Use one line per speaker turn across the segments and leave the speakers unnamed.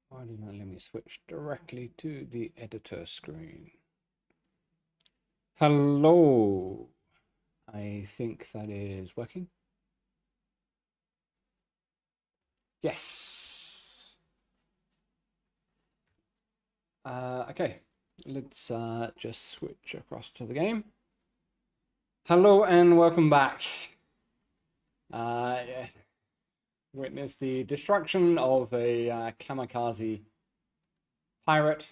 Why doesn't it let me switch directly to the editor screen? Hello. I think that is working. Yes. Okay. Let's just switch across to the game. Hello and welcome back. Yeah. Witness the destruction of a kamikaze pirate.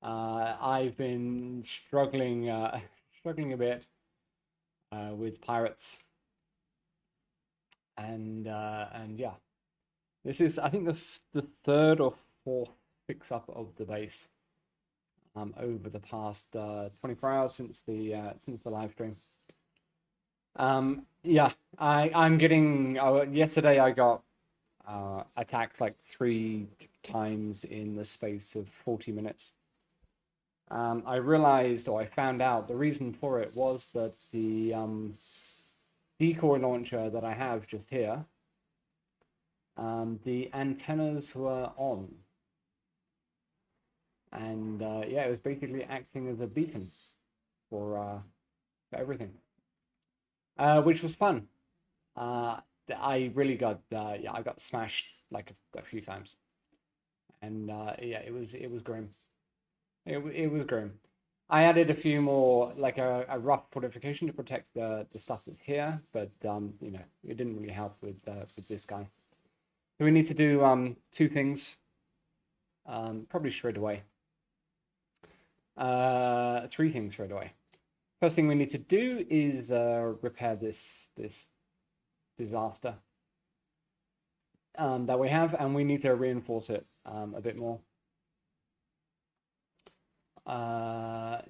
I've been struggling a bit with pirates, and yeah, this is, I think, the third or fourth fix up of the base over the past 24 hours since the live stream. Yeah, I'm getting. Yesterday I got attacked like 3 times in the space of 40 minutes. I realized, or I found out, the reason for it was that the decoy launcher that I have just here, the antennas were on. And yeah, it was basically acting as a beacon for everything, which was fun. I really got yeah, I got smashed like a few times, and yeah, it was grim. It was grim. I added a few more, like a rough fortification to protect the stuff that's here, but you know, it didn't really help with this guy. So we need to do 2 things. Probably straight away. 3 things straight away. First thing we need to do is repair this disaster that we have, and we need to reinforce it a bit more.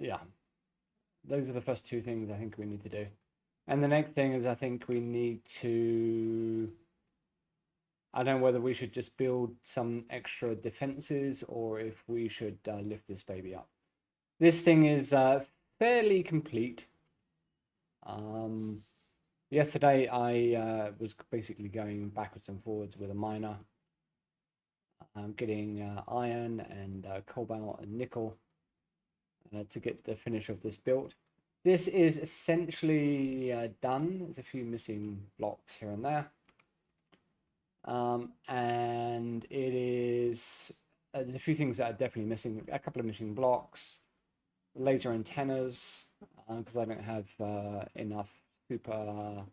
Yeah, those are the first 2 things I think we need to do. And the next thing is, I think we need to, I don't know whether we should just build some extra defenses or if we should lift this baby up. This thing is fairly complete. Yesterday I was basically going backwards and forwards with a miner. I'm getting iron and cobalt and nickel to get the finish of this build. This is essentially done. There's a few missing blocks here and there. And it is, there's a few things that are definitely missing. A couple of missing blocks, laser antennas, because I don't have enough super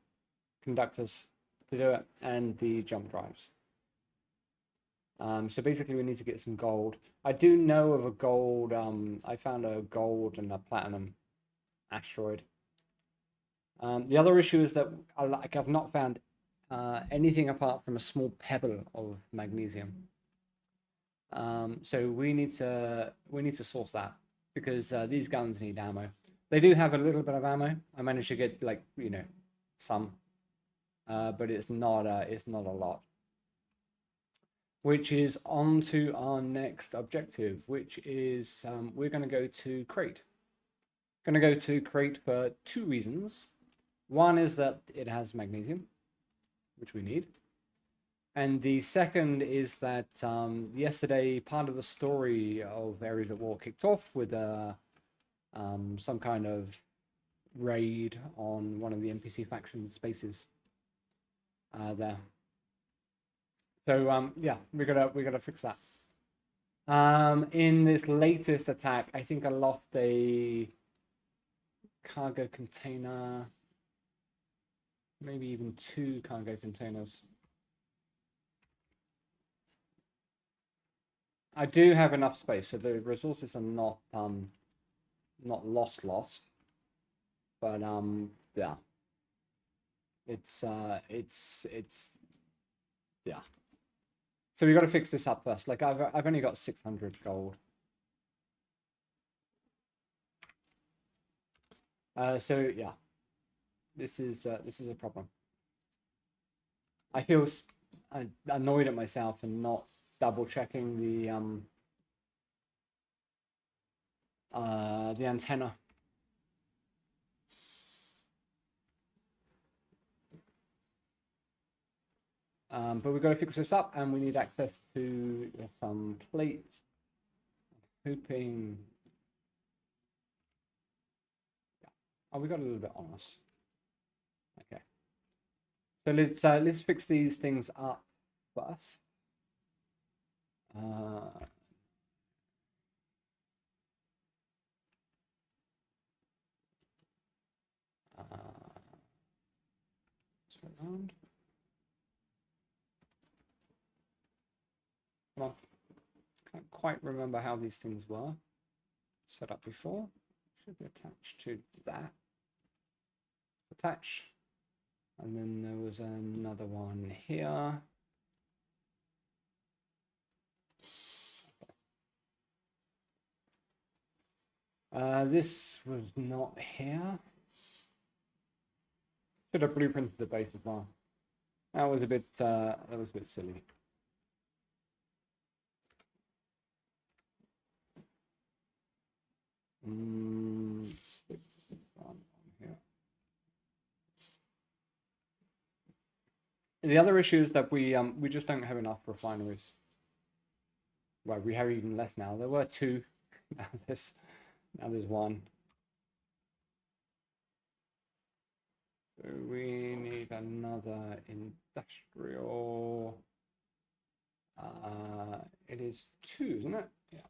conductors to do it, and the jump drives. So basically we need to get some gold. I do know of a gold, I found a gold and a platinum asteroid. The other issue is that I've not found anything apart from a small pebble of magnesium. So we need to source that, because these guns need ammo. They do have a little bit of ammo. I managed to get, like, you know, some, but it's not a lot. Which is on to our next objective, which is we're going to go to Crait. Going to go to Crait for 2 reasons. One is that it has magnesium, which we need. And the second is that yesterday, part of the story of Areas of War kicked off with some kind of raid on one of the NPC faction spaces there. So yeah, we gotta fix that. In this latest attack, I think I lost a cargo container, maybe even 2 cargo containers. I do have enough space, so the resources are not lost, but yeah, it's yeah. So we got to fix this up first. Like I've only got 600 gold. So yeah, this is a problem. I feel annoyed at myself and not double checking the antenna. But we've got to fix this up, and we need access to some plates. Hoping. Oh, we got a little bit on us. Okay. So let's fix these things up first. Around. Come on. Can't quite remember how these things were set up before. Should be attached to that. Attach. And then there was another one here. This was not here. Should have blueprinted the base as well. That was a bit silly. Stick this one on here. The other issue is that we just don't have enough refineries. Well, we have even less now. There were 2. Now there's 1. So we need another industrial. It is 2, isn't it? Yeah.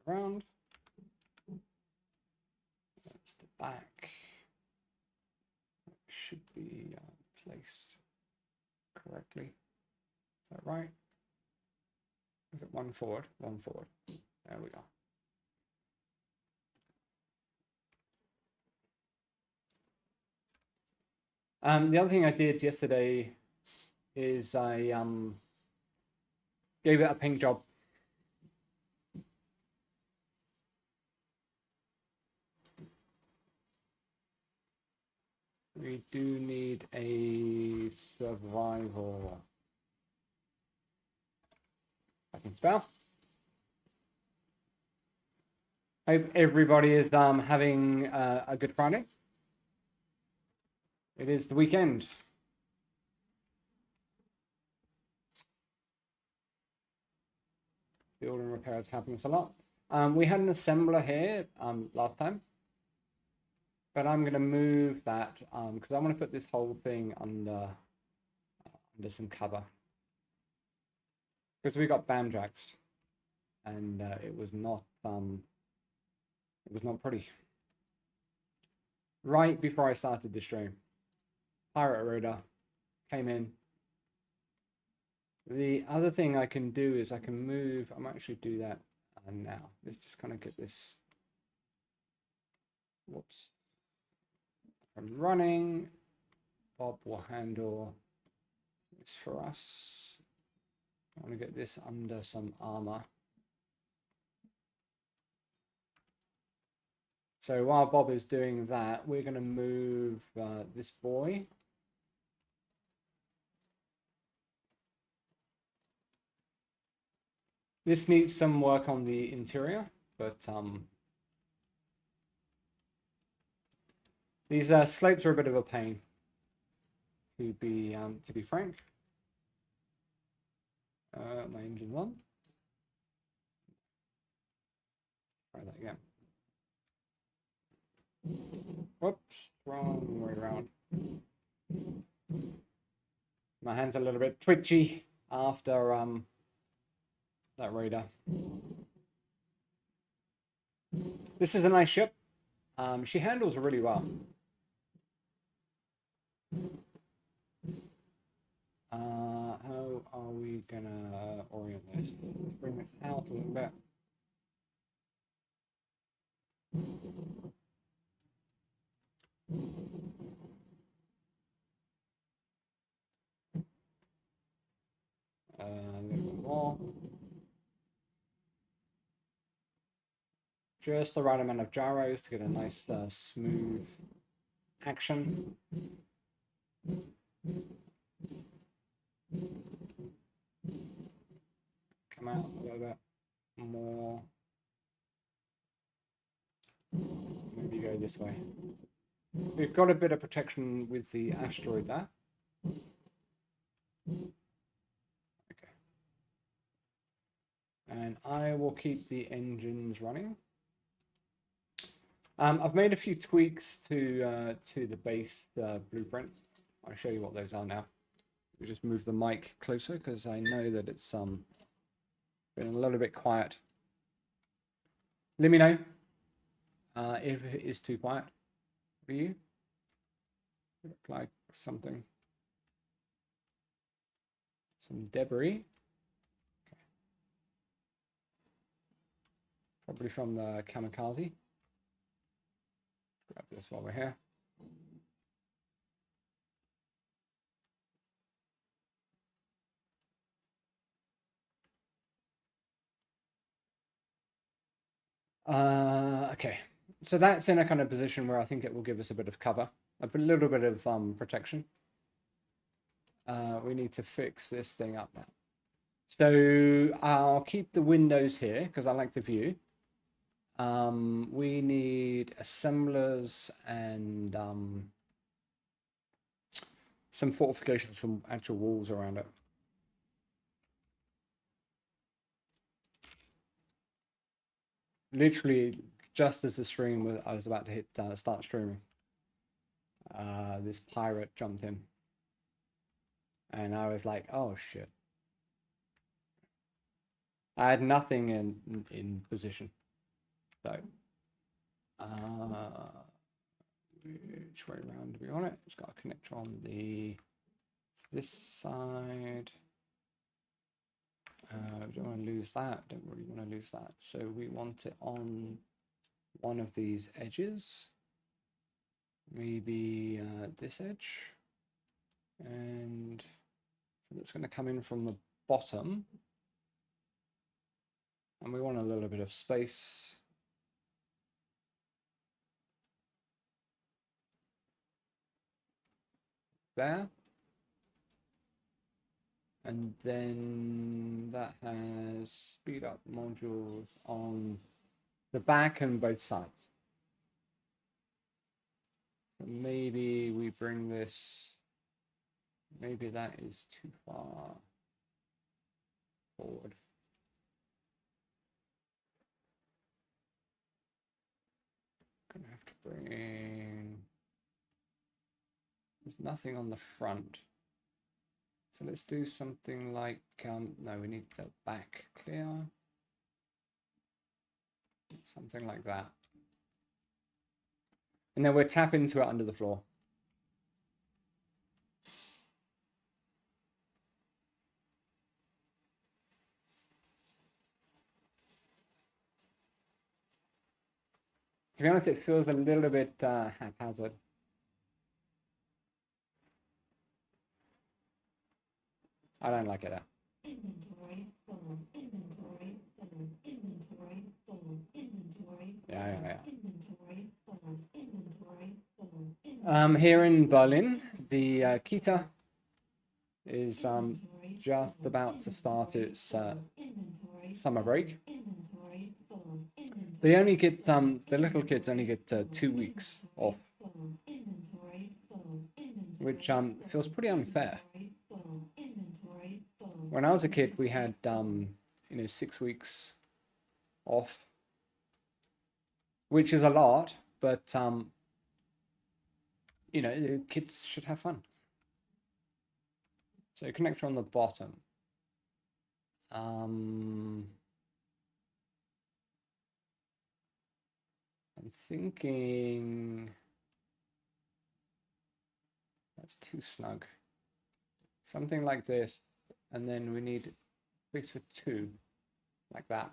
Around. That's the back. It should be placed correctly. Is that right? Is it 1 forward? 1 forward. There we go. The other thing I did yesterday is I gave it a paint job. We do need a survival. I can spell. Hope everybody is having a good Friday. It is the weekend. Building repair is helping us a lot. We had an assembler here last time, but I'm going to move that because I want to put this whole thing under some cover, because we got bamjaxed, and it was not pretty. Right before I started the stream, Pirate Raider came in. The other thing I can do is I can move. I might actually do that now. Let's just kind of get this. Whoops. I'm running. Bob will handle this for us. I want to get this under some armor. So while Bob is doing that, we're going to move this boy. This needs some work on the interior, but these slopes are a bit of a pain, to be frank. My engine's on. Try that again. Whoops, wrong way around. My hand's a little bit twitchy after that raider. This is a nice ship. She handles really well. How are we gonna orient this? Let's bring this out a little bit. A little bit more. Just the right amount of gyros to get a nice smooth action. Come out a little bit more. Maybe go this way. We've got a bit of protection with the asteroid there. Okay. And I will keep the engines running. I've made a few tweaks to the base blueprint. I'll show you what those are now. We just move the mic closer because I know that it's been a little bit quiet. Let me know if it is too quiet for you. Look like some debris. Okay. Probably from the kamikaze. Grab this while we're here. Okay, so that's in a kind of position where I think it will give us a bit of cover, a little bit of protection. We need to fix this thing up now. So I'll keep the windows here because I like the view. We need assemblers and some fortifications, some actual walls around it. Literally, just as the stream was, I was about to hit start streaming, this pirate jumped in, and I was like, "Oh shit!" I had nothing in position, so which way around do we want it? It's got to connect on this side. Don't want to lose that. Don't really want to lose that. So we want it on one of these edges. Maybe this edge. And so that's going to come in from the bottom. And we want a little bit of space. There. And then that has speed up modules on the back and both sides. So maybe we bring this, maybe that is too far forward. Gonna have to bring, there's nothing on the front. So let's do something like, no, we need the back clear. Something like that. And then we'll tap into it under the floor. To be honest, it feels a little bit haphazard. I don't like it. Inventory, full, inventory, full, inventory, full, inventory. Yeah. Inventory, full, inventory, full. Here in Berlin, the Kita is just about to start its summer break. They only get the little kids only get 2 weeks off, which feels pretty unfair. When I was a kid, we had 6 weeks off, which is a lot, but kids should have fun. So connector on the bottom. I'm thinking that's too snug. Something like this, and then we need space for 2, like that.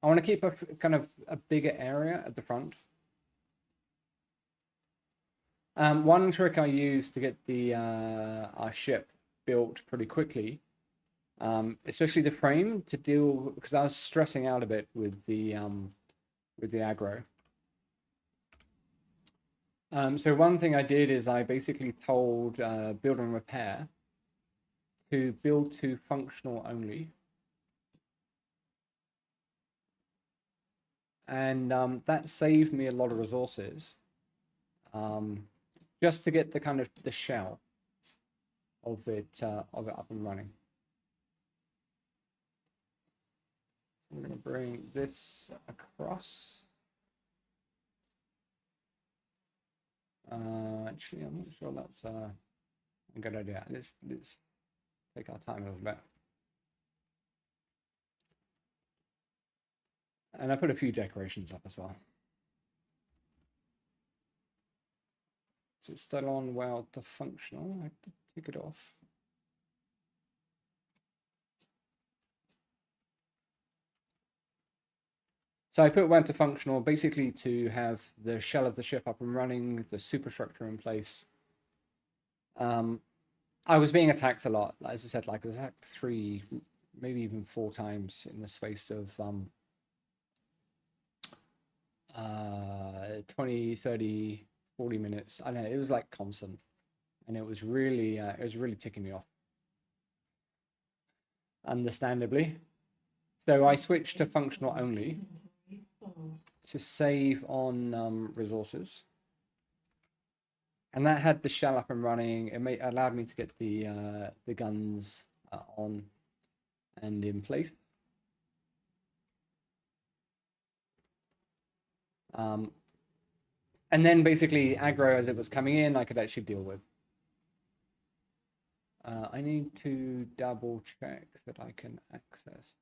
I want to keep a kind of a bigger area at the front. One trick I use to get the our ship built pretty quickly, especially the frame, to deal, because I was stressing out a bit with the aggro. So one thing I did is I basically told Build and Repair to build to functional only. And that saved me a lot of resources, just to get the kind of the shell. of it up and running. I'm going to bring this across. Actually, I'm not sure that's a good idea. Let's take our time a little bit. And I put a few decorations up as well. So it's still on well to functional. I have to take it off. So I put went to functional basically to have the shell of the ship up and running, the superstructure in place. I was being attacked a lot. As I said, like I was attacked 3, maybe even 4 times in the space of 20, 30, 40 minutes. I know, it was like constant. And it was really ticking me off. Understandably. So I switched to functional only to save on resources. And that had the shell up and running. It allowed me to get the guns on and in place. And then basically aggro as it was coming in, I could actually deal with. I need to double check that I can access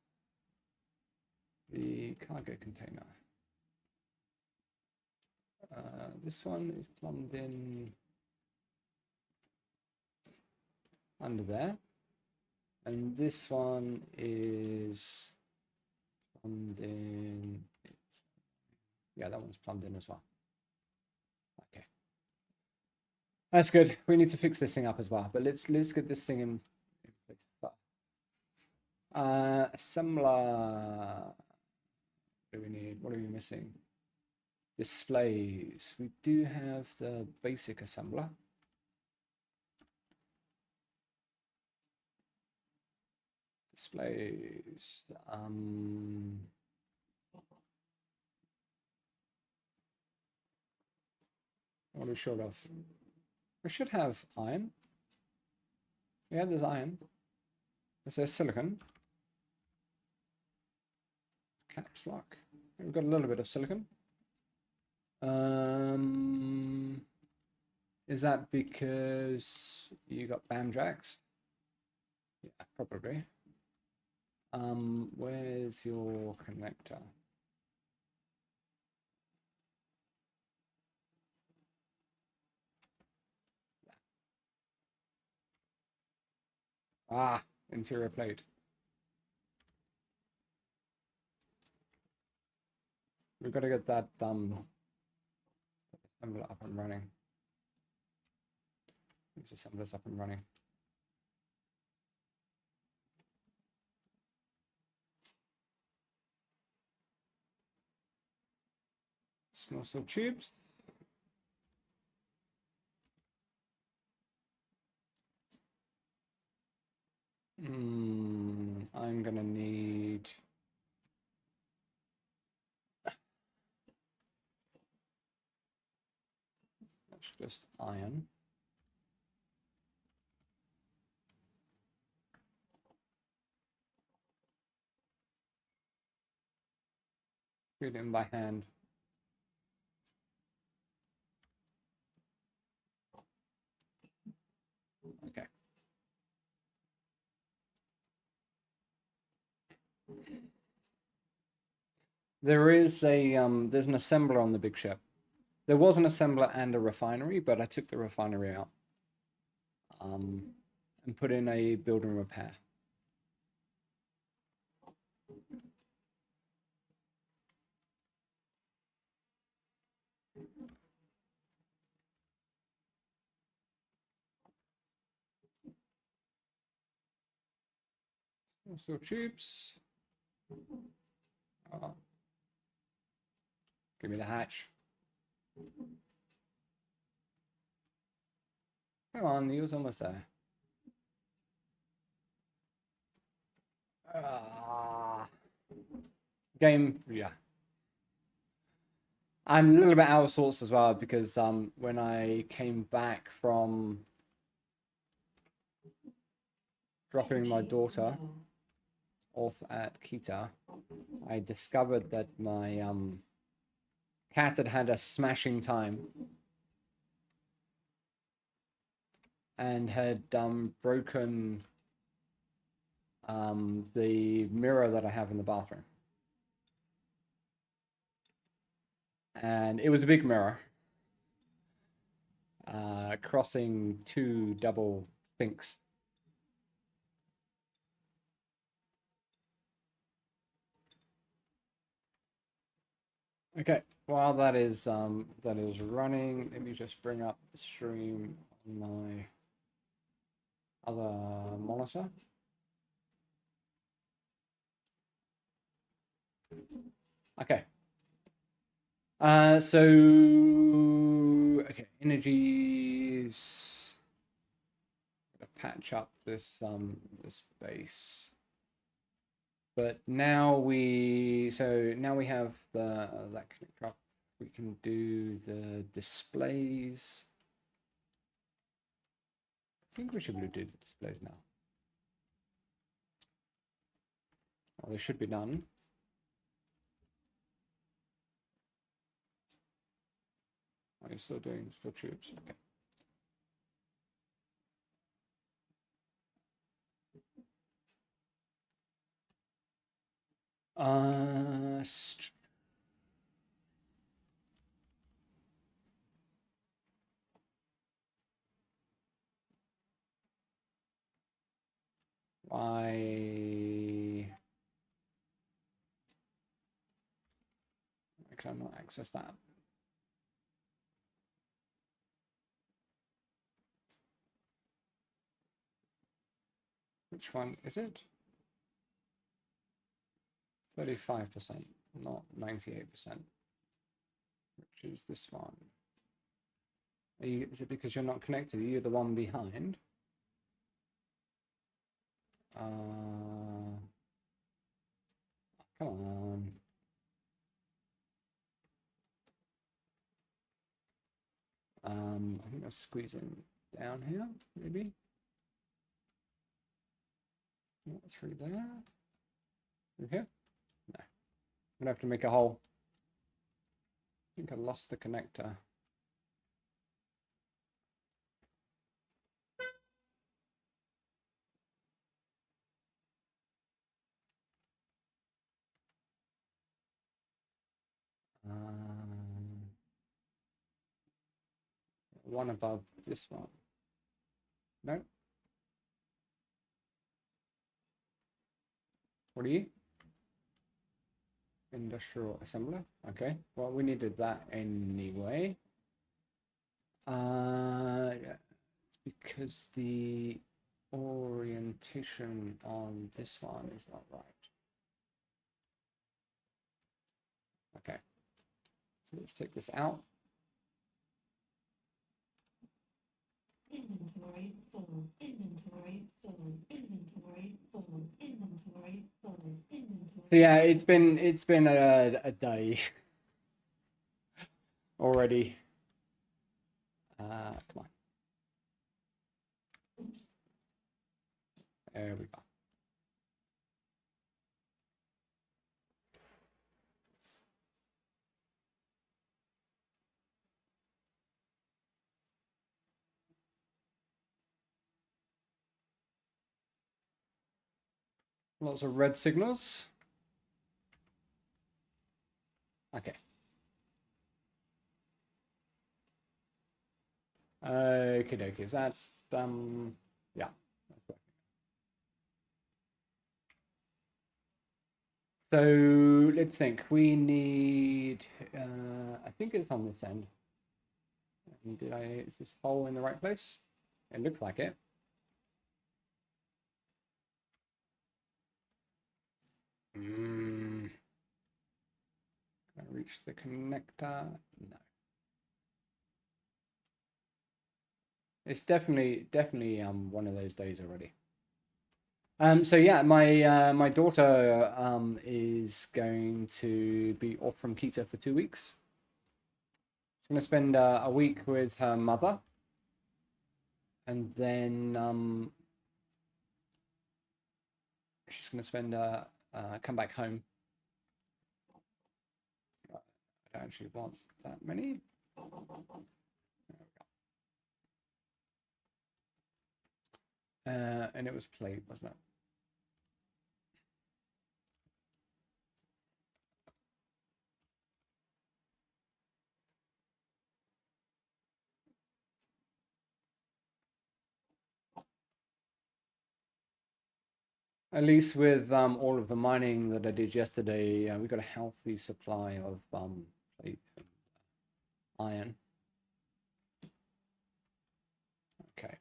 the cargo container. This one is plumbed in under there, and this one is plumbed in. Yeah, that one's plumbed in as well. Okay, that's good. We need to fix this thing up as well, but let's get this thing in place first. Assembler. What do we need? What are we missing? Displays. We do have the basic assembler. Displays. What are we short of? We should have iron. Yeah, there's iron. There's silicon. Caps lock. We've got a little bit of silicon. Is that because you got BAM jacks? Yeah, probably. Where's your connector? Ah, interior plate. We've got to get that assembler up and running. These assemblers up and running. Small steel tubes. I'm gonna need that's just iron. Do it in by hand. Okay. There is a there's an assembler on the big ship. There was an assembler and a refinery, but I took the refinery out. And put in a build and repair. So tubes. Give me the hatch. Come on, he was almost there. Game, yeah. I'm a little bit out of sorts as well because when I came back from dropping my daughter off at Kita, I discovered that my cat had had a smashing time and had broken the mirror that I have in the bathroom. And it was a big mirror, crossing two double sinks. Okay, while that is running, let me just bring up the stream on my other monitor. Okay. So okay, energies. Gotta patch up this this base. But now we have that connector up. We can do the displays. I think we should be able to do the displays now. Well, they should be done. Are you still doing troops? Okay. Why can I not access that? Which one is it? 35%, not 98%. Which is this one? Is it because you're not connected? Are you the one behind? Come on. I think I'll squeeze in down here, maybe. Not through there. Through here? No. I'm gonna have to make a hole. I think I lost the connector. One above this one. No. What are you? Industrial assembler. Okay. Well, we needed that anyway. Yeah. It's because the orientation on this one is not right. Okay. So let's take this out. Inventory full, inventory full, inventory full, inventory full, inventory. So yeah, it's been a day already. Come on. There we go. Lots of red signals. Okay. Okay, dokie. Is that yeah. So let's think. We need. I think it's on this end. Is this hole in the right place? It looks like it. Can I reach the connector? No. It's definitely one of those days already. So yeah, my daughter is going to be off from Kita for 2 weeks. She's going to spend a week with her mother, and then she's going to spend come back home. I don't actually want that many. And it was plate, wasn't it? At least with all of the mining that I did yesterday, we got a healthy supply of plate and iron. Okay.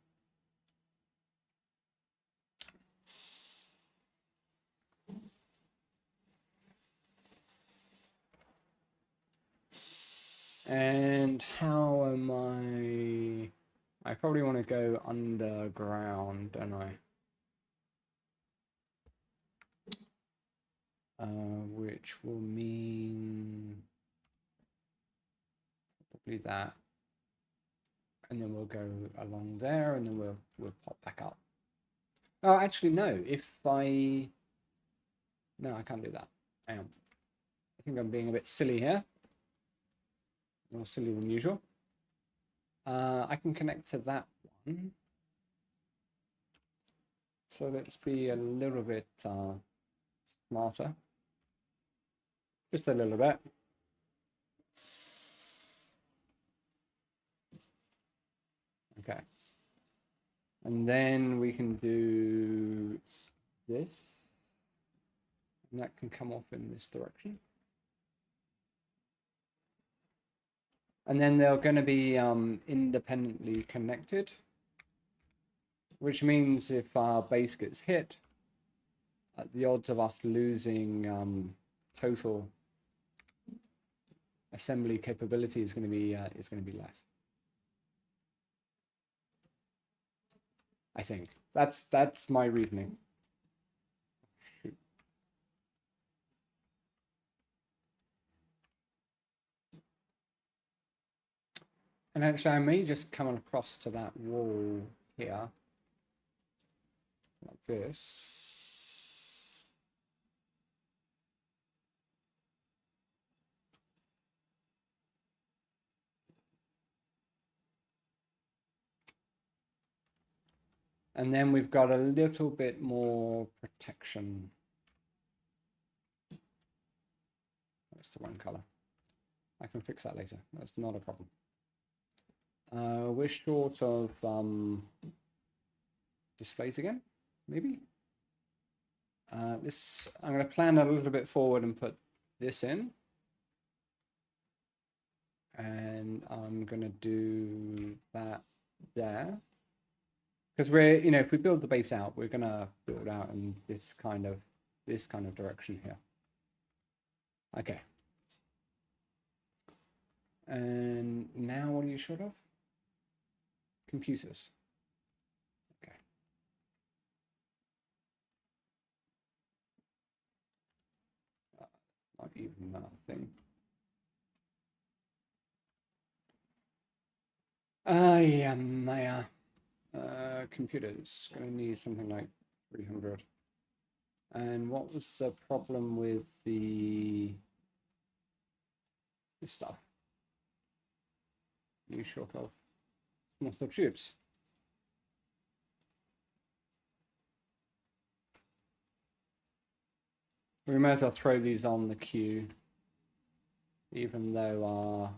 And how am I probably want to go underground, don't I? Which will mean probably that. And then we'll go along there and then we'll pop back up. Oh, actually, no. No, I can't do that. I think I'm being a bit silly here. More silly than usual. I can connect to that one. So let's be a little bit smarter. Just a little bit. Okay. And then we can do this. And that can come off in this direction. And then they're going to be independently connected, which means if our base gets hit, the odds of us losing total assembly capability is going to be less. I think that's my reasoning. And actually, I may just come across to that wall here, like this. And then we've got a little bit more protection. That's the wrong color. I can fix that later. That's not a problem. We're short of displays again, maybe. I'm going to plan a little bit forward and put this in. And I'm going to do that there. Because if we build the base out, we're going to build out in this kind of direction here. Okay. And now what are you short of? Computers. Okay. Not even that thing. My computers going to need something like 300. And what was the problem with this stuff? You short of most of tubes. We might as well throw these on the queue, even though our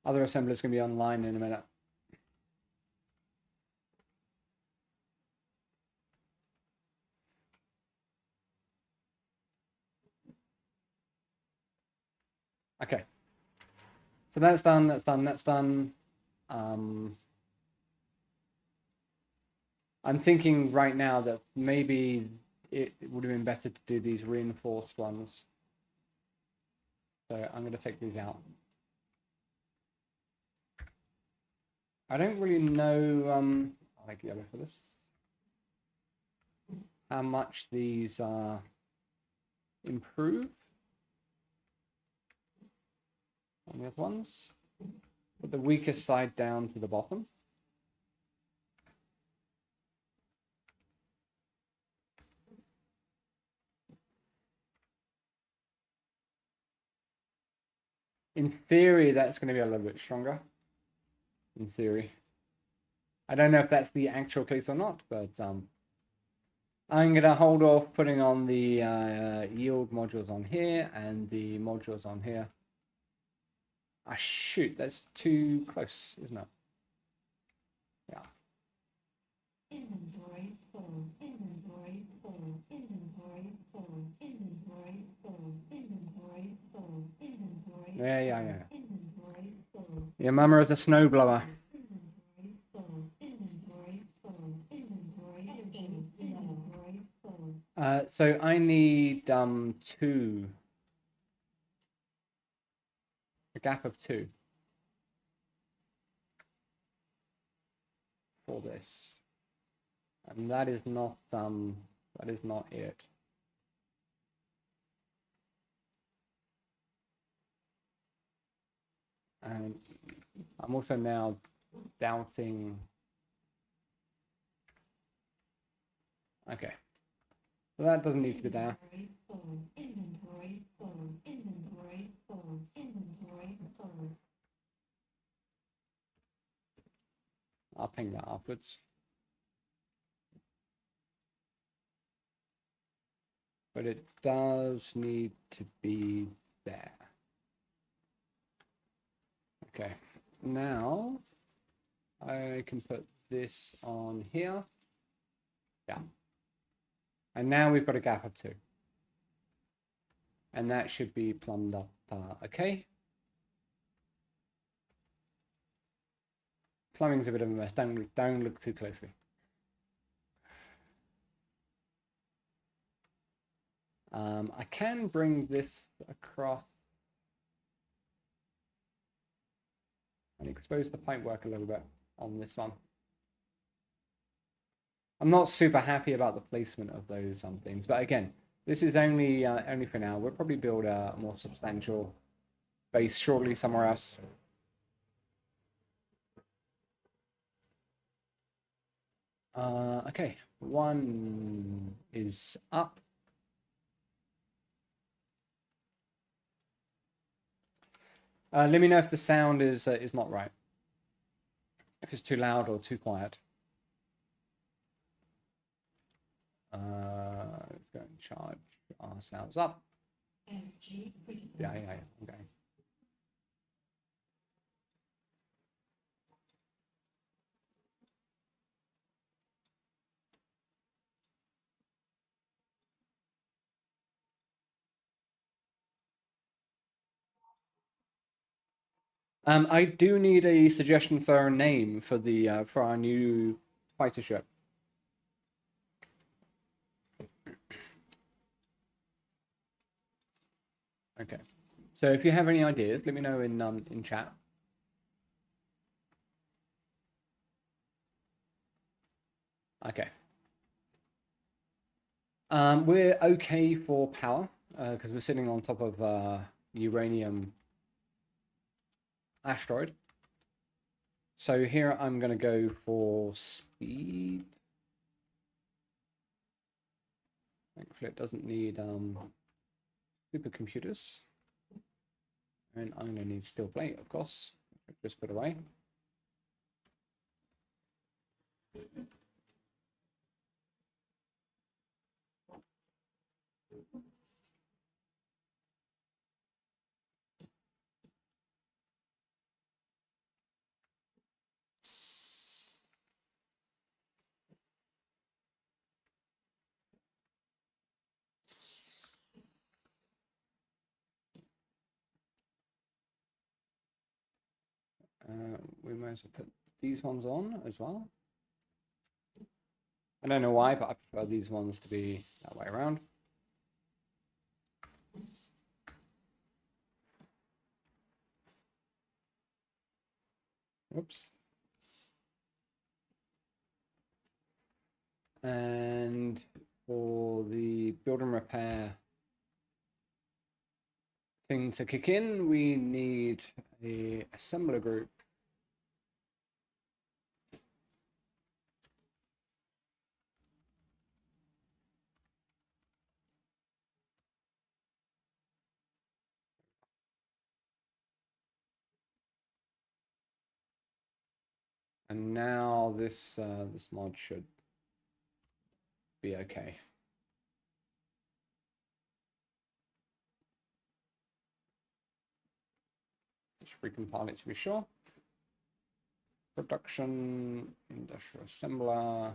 other assemblers can be online in a minute. Okay. So that's done, that's done, that's done. I'm thinking right now that maybe it would have been better to do these reinforced ones. So I'm going to take these out. I don't really know, I like yellow for this, how much these improve on the other ones. Put the weakest side down to the bottom. in theory, that's going to be a little bit stronger. In theory. I don't know if that's the actual case or not, but I'm going to hold off putting on the yield modules on here and the modules on here. Ah, shoot, that's too close, isn't it? Yeah. Inventory full, inventory full, inventory full, inventory full, inventory full, inventory. Yeah. Inventory full. Your mama is a snowblower. Inventory full, inventory full, inventory full. So I need two. A gap of 2 for this. And that is not it. And I'm also now doubting. Okay. So that doesn't need to be there. Inventory full, inventory full, inventory full. I'll ping that upwards. But it does need to be there. Okay, now I can put this on here. Yeah. And now we've got a gap of 2. And that should be plumbed up okay. Plumbing's a bit of a mess. Don't look too closely. I can bring this across and expose the pipework a little bit on this one. I'm not super happy about the placement of those things, but again, this is only for now. We'll probably build a more substantial base shortly somewhere else. Okay, 1 is up. Let me know if the sound is not right. If it's too loud or too quiet. Let's go and charge ourselves up. Yeah, okay. I do need a suggestion for a name for the for our new fighter ship. Okay, so if you have any ideas, let me know in chat. Okay. We're okay for power because we're sitting on top of uranium asteroid. So here I'm going to go for speed. Hopefully it doesn't need supercomputers. And I'm going to need steel plate, of course. Just put away. We might as well put these ones on as well. I don't know why, but I prefer these ones to be that way around. Oops. And for the build and repair thing to kick in, we need a assembler group. And now this this mod should be okay. Just recompile it to be sure. Production, industrial assembler.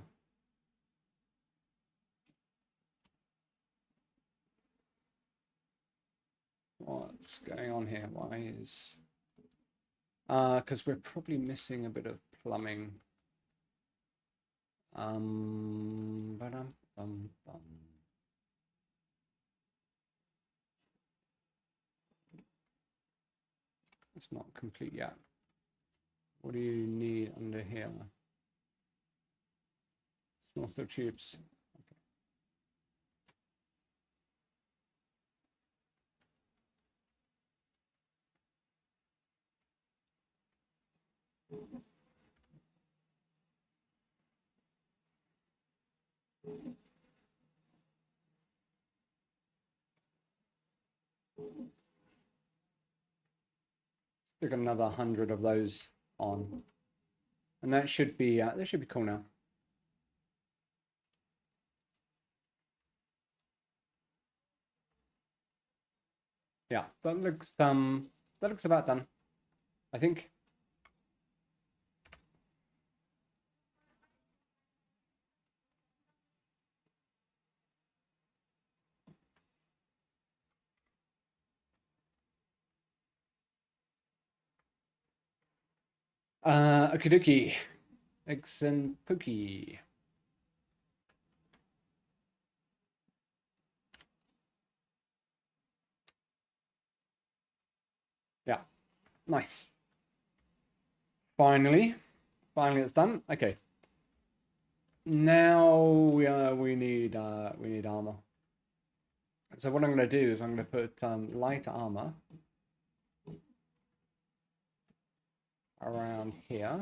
What's going on here? Why is... because we're probably missing a bit of plumbing. It's not complete yet. What do you need under here? Small steel tubes. Stick another 100 of those on, and that should be cool now. Yeah, that looks about done, I think. Okie dokie. Eggs and pookie. Yeah, nice. Finally it's done. Okay. Now we need armor. So what I'm going to do is I'm going to put light armor around here.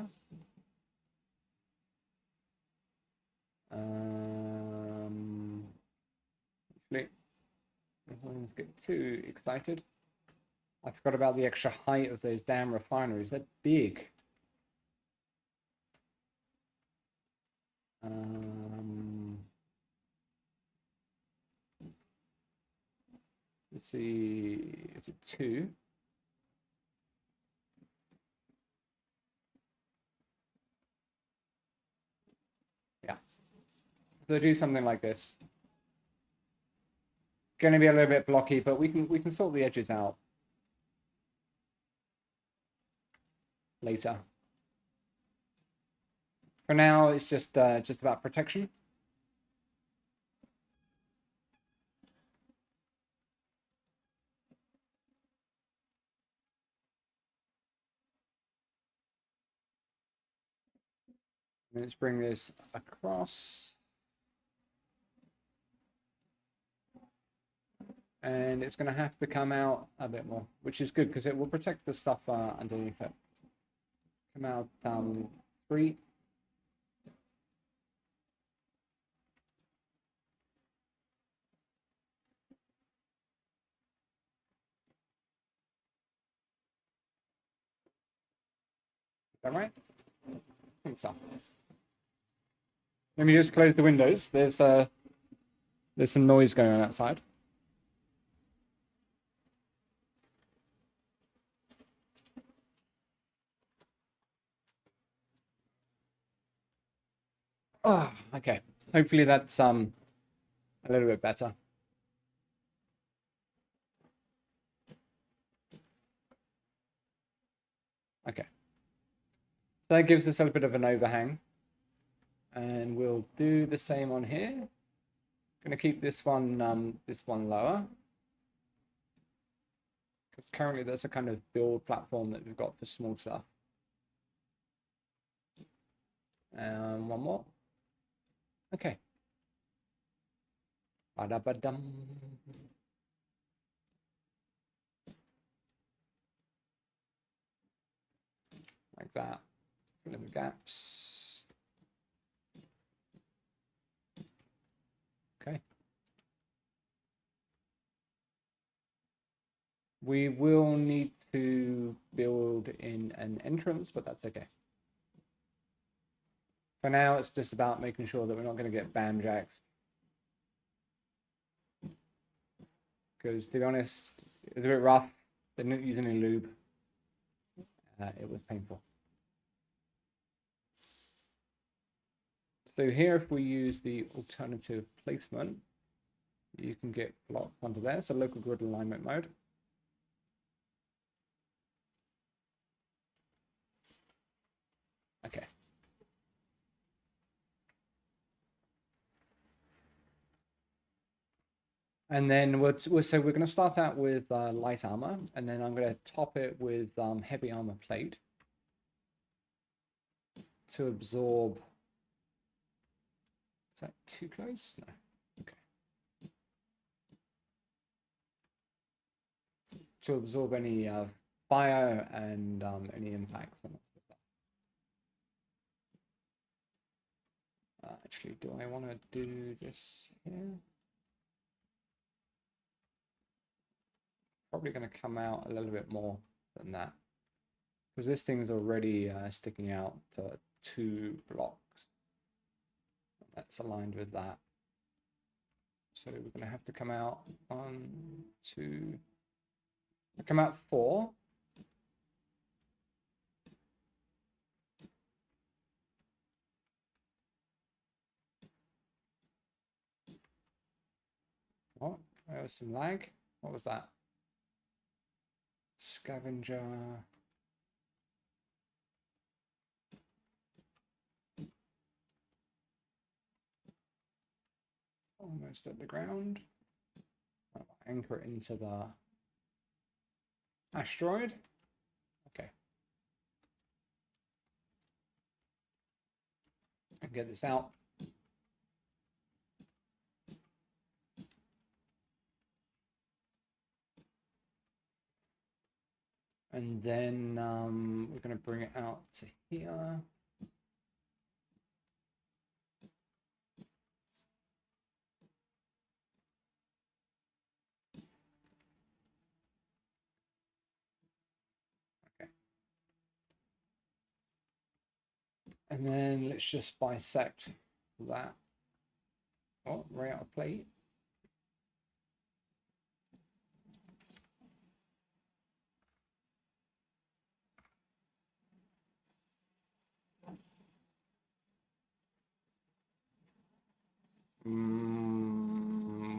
Actually, don't get too excited. I forgot about the extra height of those damn refineries. They're big. Let's see, is it 2? Yeah. So do something like this. Going to be a little bit blocky, but we can sort the edges out later. For now, it's just about protection. Let's bring this across. And it's going to have to come out a bit more, which is good because it will protect the stuff underneath it. Come out 3. Is that right? I think so. Let me just close the windows. There's some noise going on outside. Oh, okay. Hopefully that's a little bit better. Okay. So that gives us a bit of an overhang. And we'll do the same on here. Gonna keep this one lower. Because currently there's a kind of build platform that we've got for small stuff. And one more. Okay. Ba-da-ba-dum. Like that. Fill in the gaps. Okay. We will need to build in an entrance, but that's okay. For now, it's just about making sure that we're not going to get bamjacked. Because to be honest, it was a bit rough. They didn't use any lube. It was painful. So here, if we use the alternative placement, you can get blocks onto there. So local grid alignment mode. Okay. And then we're going to start out with light armor, and then I'm going to top it with heavy armor plate to absorb. Is that too close? No. Okay. To absorb any fire and any impacts and that sort of stuff. Actually, do I want to do this here? Probably going to come out a little bit more than that, because this thing is already sticking out to 2 blocks. That's aligned with that. So we're going to have to come out 1, 2, come out 4. What? There was some lag. What was that? Scavenger. Almost at the ground. I'll anchor it into the asteroid. Okay. And get this out. And then we're going to bring it out to here. Okay. And then let's just bisect that. Oh, right out of plate.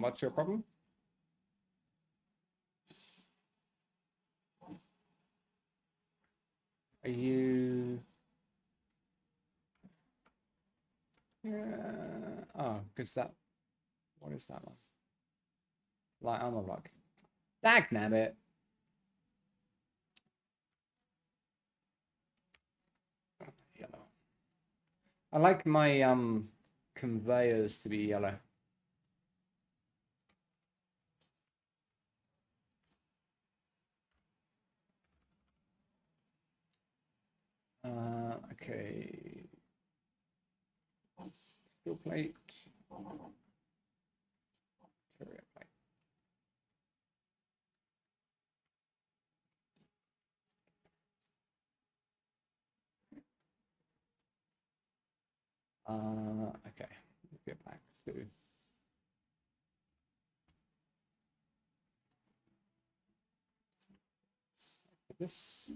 What's your problem? Are you? Oh, because that. What is that one? Light armor block. Dag nabbit. Yellow. I like my conveyors to be yellow. Okay. Steel plate. Carrier plate. Okay. Let's get back to this.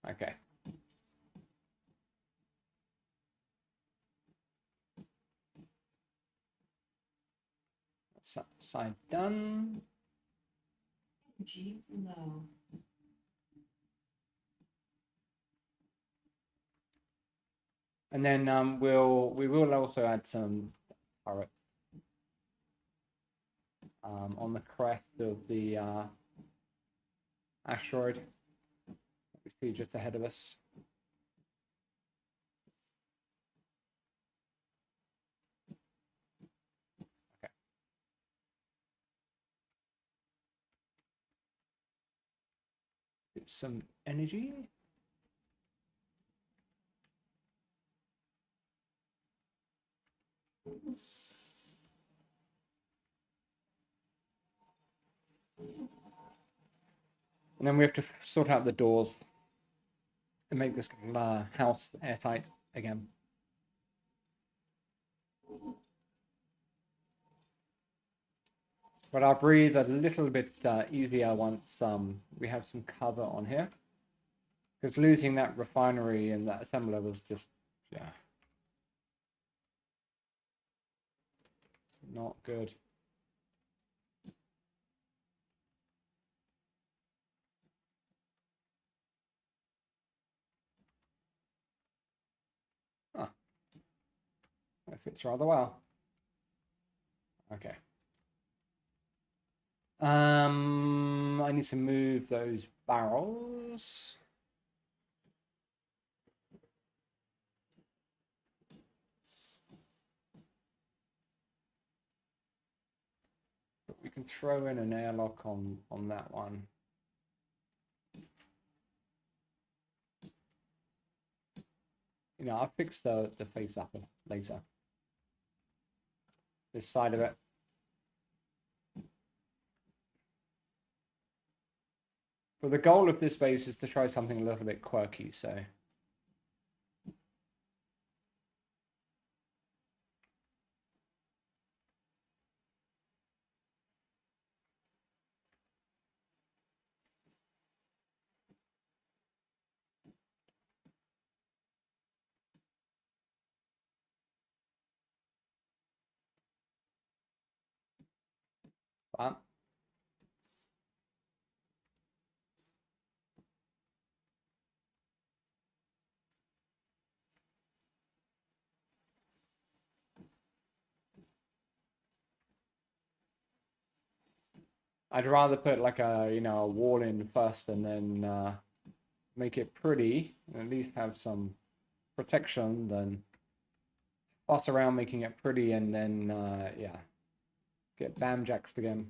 Okay. Side done.
G low.
And then we will also add some turrets on the crest of the asteroid. see just ahead of us. Okay. Get some energy. And then we have to sort out the doors and make this little house airtight again. But I'll breathe a little bit easier once we have some cover on here. Because losing that refinery and that assembler was just, yeah, not good. Huh. That fits rather well. Okay. I need to move those barrels. But we can throw in an airlock on that one. You know, I'll fix the face up later. This side of it. But the goal of this base is to try something a little bit quirky, so. But I'd rather put like a, you know, a wall in first and then make it pretty, and at least have some protection than fuss around making it pretty and then, yeah, get bamjaxed again.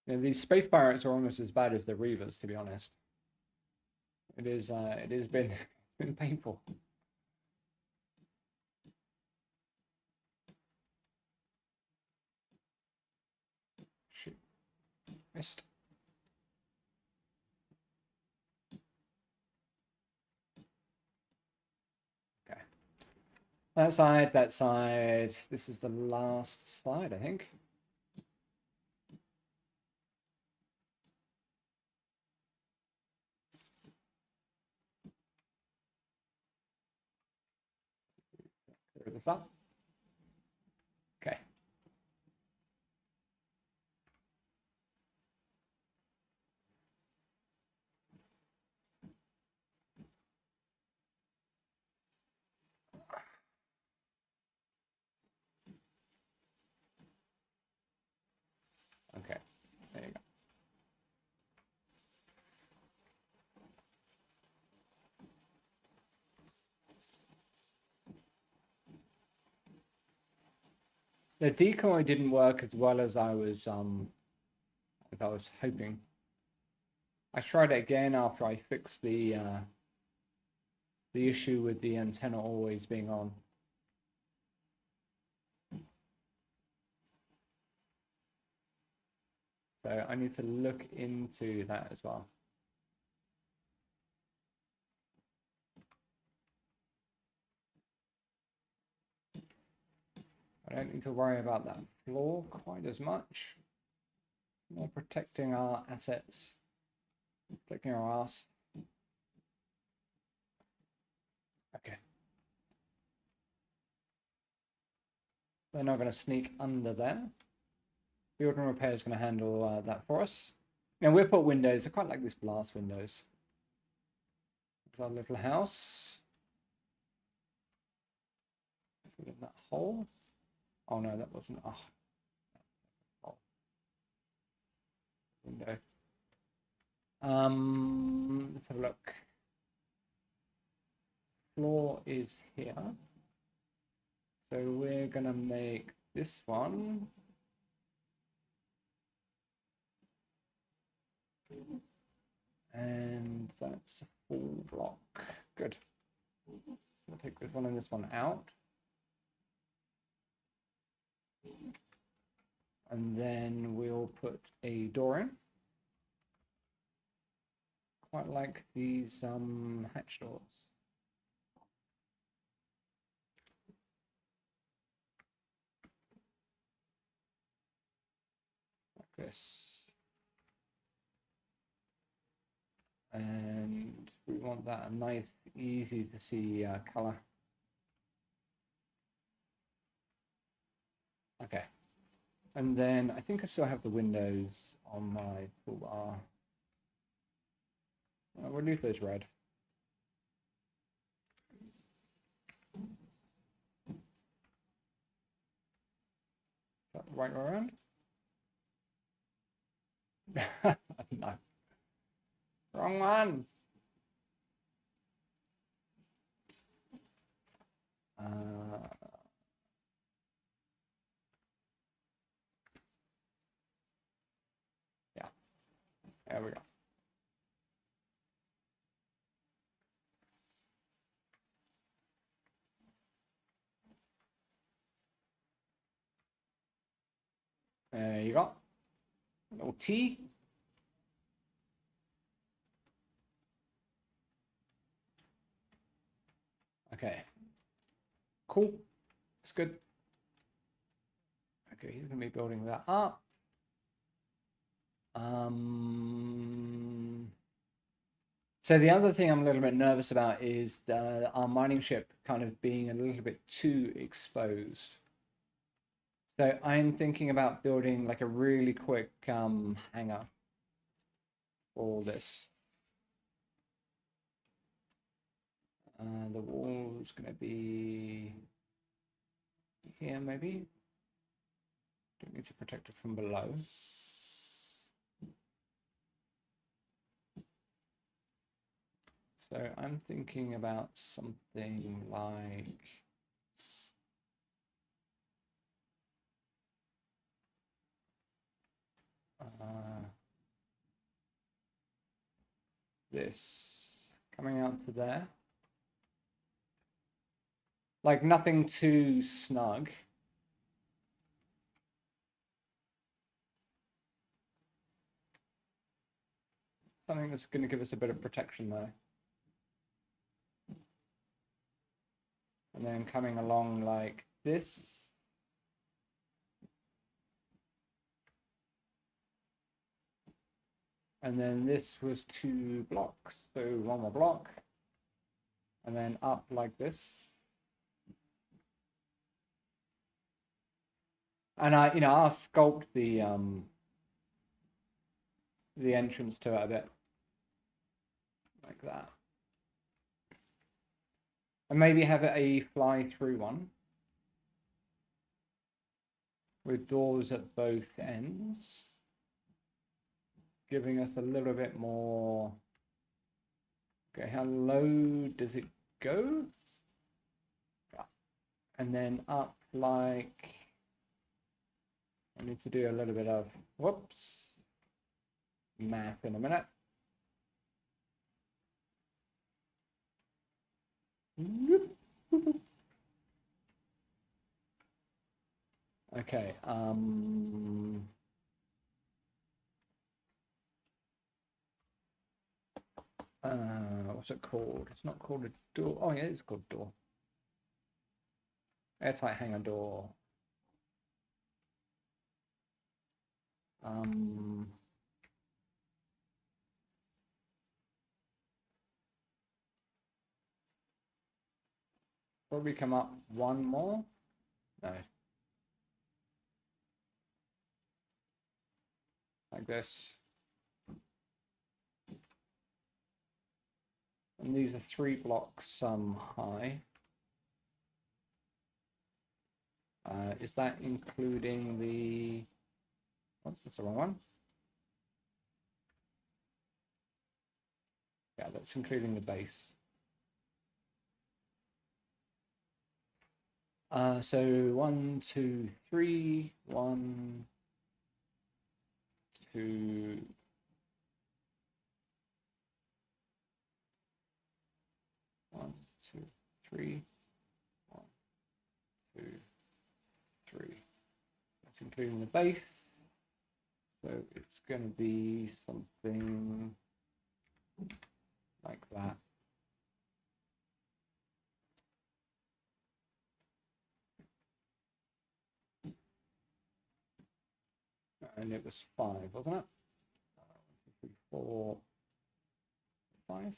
You know, these space pirates are almost as bad as the Reavers, to be honest. It has been been painful. Shoot, missed. Okay, that side, that side. This is the last slide, I think. Clear this up. Okay. Okay. There you go. The decoy didn't work as well as I was hoping. I tried it again after I fixed the issue with the antenna always being on. So I need to look into that as well. I don't need to worry about that floor quite as much. More protecting our assets. Clicking our ass. Okay. They're not going to sneak under there. Build and repair is going to handle that for us. Now we'll put windows. I quite like these blast windows. There's our little house. Put in that hole. Oh no, that wasn't. Oh. Window. Let's have a look. Floor is here. So we're gonna make this one. And that's a full block. Good. We'll take this one and this one out. And then we'll put a door in. Quite like these hatch doors. Like this. And we want that a nice, easy to see color. Okay. And then I think I still have the windows on my toolbar. We'll leave those red. Is that the right way around? No. Wrong one. Yeah. There we go. There you go. A little T. Okay. Cool. That's good. Okay, he's going to be building that up. So the other thing I'm a little bit nervous about is our mining ship kind of being a little bit too exposed. So I'm thinking about building like a really quick hangar for this. The wall's going to be here maybe. Don't need to protect it from below. So I'm thinking about something like this coming out to there. Like nothing too snug. Something that's going to give us a bit of protection though. And then coming along like this. And then this was 2 blocks, so 1 more block. And then up like this. And I'll sculpt the entrance to it a bit. Like that. And maybe have it a fly-through one. With doors at both ends. Giving us a little bit more. Okay, how low does it go? Yeah. And then up like, I need to do a little bit of, whoops, math in a minute. Okay, what's it called? It's not called a door. Oh yeah, it's called door. Airtight hangar door. Probably come up one more. No. Like this. And these are 3 blocks high. Is that including the... Oh, that's the wrong one. Yeah, that's including the base. So 1, 2, 3, 1, 2, 1, 2, 3, 1, 2, 3. That's including the base. So it's going to be something like that. And it was 5, wasn't it? 1, 2, 3, 4, 5.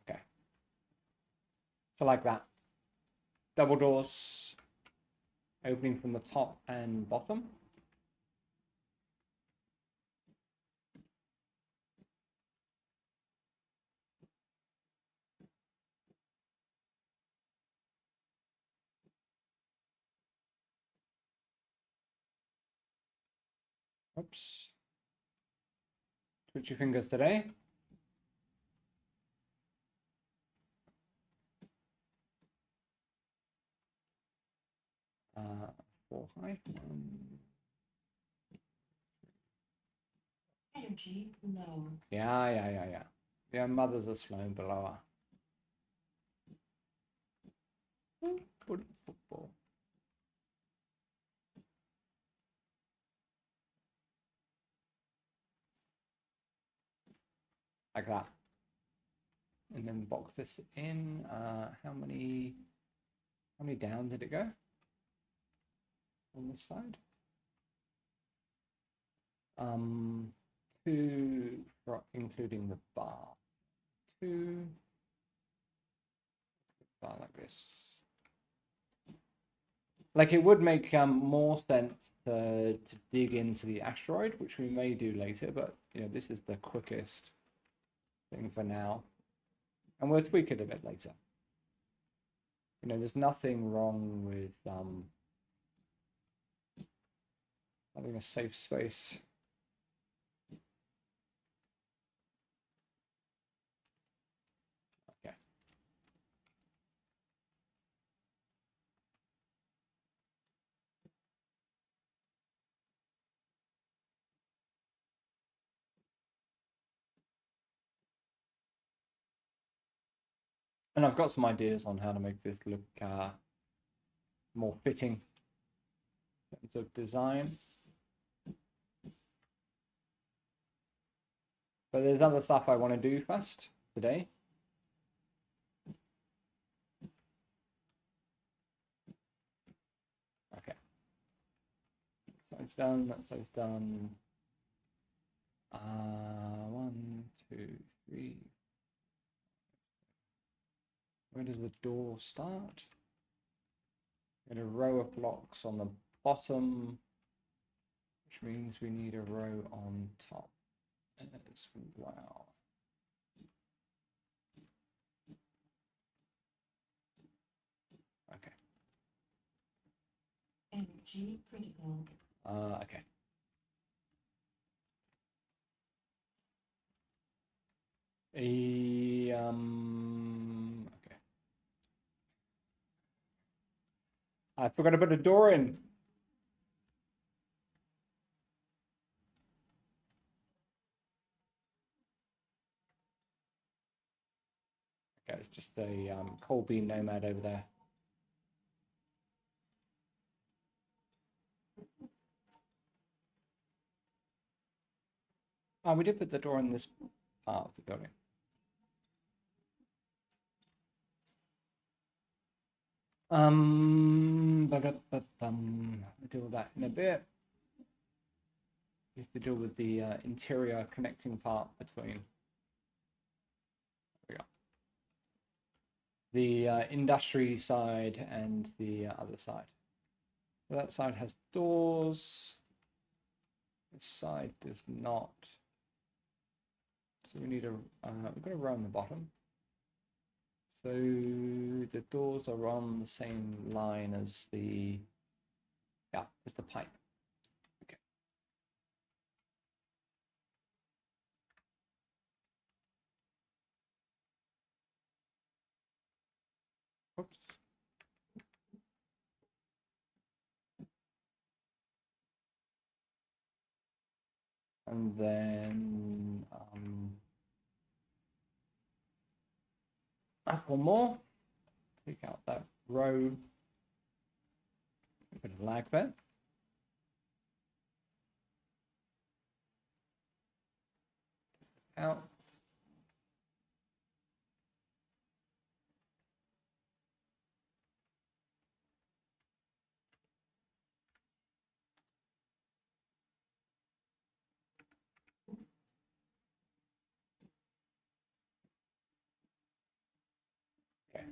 Okay. So like that. Double doors opening from the top and bottom. Oops. Twitch your fingers today. Uh, 4 high. 1.
Energy low.
Yeah. Yeah, mothers are slow and below her. Like that. And then box this in. How many down did it go on this side? 2 for including the bar. 2 bar like this. Like it would make more sense to dig into the asteroid, which we may do later, but you know, this is the quickest thing for now. And we'll tweak it a bit later. You know, there's nothing wrong with having a safe space. Okay. And I've got some ideas on how to make this look more fitting in terms of design. But there's other stuff I want to do first today. Okay. So it's done, that side's done. 1, 2, 3. Where does the door start? Get a row of blocks on the bottom, which means we need a row on top as well. Okay.
Energy critical.
Okay. Okay. I forgot to put a door in. Okay, it's just a coal bean nomad over there. Oh, we did put the door in this part of the building. I'll do all that in a bit. You have to deal with the interior connecting part between. There we go. The industry side and the other side. So that side has doors. This side does not. So we need a. We've got a row on the bottom. So the doors are on the same line as the. Yeah, as the pipe. Okay. Oops. And then up one more. Take out that row. A bit of lag there. Out. Okay.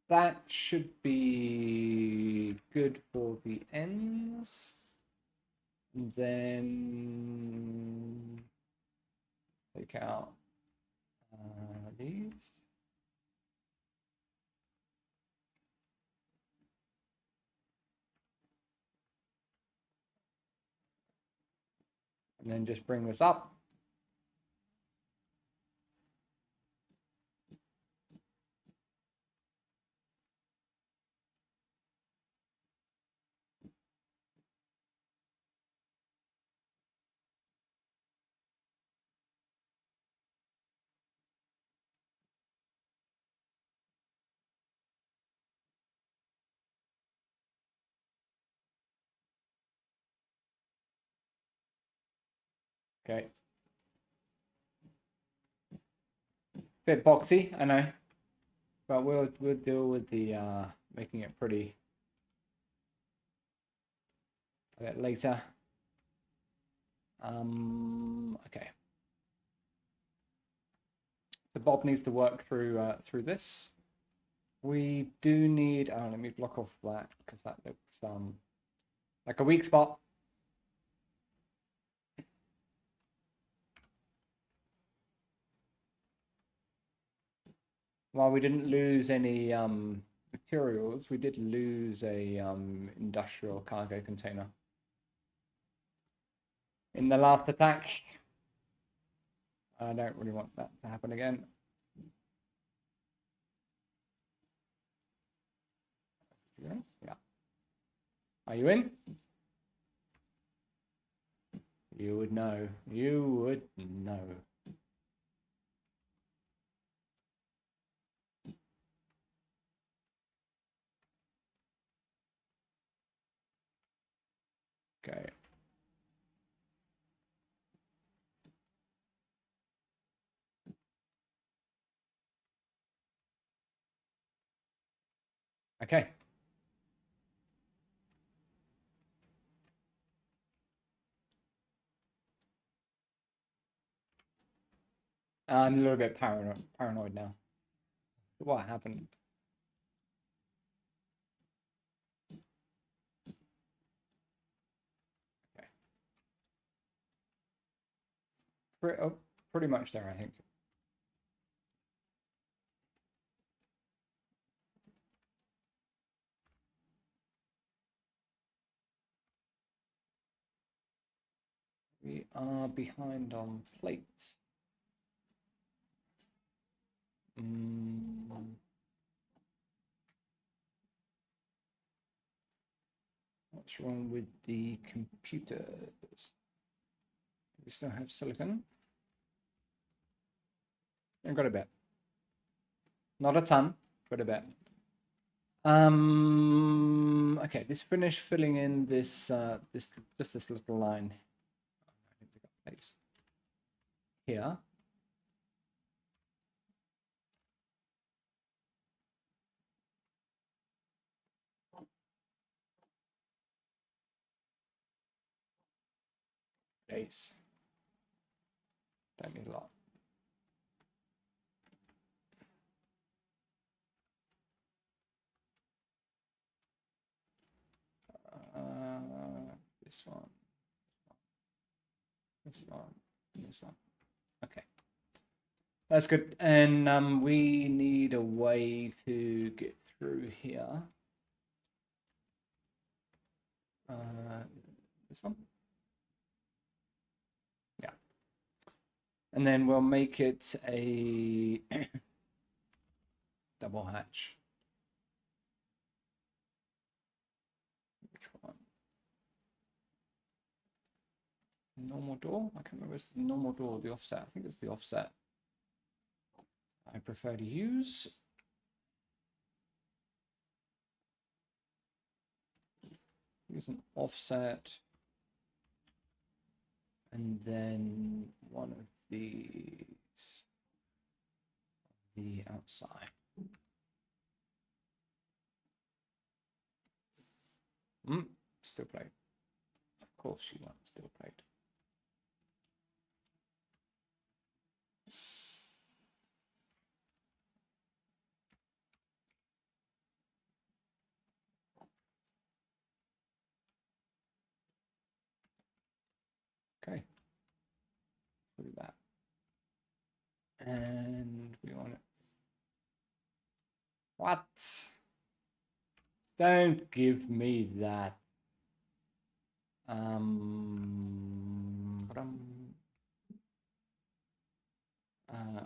That should be good for the ends. And then take out these. And then just bring this up. Okay. Bit boxy, I know. But we'll deal with the making it pretty a bit later. Okay. So Bob needs to work through this. We do need. Oh, let me block off that because that looks like a weak spot. While we didn't lose any materials, we did lose a industrial cargo container in the last attack. I don't really want that to happen again. Yeah. Are you in? You would know. You would know. Okay. Okay. I'm a little bit paranoid now. What happened? Okay. Pretty much there, I think. We are behind on plates. What's wrong with the computers? We still have silicon. I've got a bit. Not a ton, but a bit. Okay, let's finish filling in this this little line. I think we got place here. Days. Don't need a lot. This one, this one, this one. Okay, that's good. And we need a way to get through here. This one. Yeah. And then we'll make it a double hatch. Which one? Normal door? I can't remember if it's the normal door or the offset. I think it's the offset I prefer to use. Use an offset. And then one of these on the outside. Still plate. Of course you want still plate. Okay. Through that. And we want it. What? Don't give me that. I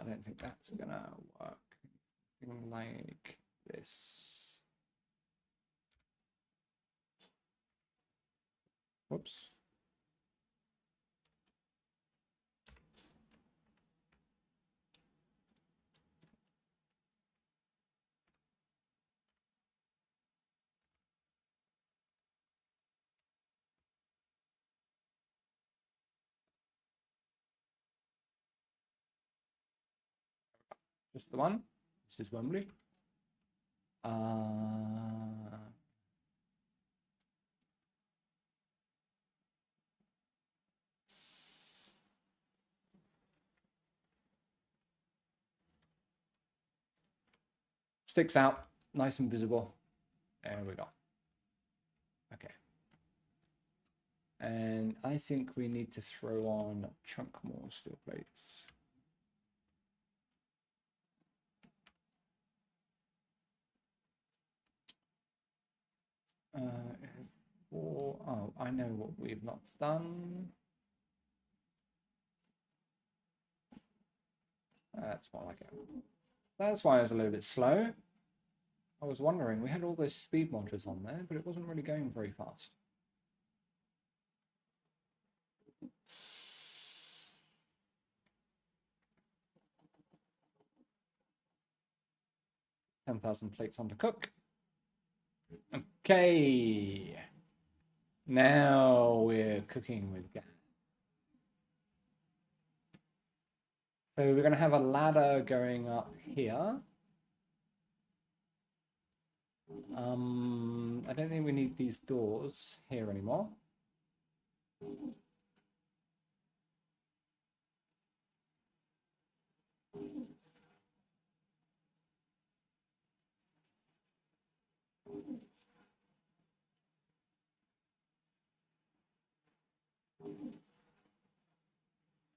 don't think that's gonna work. Something like this. Whoops. Just the one. This is Wembley. Sticks out, nice and visible. There we go. Okay. And I think we need to throw on a chunk more steel plates. Oh, I know what we've not done. That's more like it. That's why I was a little bit slow. I was wondering, we had all those speed monitors on there, but it wasn't really going very fast. $10,000 plates on to cook. Okay. Now we're cooking with gas. So we're going to have a ladder going up here. I don't think we need these doors here anymore.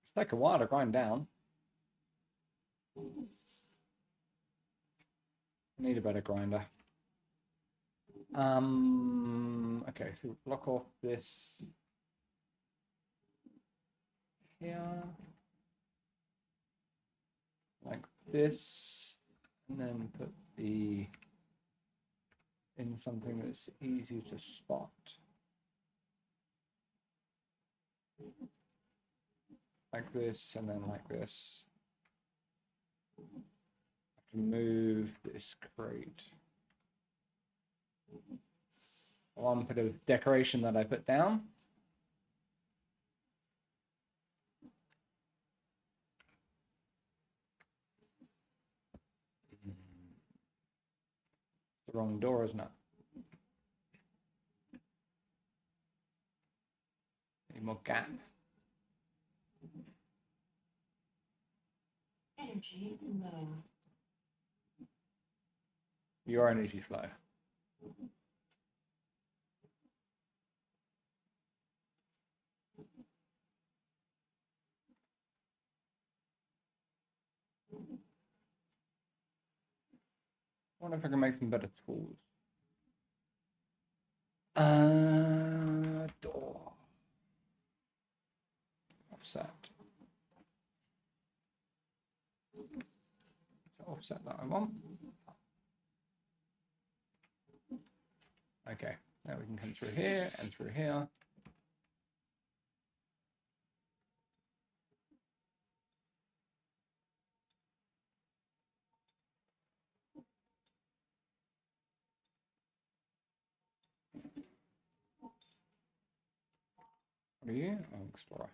It's take a while to grind down. Need a better grinder. Okay, so block off this here, like this, and then put the in something that's easy to spot. Like this, and then like this. I can move this crate. One bit of decoration that I put down. The wrong door, isn't it? Need more gap.
Energy low.
Your energy's low. I wonder if I can make some better tools. Door. Offset. Offset that I want. Okay, now we can come through here and through here. What are you? Oh, Explorer.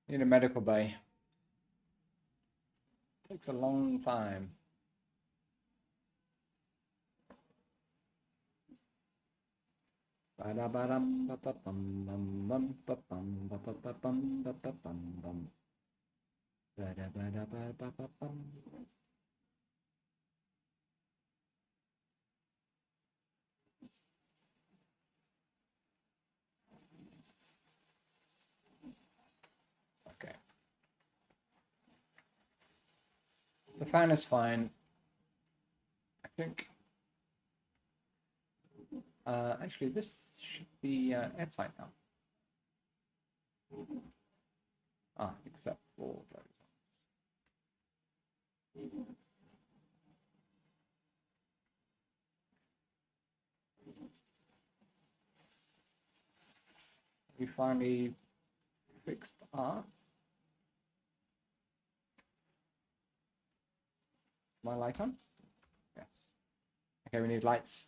Need a medical bay. Takes a long time. Okay. The fan is fine. I think. Actually, this should be airtight now. Ah, except for those ones. We finally fixed art. My light on? Yes. Okay, we need lights.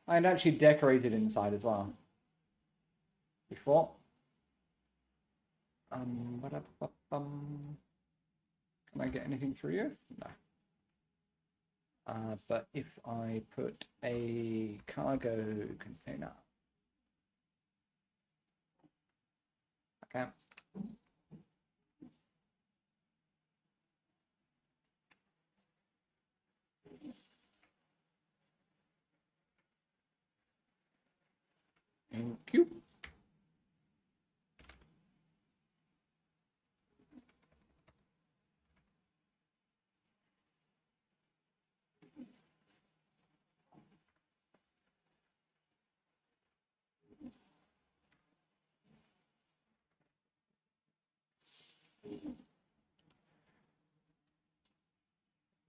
I'd actually decorated inside as well. Before. Can I get anything through you? No. But if I put a cargo container. Okay. Thank you.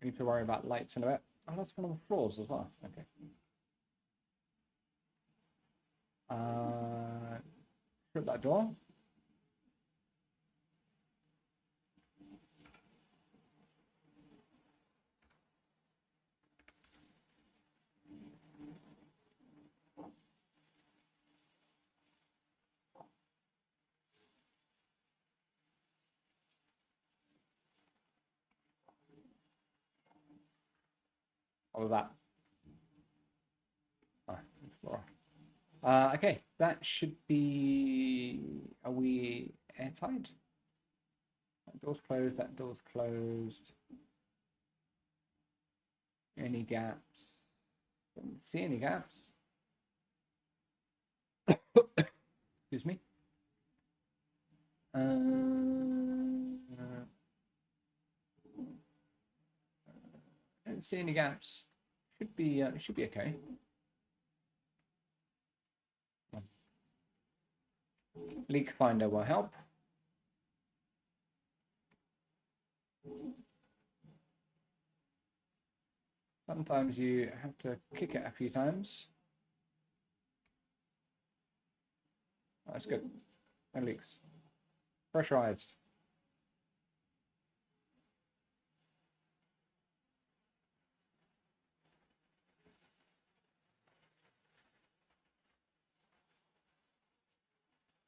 Need to worry about lights in a bit. Oh, that's one of the floors as well. Okay. Shut that door. All of that. Oh, explorer. Okay, that should be. Are we airtight? That door's closed. That door's closed. Any gaps? Don't see any gaps. Excuse me. Don't see any gaps. Should be okay. Leak finder will help. Sometimes you have to kick it a few times. That's good. No leaks. Pressurized.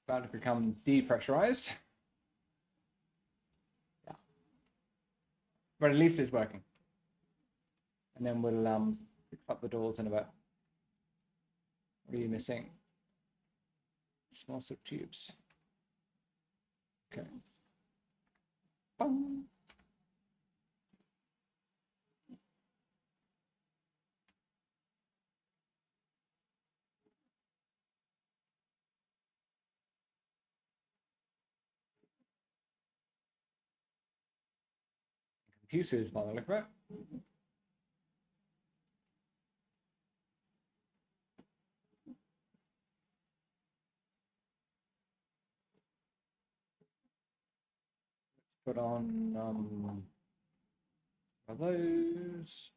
About to become depressurized. Yeah. But at least it's working. And then we'll Fix up the doors in a bit. What are you missing? Small slip tubes. Okay. Bum. Computers by the look of it. Put on those.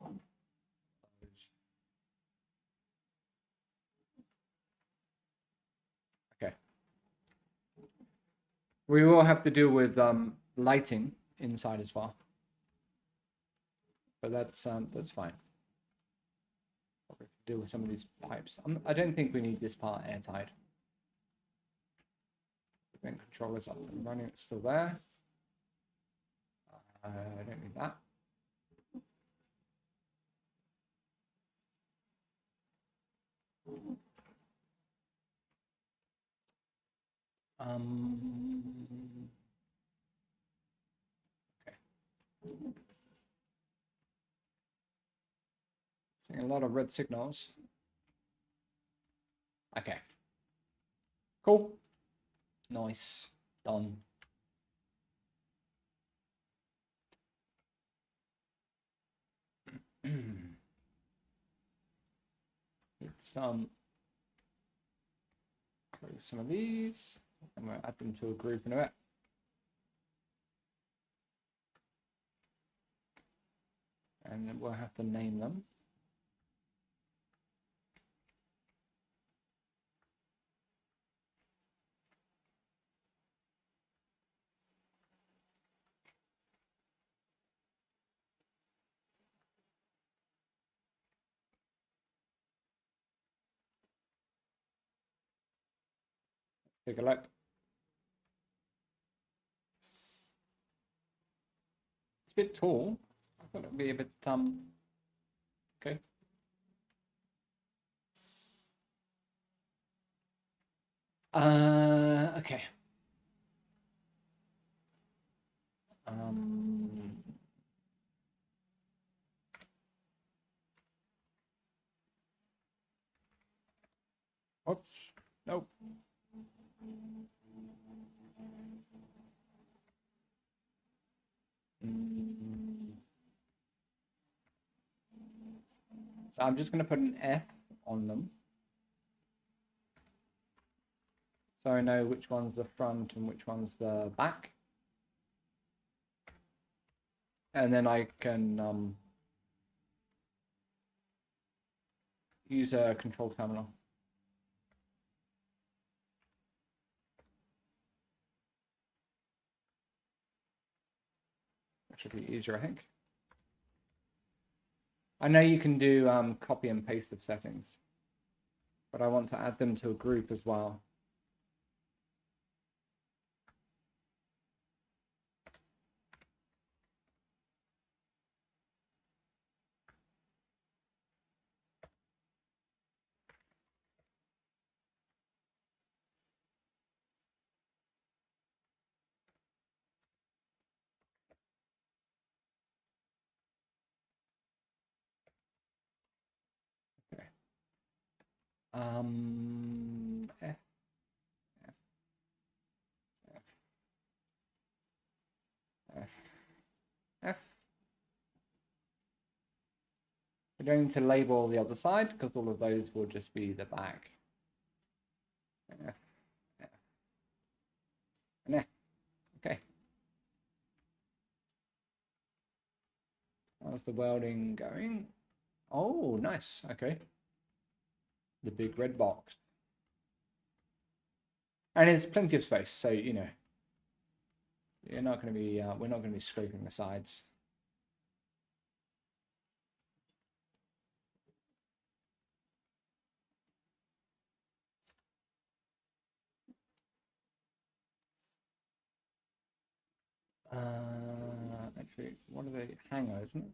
Okay. We will have to deal with lighting inside as well, but that's fine. Probably deal with some of these pipes. I don't think we need this part airtight. The vent controller's up and running. It's still there. I don't need that. Okay. Seeing a lot of red signals. Okay. Cool. Nice. Done. Close some of these, and we'll add them to a group in a bit. And then we'll have to name them. Take a look. It's a bit tall. I thought it would be a bit okay. Okay. Oops. Nope. So I'm just going to put an F on them, so I know which one's the front and which one's the back. And then I can use a control terminal. That should be easier, I think. I know you can do copy and paste of settings, but I want to add them to a group as well. Okay. F, F, F, F, F. We're going to label the other side because all of those will just be the back. F, F, and F. Okay. How's the welding going? Oh, nice. Okay. The big red box. And there's plenty of space, so you know, you're not going to be we're not going to be scraping the sides. Actually, what are they? Hanger, isn't it?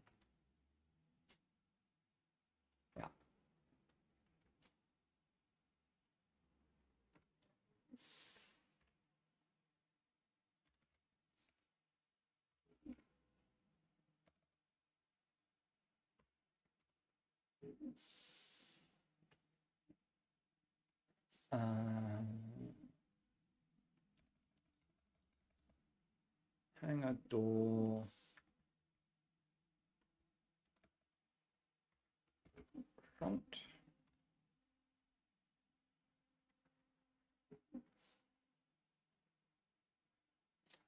Hangar door. Front.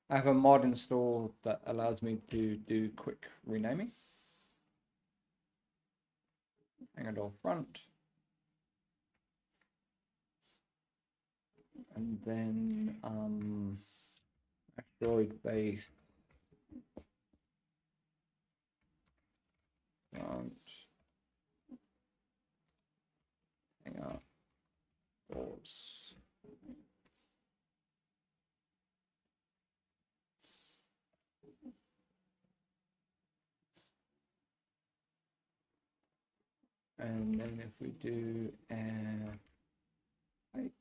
I have a mod installed that allows me to do quick renaming. Hangar door front. And then asteroid base front. Hangar doors. And then if we do air height,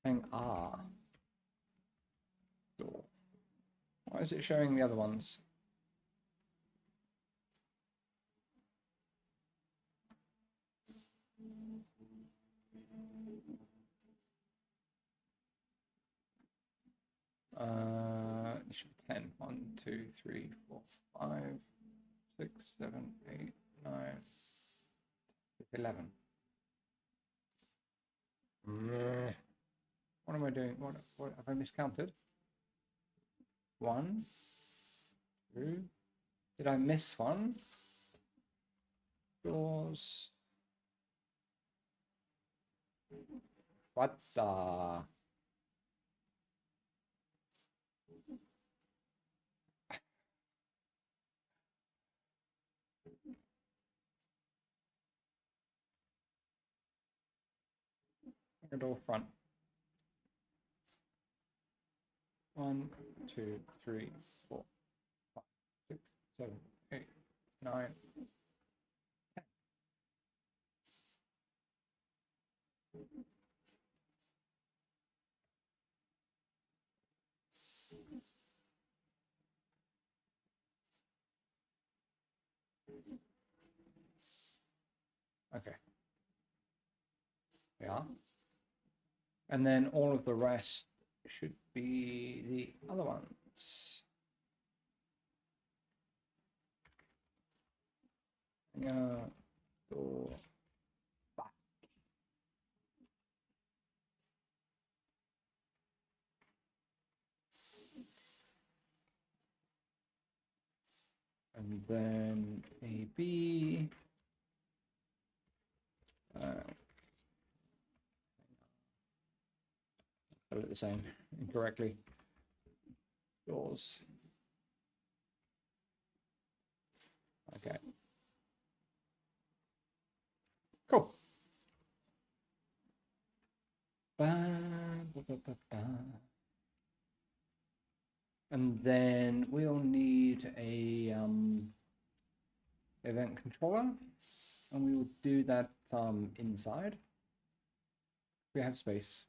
hang R door. Why is it showing the other ones? It should be 10. 1, 2, 3, 4, 5, 6, 7, 8, 9, 11. What am I doing? What have I miscounted? 1, 2. Did I miss one? Doors. What the? Door front. 1, 2, 3, 4, 5, 6, 7, 8, 9. Okay. Yeah. And then all of the rest should be the other ones. Door back. And then AB. I did the same incorrectly. Doors. Okay. Cool. And then we'll need a event controller, and we will do that inside. We have space.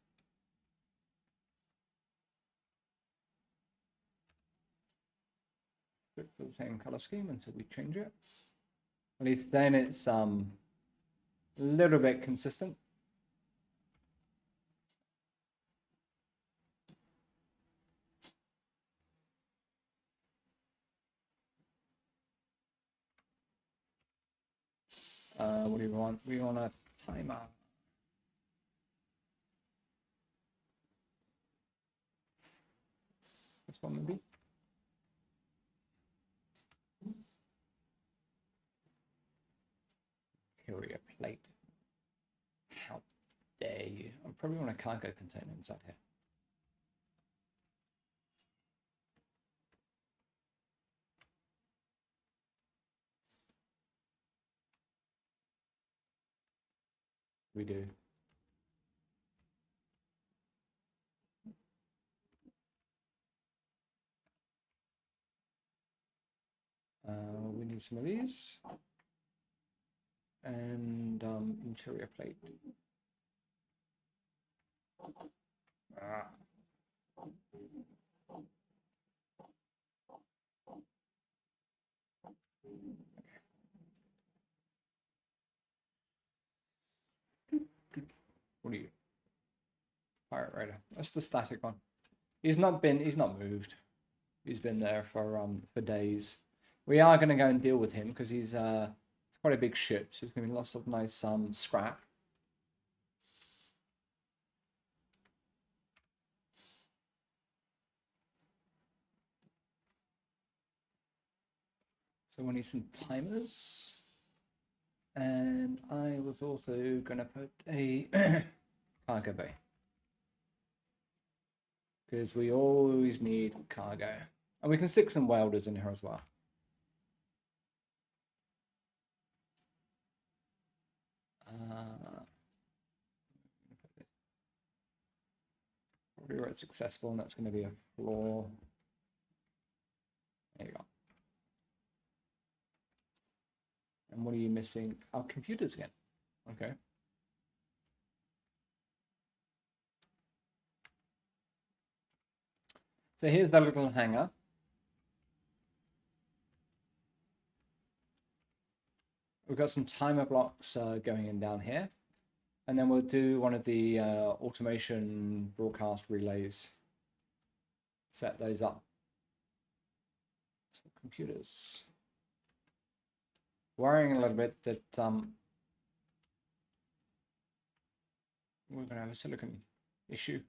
Stick to the same color scheme until we change it. At least then it's a little bit consistent. What do you want? We want a timer. This one maybe. Interior plate. How dare you? I probably want a cargo container inside here. We do. need some of these. And interior plate. Ah. What are you? Pirate Raider. That's the static one. He's not moved. He's been there for days. We are going to go and deal with him because he's quite a big ship, so there's going to be lots of nice scrap. So we need some timers. And I was also going to put a cargo bay. Because we always need cargo. And we can stick some welders in here as well. Probably where it's successful, and that's going to be a floor. There you go. And what are you missing? Our computers again. Okay. So here's that little hangar. We've got some timer blocks going in down here. And then we'll do one of the automation broadcast relays. Set those up. So computers. Worrying a little bit that we're going to have a silicon issue.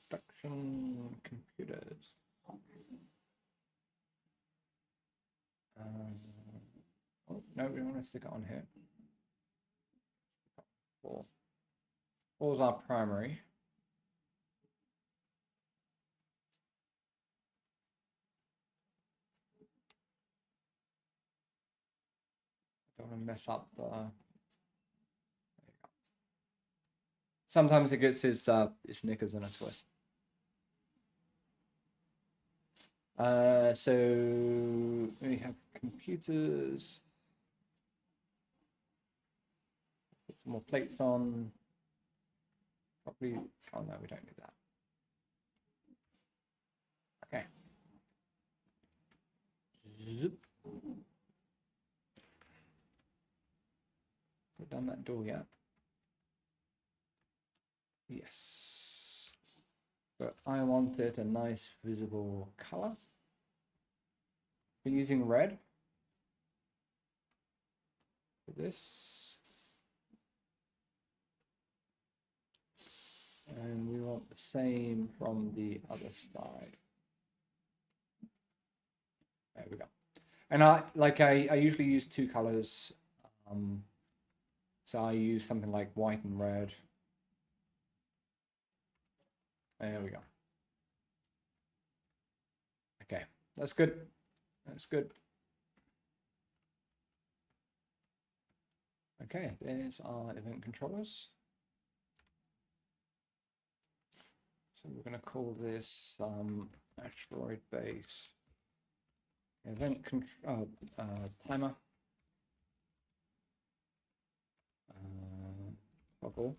Production computers. Oh, no, we don't want to stick it on here. Four. Four's our primary. Don't want to mess up the. There you go. Sometimes it gets his knickers in a twist. So we have computers. Put some more plates on. Probably. Oh no, we don't need that. Okay. Zoop. We've done that door yet. Yes. But I wanted a nice visible color. We're using red for this. And we want the same from the other side. There we go. And I usually use two colors. So I use something like white and red. There we go. Okay, that's good. That's good. Okay, there's our event controllers. So we're going to call this asteroid base event timer. Toggle.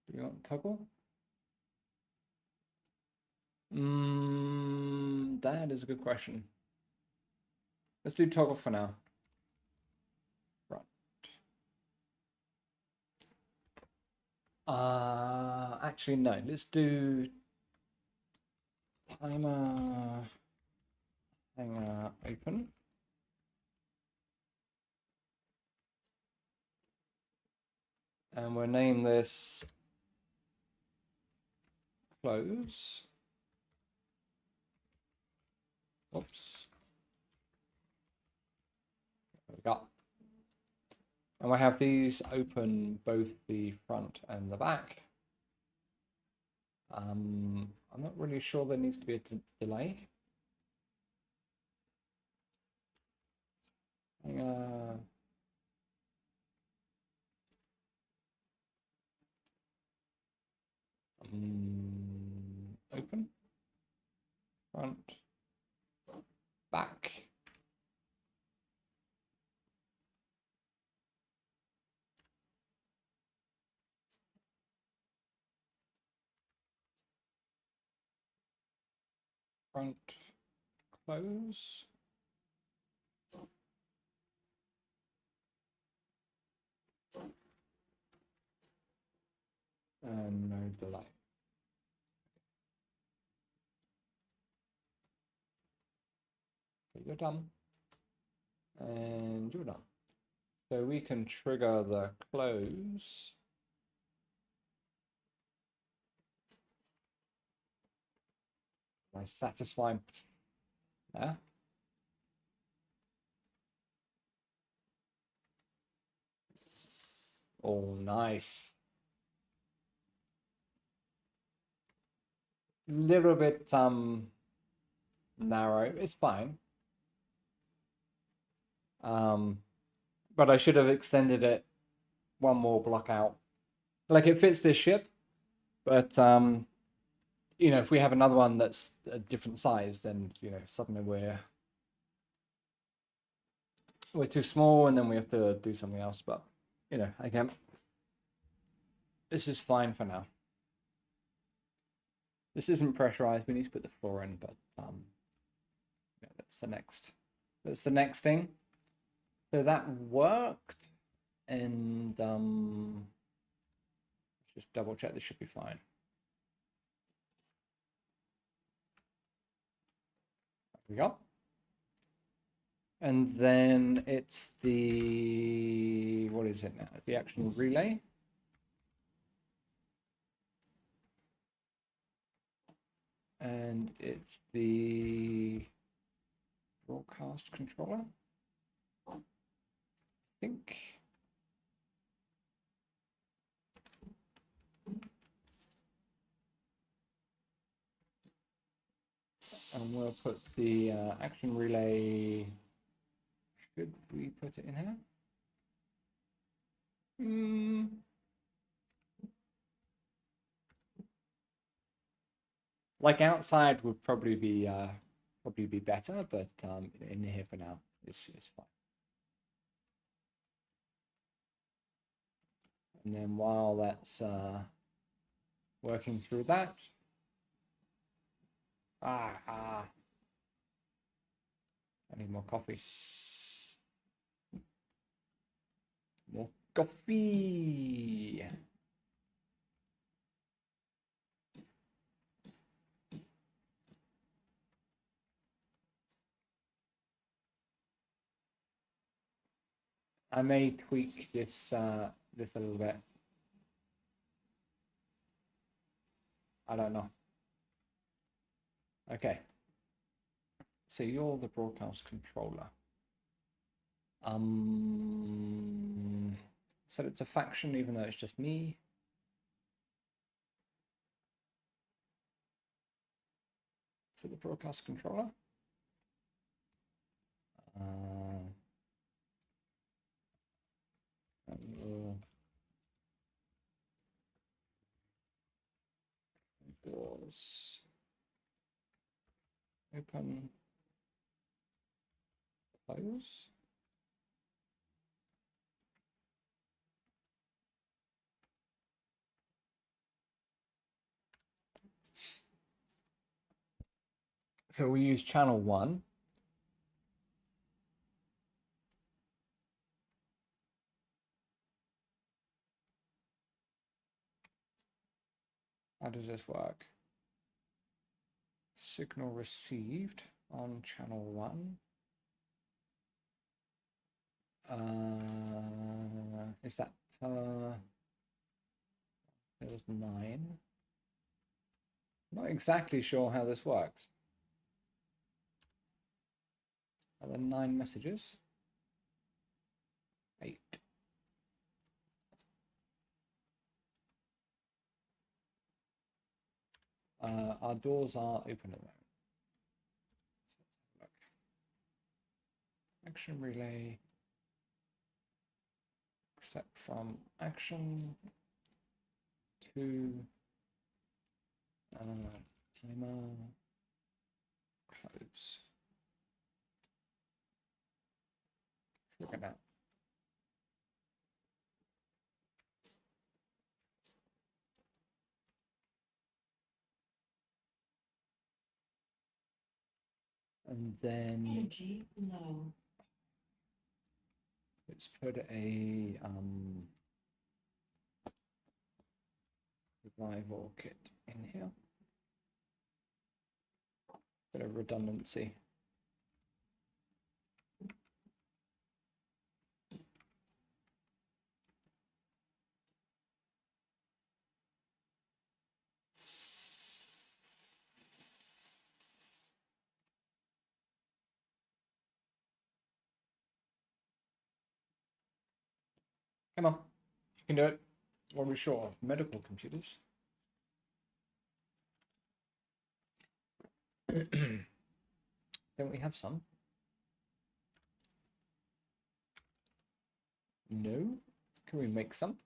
Do you want toggle? That is a good question. Let's do toggle for now. Front. Actually, no. Let's do timer hangar open. And we'll name this close. Oops. There we go. And we'll have these open both the front and the back. I'm not really sure there needs to be a delay. Open. Front. Back. Front. Close. And no delay. Okay, you're done. And you're done. So we can trigger the close. Nice satisfying. Yeah. Oh, nice. Little bit narrow. It's fine. But I should have extended it one more block out. Like it fits this ship, but you know, if we have another one that's a different size, then you know suddenly we're too small, and then we have to do something else. But you know, again, this is fine for now. This isn't pressurized. We need to put the floor in, but yeah, that's the next. That's the next thing. So that worked, and let's just double check. This should be fine. There we go. And then it's the, what is it now? It's the action relay. And it's the broadcast controller. I think. And we'll put the action relay. Should we put it in here? Like outside would probably be better, but in here for now is fine. And then while that's working through that, I need more coffee. More coffee. I may tweak this this a little bit. I don't know. Okay. So you're the broadcast controller. So it's a faction, even though it's just me. So the broadcast controller. Doors open, close. So we use channel 1. How does this work? Signal received on channel 1. Is that per? There's 9. Not exactly sure how this works. Are there 9 messages? 8. Our doors are open at the moment. Action relay. Except from action to Timer. Close. Look at that. And then
Energy low.
let's put a revival kit in here. Bit of redundancy. Come on, you can do it. What are we short of? Medical computers. Don't we have some? No. Can we make some?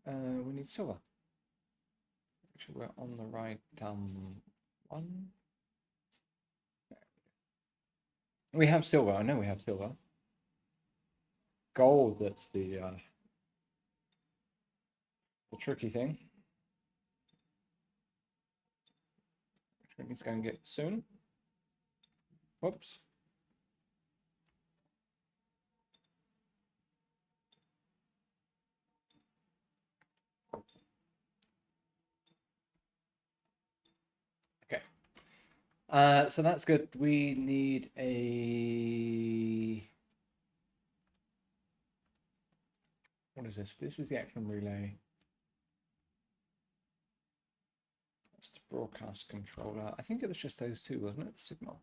We need silver. Actually, we're on the right one. We have silver. I know we have silver. Gold. That's the tricky thing. Which we need to go and get soon. Whoops. Okay. So that's good. We need a... What is this? This is the action relay. That's the broadcast controller. I think it was just those two, wasn't it? Signal.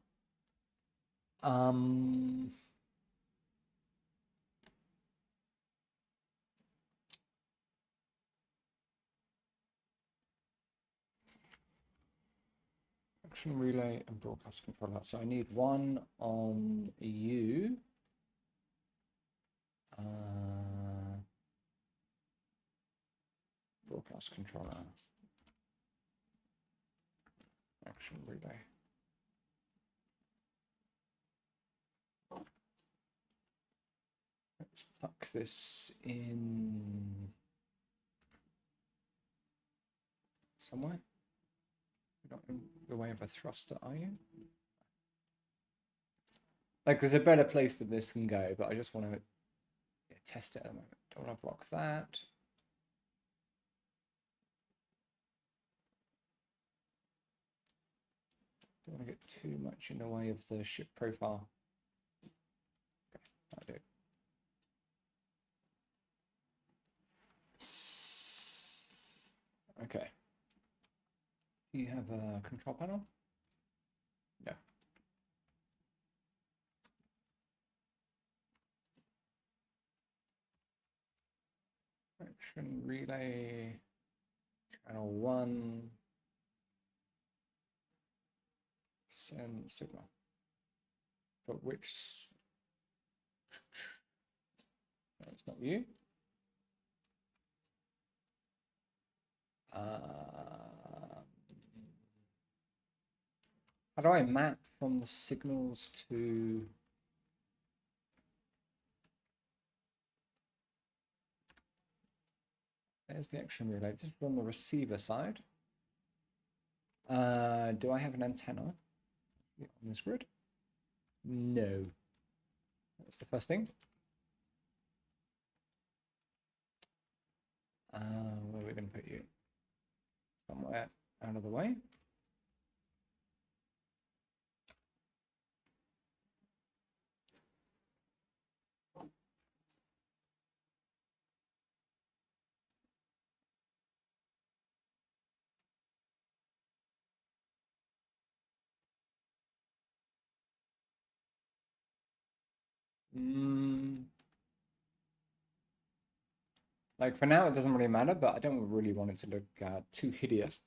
Action relay and broadcast controller. So I need one on you. Broadcast controller. Action relay. Let's tuck this in somewhere. You're not in the way of a thruster, are you? Like, there's a better place that this can go, but I just want to test it at the moment. Don't want to block that. Don't want to get too much in the way of the ship profile. Okay, that'll do it. Okay. Do you have a control panel? No. Action relay, channel 1, send signal. But which? No, it's not you. How do I map from the signals to? There's the action relay. This is on the receiver side. Do I have an antenna on this grid? No. That's the first thing. Where are we going to put you? Somewhere out of the way. Like for now, it doesn't really matter, but I don't really want it to look too hideous.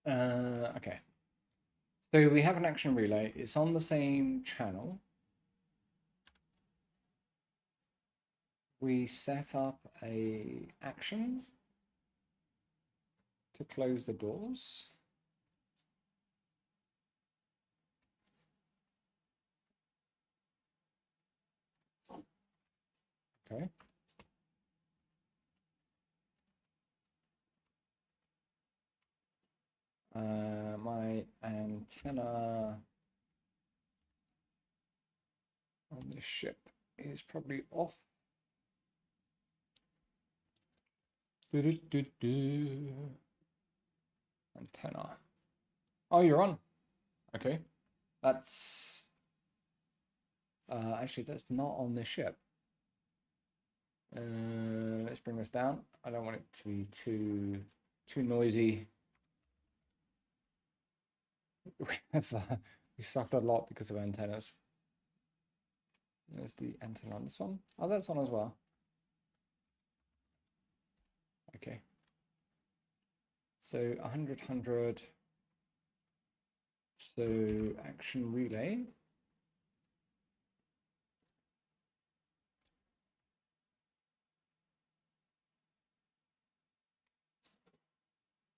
Okay. So we have an action relay. It's on the same channel. We set up a action to close the doors. Okay. My antenna on this ship is probably off. Antenna. Oh, you're on. Okay. That's actually that's not on this ship. Let's bring this down. I don't want it to be too noisy. We suffered a lot because of antennas. There's the antenna on this one. Oh, that's on as well. Okay. So 100, 100. So action relay.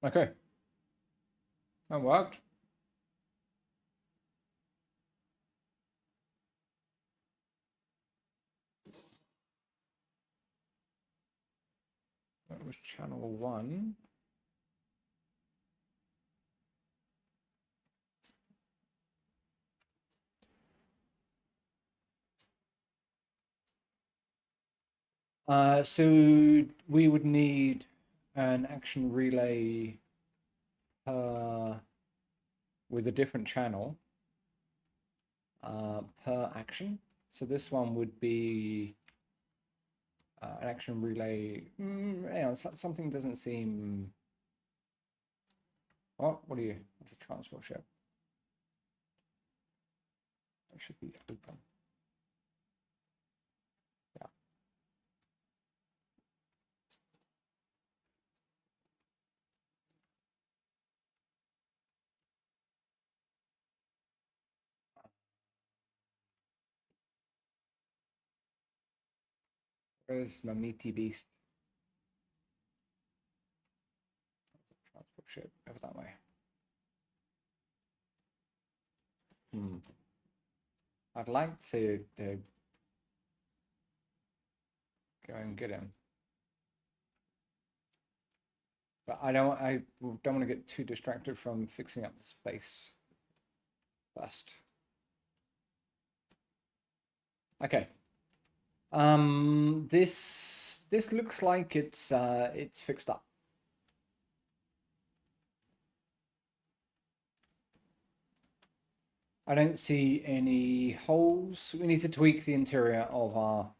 Okay. That worked. That was channel 1. So we would need an action relay with a different channel per action. So this one would be an action relay. Something doesn't seem. What are you? It's a transport ship. It should be open. Yeah. Where's my meaty beast? Transport ship over that way. I'd like to go and get him, but I don't want to get too distracted from fixing up the space first. Okay. This looks like it's fixed up. I don't see any holes. We need to tweak the interior of our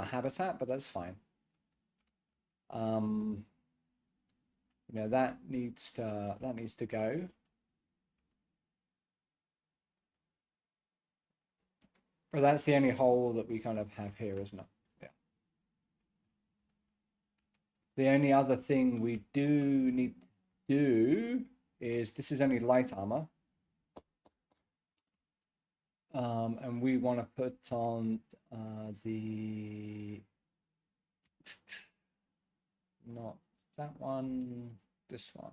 habitat, but that's fine. You know, that needs to go. But that's the only hole that we kind of have here, isn't it? Yeah. The only other thing we do need to do is this is only light armor. And we want to put on not that one, this one.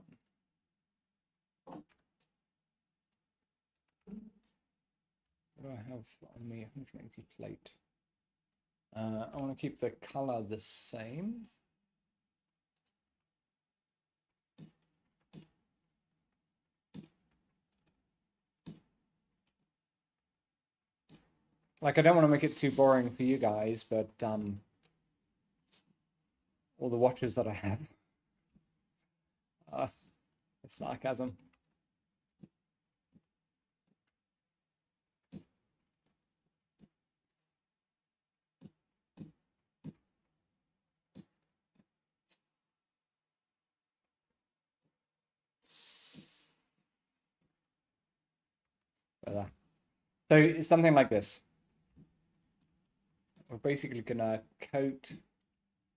What do I have on me? 180 plate. I want to keep the color the same. Like, I don't want to make it too boring for you guys, but all the watches that I have. It's sarcasm. So it's something like this. We're basically gonna coat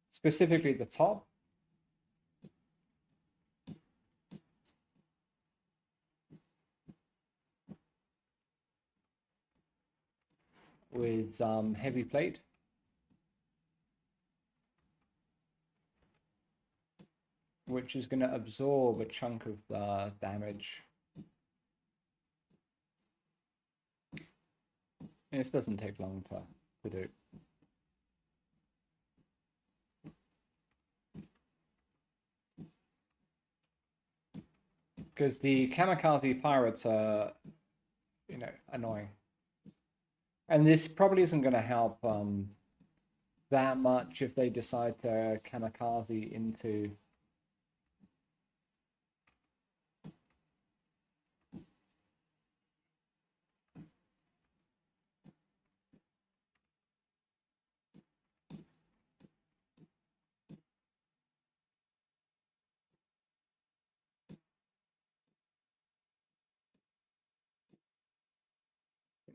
specifically the top. with heavy plate. Which is going to absorb a chunk of the damage. This doesn't take long to do. Because the kamikaze pirates are, you know, annoying. And this probably isn't going to help that much if they decide to kamikaze into...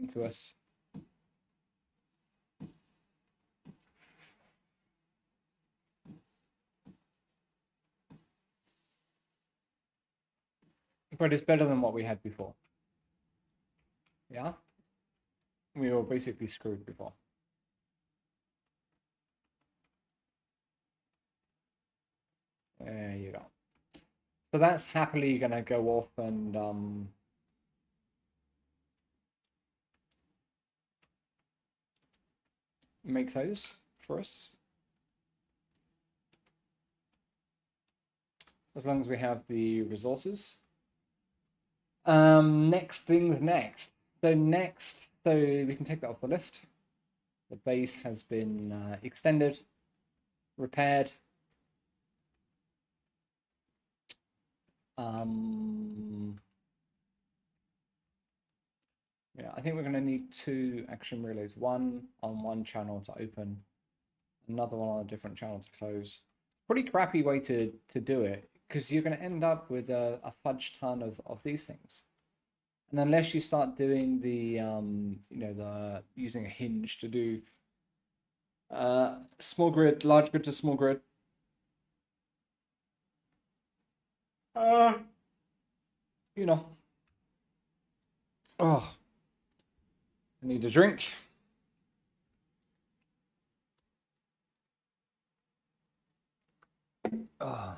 into us. But it's better than what we had before. Yeah? We were basically screwed before. There you go. So that's happily going to go off and make those for us. As long as we have the resources. Next things next. So we can take that off the list. The base has been extended, repaired. Yeah, I think we're going to need 2 action relays. One on one channel to open, another one on a different channel to close. Pretty crappy way to do it, because you're going to end up with a fudge ton of these things. And unless you start doing the, using a hinge to do small grid, large grid to small grid. You know. Oh. I need a drink. Oh.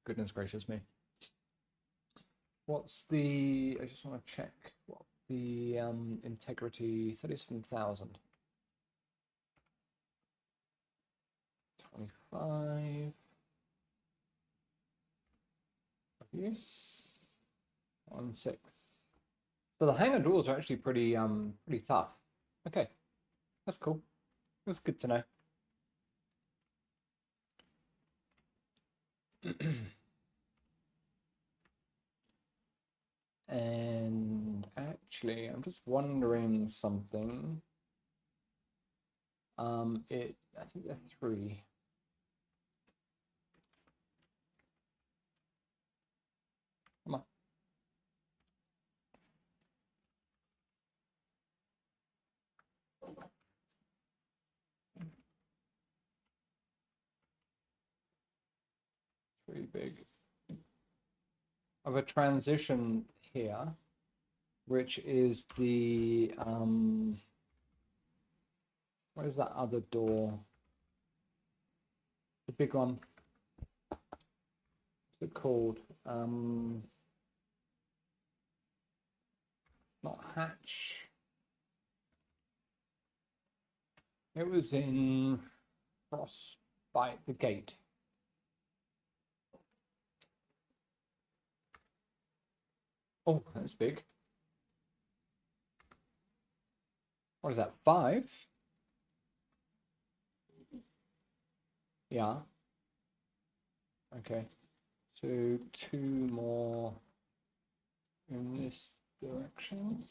Goodness gracious me. What's the... I just want to check what the integrity... 37,000. 25. Yes. 16. So the hangar doors are actually pretty tough. Okay. That's cool. That's good to know. And actually, I'm just wondering something. I think they're 3. Come on. Pretty big. I have a transition here, which is the where's that other door? The big one. What's it called? Not hatch. It was in Frostbite, the gate. Oh, that's big. What is that, 5? Yeah. Okay. So 2 more in this direction.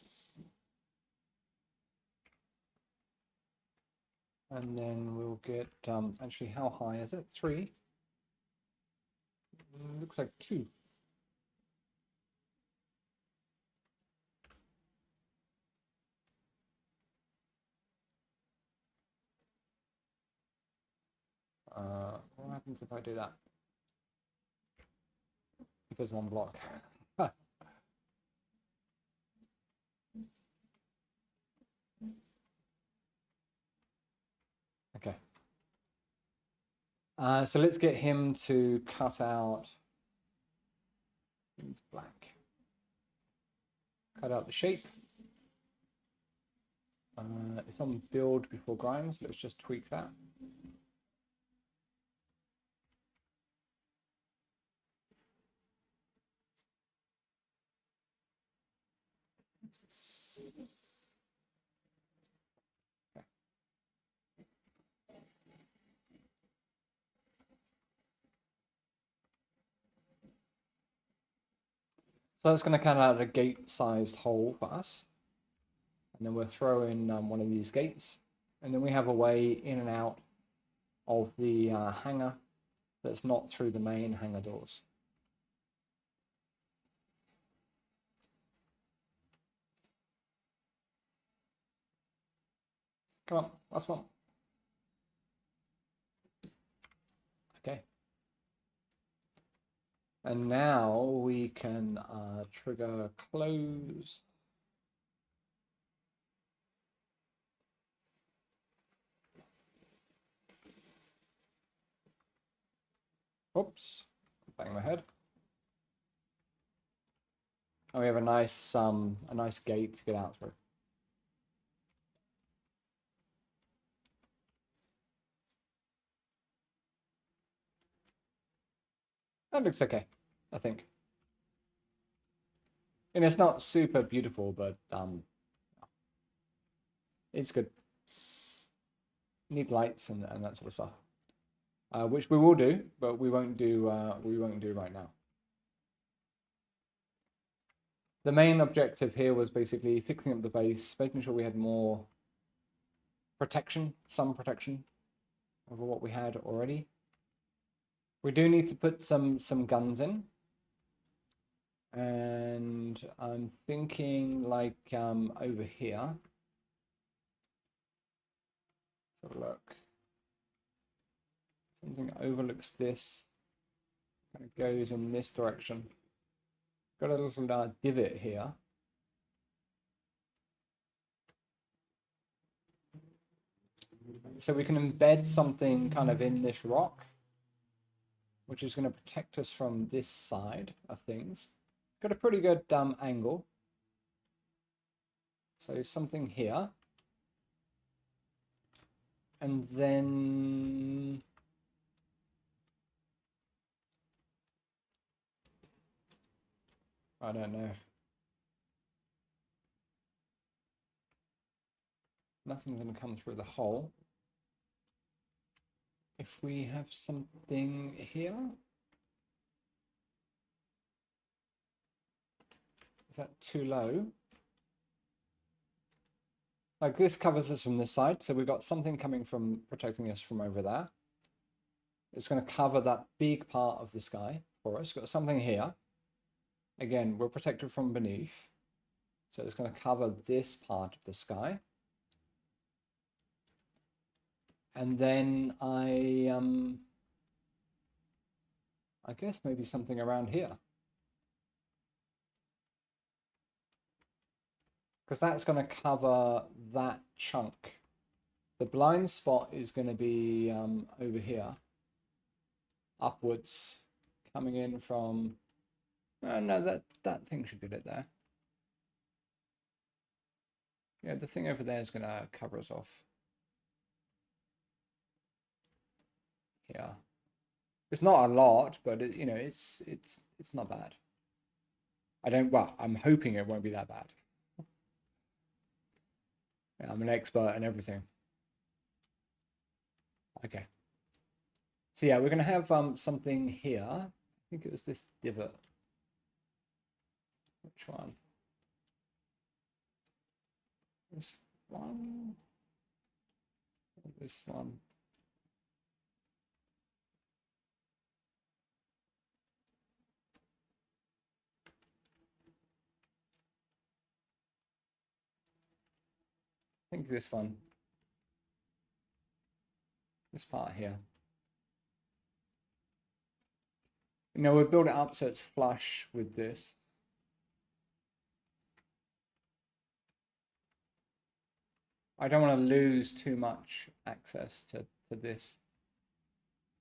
And then we'll get, actually, how high is it? 3? Looks like 2. What happens if I do that? If there's 1 block. So let's get him to cut out. He's black. Cut out the shape. It's on build before grinds. Let's just tweak that. So that's going to cut out a gate-sized hole for us. And then we'll throw in one of these gates. And then we have a way in and out of the hangar that's not through the main hangar doors. Come on, last one. Okay. And now we can trigger close. Oops, bang my head. And we have a nice gate to get out through. That looks okay, I think. And it's not super beautiful, but it's good. Need lights and that sort of stuff, which we will do, but we won't do right now. The main objective here was basically fixing up the base, making sure we had more protection, some protection over what we had already. We do need to put some guns in. And I'm thinking like over here. Let's have a look. Something overlooks this. Kind of goes in this direction. Got a little divot here. So we can embed something kind of in this rock, which is going to protect us from this side of things. Got a pretty good angle. So something here. And then I don't know. Nothing's going to come through the hole. If we have something here. Is that too low? Like this covers us from this side. So we've got something coming from protecting us from over there. It's going to cover that big part of the sky for us. Got something here. Again, we're protected from beneath. So it's going to cover this part of the sky. And then I guess maybe something around here. Because that's going to cover that chunk. The blind spot is going to be over here. Upwards. Coming in from... no, that thing should get it there. Yeah, the thing over there is going to cover us off. Yeah. It's not a lot, but it, you know, it's not bad. I'm hoping it won't be that bad. Yeah, I'm an expert in everything. Okay. So yeah, we're going to have something here. I think it was this divot. Which one? This one? This one? I think this one. This part here. You know, we'll build it up so it's flush with this. I don't want to lose too much access to this.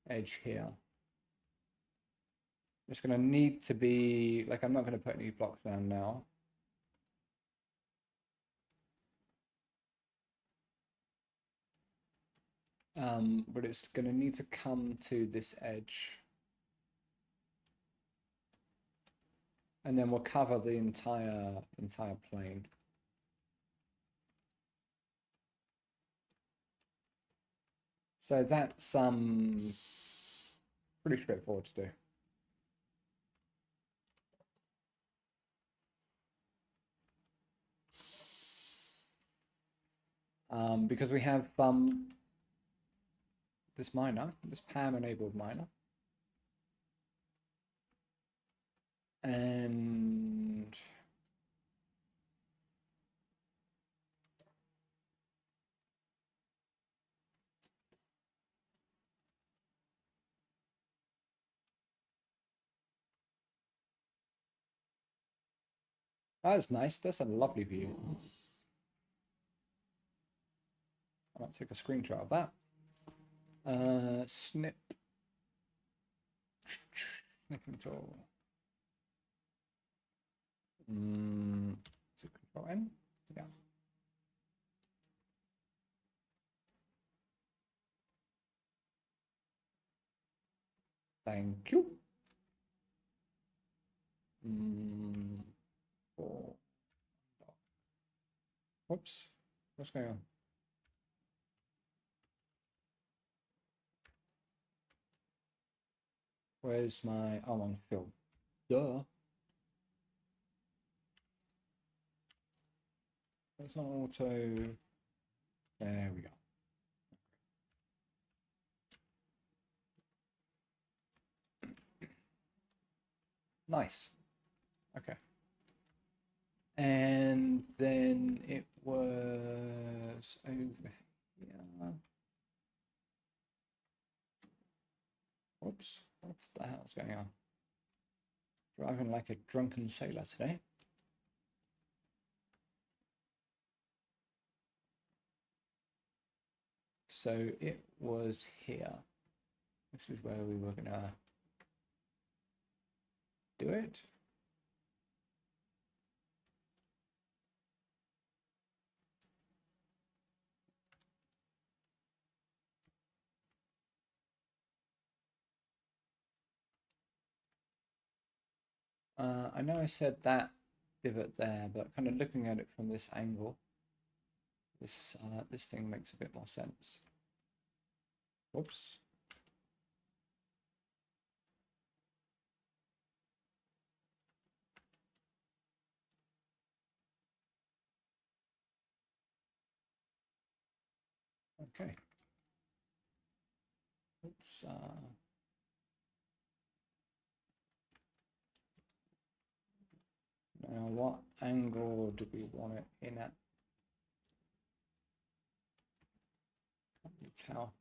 edge here. It's going to need to be, like, I'm not going to put any blocks down now. But it's going to need to come to this edge. And then we'll cover the entire plane. So that's pretty straightforward to do. Because we have this miner, this PAM enabled miner. And that's nice. That's a lovely view. I might take a screenshot of that. Snipping tool. Is it Control N? Yeah. Thank you. Whoops. What's going on? Where's my... Oh, I'm on film. Duh. It's not auto... There we go. Nice. Okay. And then it was over here. Whoops. What the hell's going on? Driving like a drunken sailor today. So it was here. This is where we were gonna do it. I know I said that divot there, but kind of looking at it from this angle, this thing makes a bit more sense. Whoops. Okay. Let's now what angle do we want it in at? Can't really tell.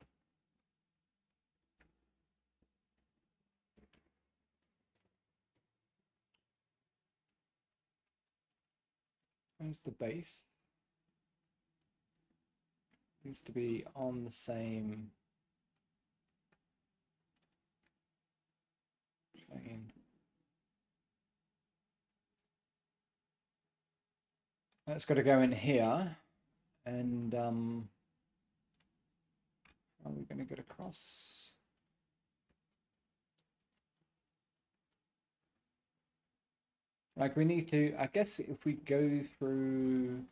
Where's the base? Needs to be on the same plane. That's got to go in here, and how are we going to get across? Like we need to, I guess if we go through,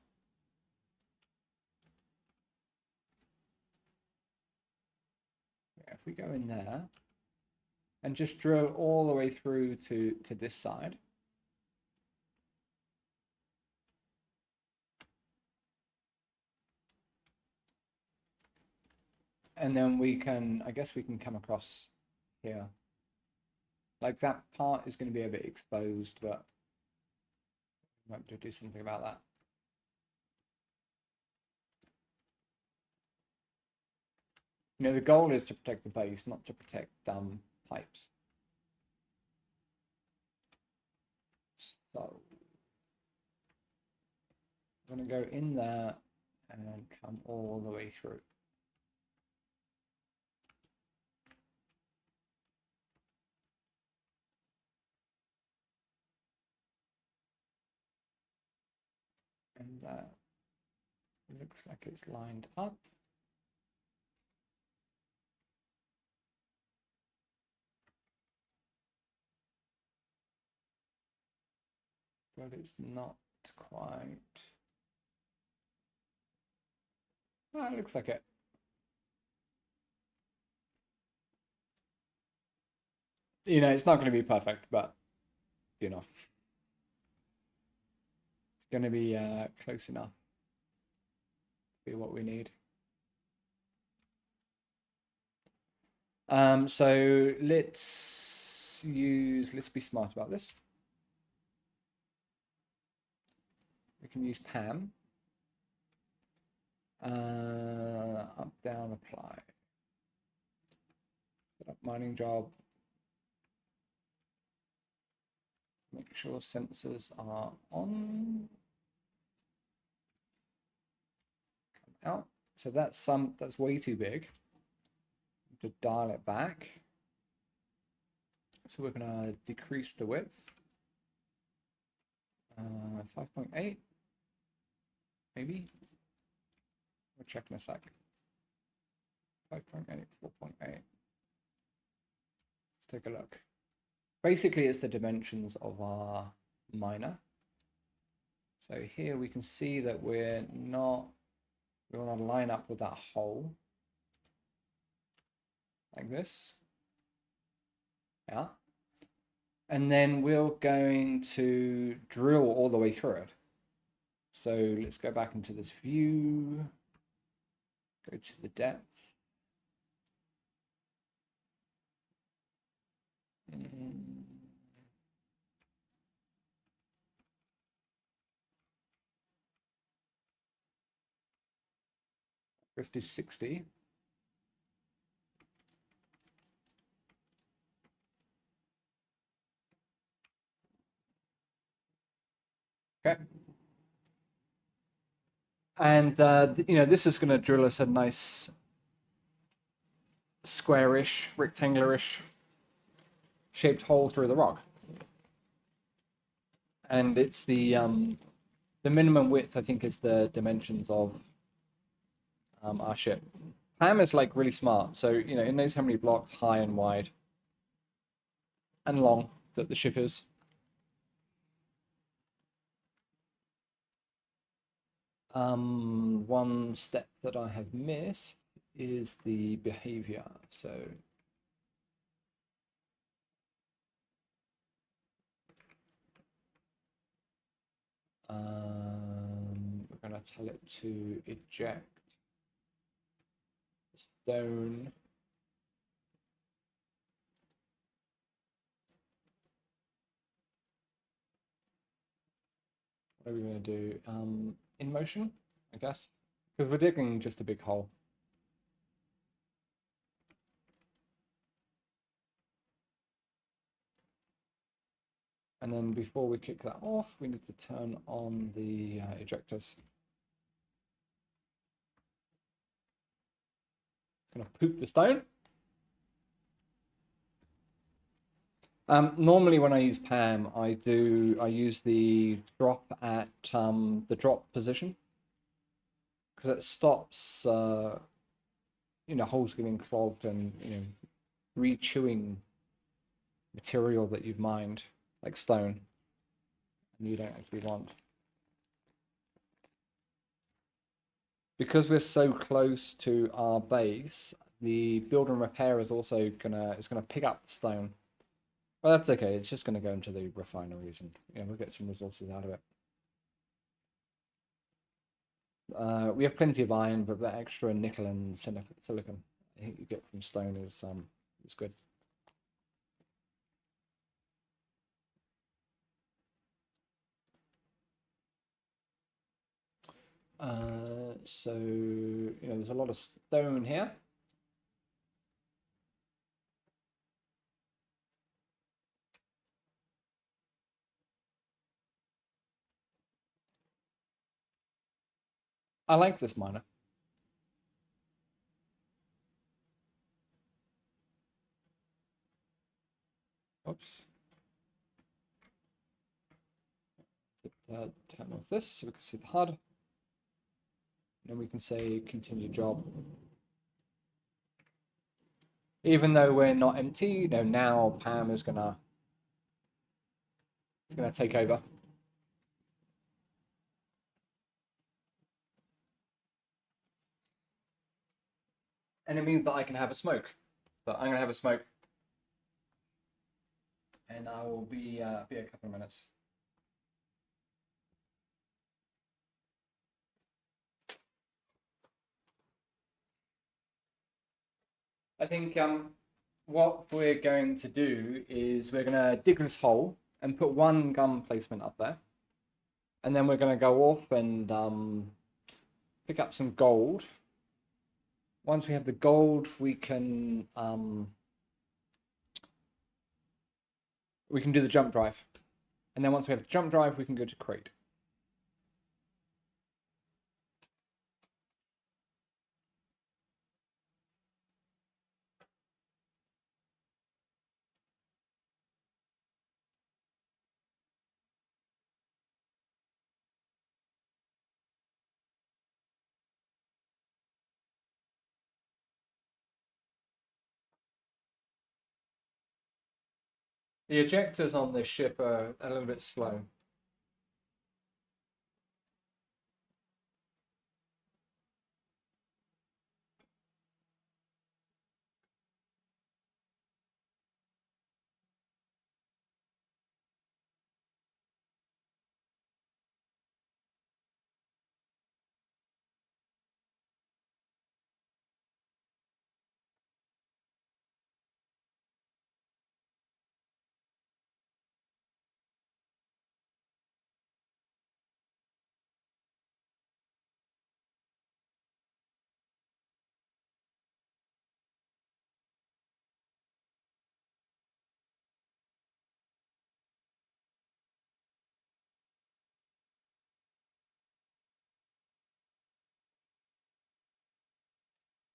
yeah, if we go in there and just drill all the way through to this side. And then we can, I guess we can come across here. Like that part is going to be a bit exposed, but we might have to do something about that. You know, the goal is to protect the base, not to protect pipes. So I'm going to go in there and come all the way through. And that looks like it's lined up. But it's not quite. Oh, it looks like it. You know, it's not going to be perfect, but you know, it's going to be close enough to be what we need. So let's be smart about this. We can use Pam. Up, down, apply. Set up mining job. Make sure sensors are on. Come out. So that's way too big. To dial it back. So we're gonna decrease the width. 5.8, maybe. We'll check in a sec. 5.8, 4.8. Let's take a look. Basically, it's the dimensions of our miner. So here we can see that we want to line up with that hole. Like this. Yeah. And then we're going to drill all the way through it. So let's go back into this view. Go to the depth. Let's do 60. Okay. And, you know, this is going to drill us a nice squarish, rectangularish shaped hole through the rock. And it's the minimum width, I think, is the dimensions of our ship. Pam is like really smart. So, you know, it knows how many blocks high and wide and long that the ship is. One step that I have missed is the behavior. So we're going to tell it to eject stone. What are we going to do? In motion, I guess, because we're digging just a big hole. And then before we kick that off, we need to turn on the ejectors. Gonna poop the stone. Normally when I use Pam, I use the drop at the drop position, because it stops you know, holes getting clogged and, you know, re-chewing material that you've mined, like stone, and you don't actually want. Because we're so close to our base, the build and repair is also gonna pick up the stone. Well, that's okay. It's just gonna go into the refineries, and yeah, we'll get some resources out of it. We have plenty of iron, but the extra nickel and silicon I think you get from stone is good. So, you know, there's a lot of stone here. I like this miner. Oops. turn off this so we can see the HUD. Then we can say continue job. Even though we're not empty, you know, now Pam is gonna take over. And it means that I can have a smoke. So I'm gonna have a smoke, and I will be a couple of minutes. I think what we're going to do is we're gonna dig this hole and put one gun placement up there, and then we're gonna go off and pick up some gold. Once we have the gold, we can do the jump drive, and then once we have the jump drive, we can go to Crait. The ejectors on this ship are a little bit slow.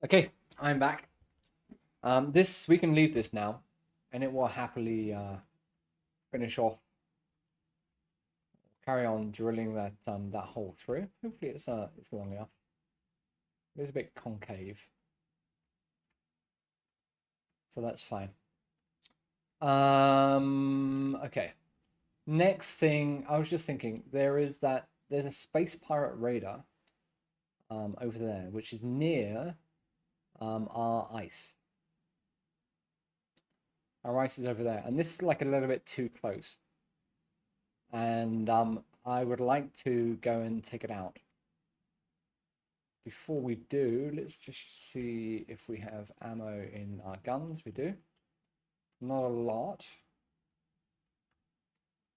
Okay, I'm back. This we can leave this now, and it will happily finish off. Carry on drilling that that hole through. Hopefully it's long enough. It is a bit concave, so that's fine. Okay. Next thing, I was just thinking there's a space pirate raider over there, which is near our ice. Our ice is over there, and this is like a little bit too close. And I would like to go and take it out. Before we do, let's just see if we have ammo in our guns. We do. Not a lot,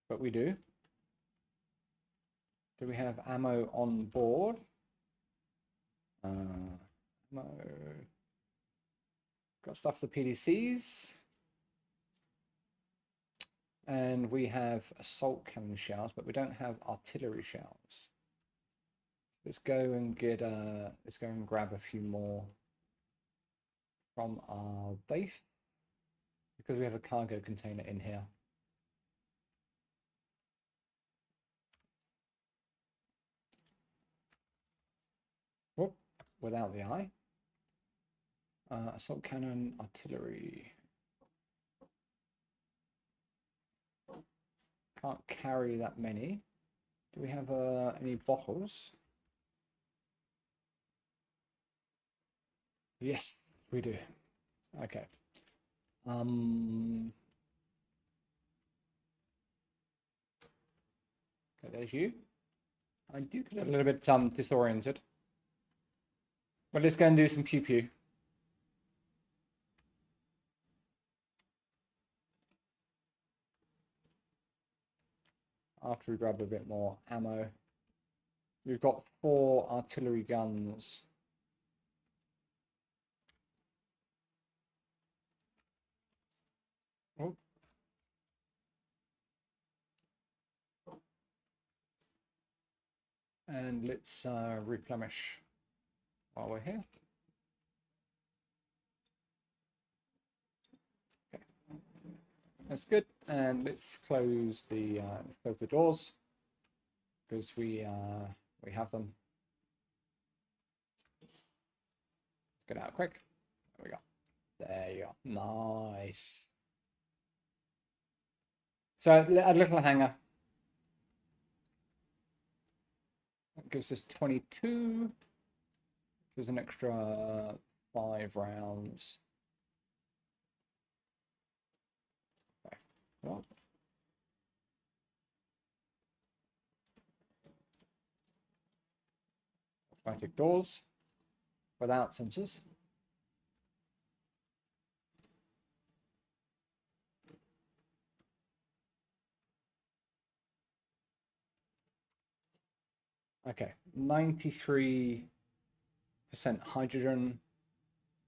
but we do. Do we have ammo on board? Ammo. Got stuff for PDCs. And we have assault cannon shells, but we don't have artillery shells. Let's go and grab a few more from our base, because we have a cargo container in here. Whoop, without the eye. Assault cannon, artillery. Can't carry that many. Do we have any bottles? Yes, we do. Okay. Okay, there's you. I do get a little bit disoriented. But let's go and do some pew pew. After we grab a bit more ammo. We've got 4 artillery guns. Oh. And let's replenish while we're here. Okay. That's good. And let's close the doors. because we have them. Get out quick. There we go. There you go. Nice. So a little hanger. That gives us 22. There's an extra 5 rounds. Okay. What? Automatic doors without sensors. Okay, 93% hydrogen.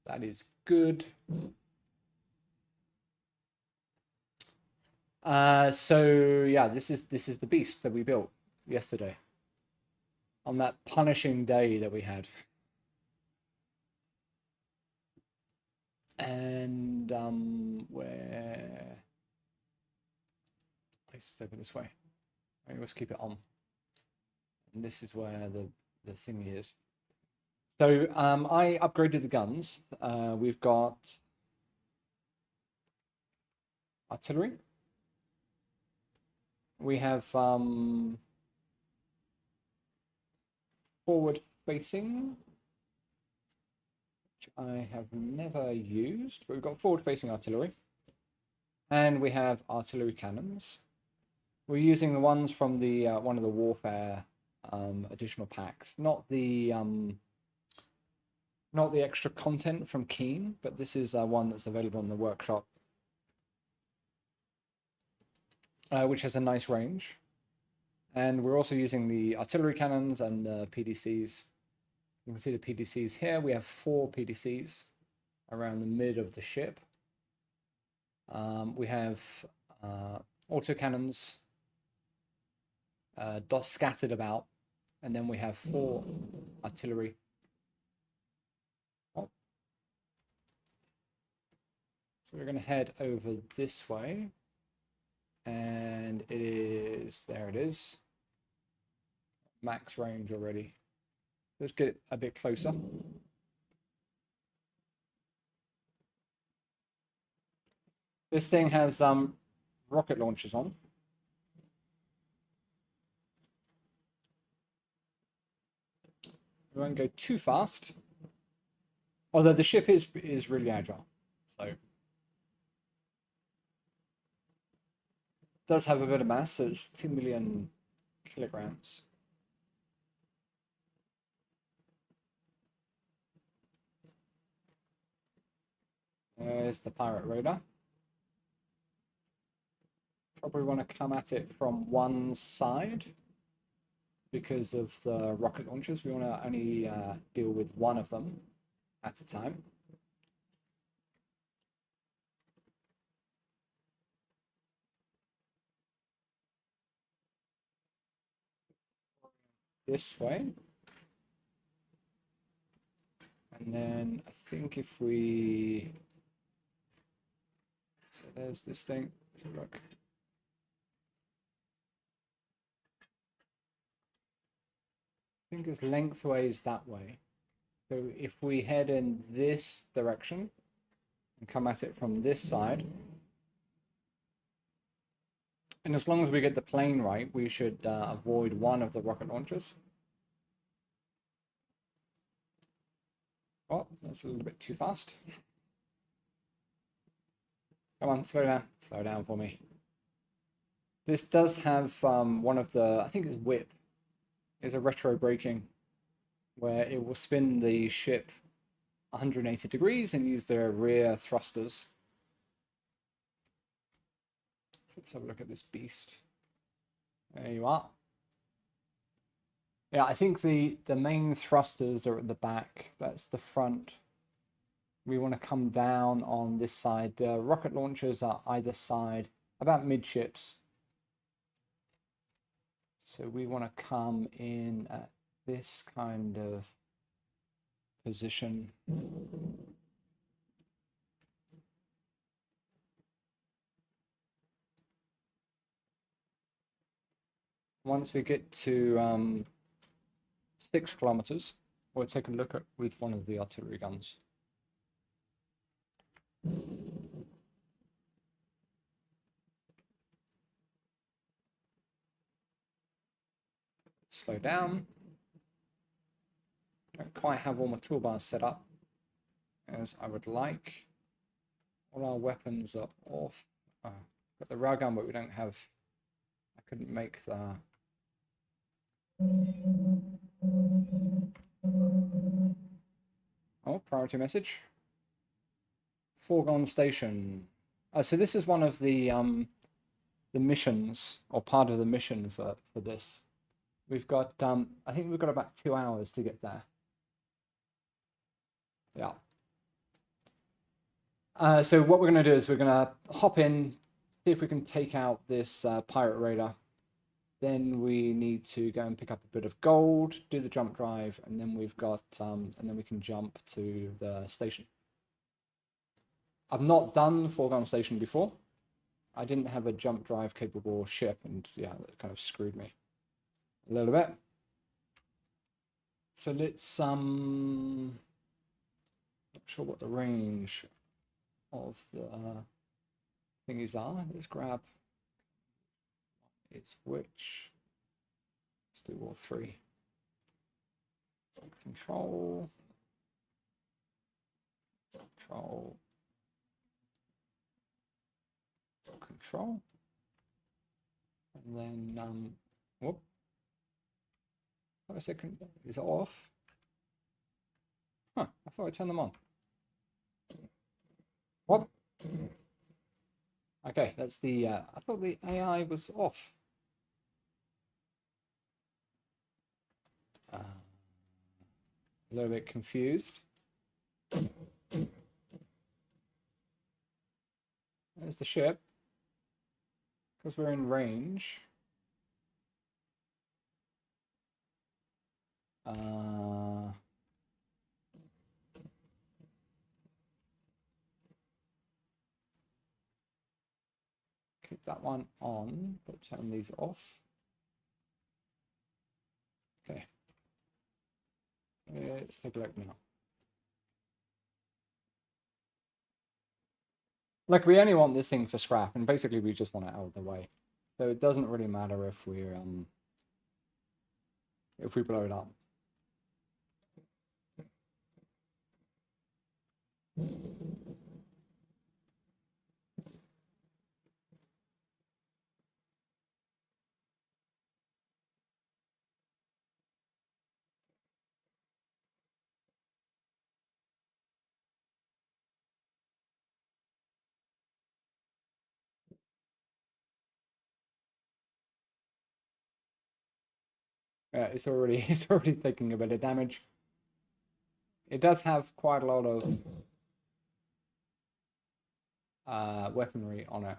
That is good. So yeah, this is the beast that we built yesterday on that punishing day that we had. And where let's over this way. I always keep it on. And this is where the thing is. So I upgraded the guns. We've got artillery. We have forward facing, which I have never used, but we've got forward facing artillery. And we have artillery cannons. We're using the ones from the one of the warfare additional packs, not the extra content from Keen, but this is one that's available in the workshop, which has a nice range. And we're also using the artillery cannons and the PDCs. You can see the PDCs here. We have 4 PDCs around the mid of the ship. We have autocannons scattered about, and then we have 4 artillery. Oh. So we're going to head over this way, and there it is, max range already. Let's get it a bit closer. This thing has rocket launchers on. We won't go too fast, although the ship is really agile, so it does have a bit of mass. So it's 2 million kilograms. There's the pirate raider. Probably want to come at it from one side because of the rocket launchers. We want to only deal with one of them at a time. This way. And then I think if we... So there's this thing. Let's have a look. I think it's lengthways that way. So if we head in this direction and come at it from this side, and as long as we get the plane right, we should avoid one of the rocket launchers. Oh, that's a little bit too fast. Come on, slow down. Slow down for me. This does have one of the, I think it's whip, is a retro braking, where it will spin the ship 180 degrees and use the rear thrusters. Let's have a look at this beast. There you are. Yeah, I think the main thrusters are at the back. That's the front. We want to come down on this side. The rocket launchers are either side, about midships. So we want to come in at this kind of position. Once we get to 6 kilometers, we'll take a look at with one of the artillery guns. Slow down. Don't quite have all my toolbars set up as I would like. All our weapons are off. Got the railgun, but we don't have. I couldn't make the. Oh, priority message. Foregone station. So this is one of the missions, or part of the mission for this. We've got I think we've got about 2 hours to get there. Yeah. So what we're going to do is we're going to hop in, see if we can take out this pirate raider. Then we need to go and pick up a bit of gold, do the jump drive, and then we've got and then we can jump to the station. I've not done foregone station before. I didn't have a jump drive capable ship, and yeah, that kind of screwed me a little bit. So let's not sure what the range of the thingies are. Let's grab it's which. Let's do all 3. Control. And then whoop. I said, is it off? Huh, I thought I turned them on. What? Okay, that's the, I thought the AI was off. A little bit confused. There's the ship. Because we're in range. Keep that one on, but turn these off. Okay. Let's take a look now. Like, we only want this thing for scrap, and basically we just want it out of the way. So it doesn't really matter if we blow it up. Yeah, it's already taking a bit of damage. It does have quite a lot of weaponry on it.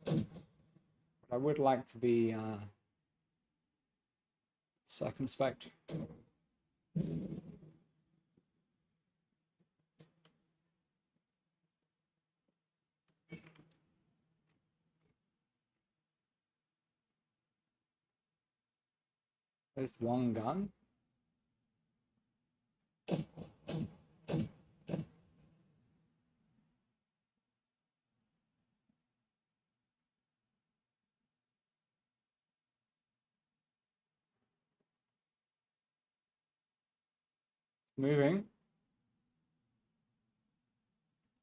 But I would like to be circumspect. There's one gun. Moving.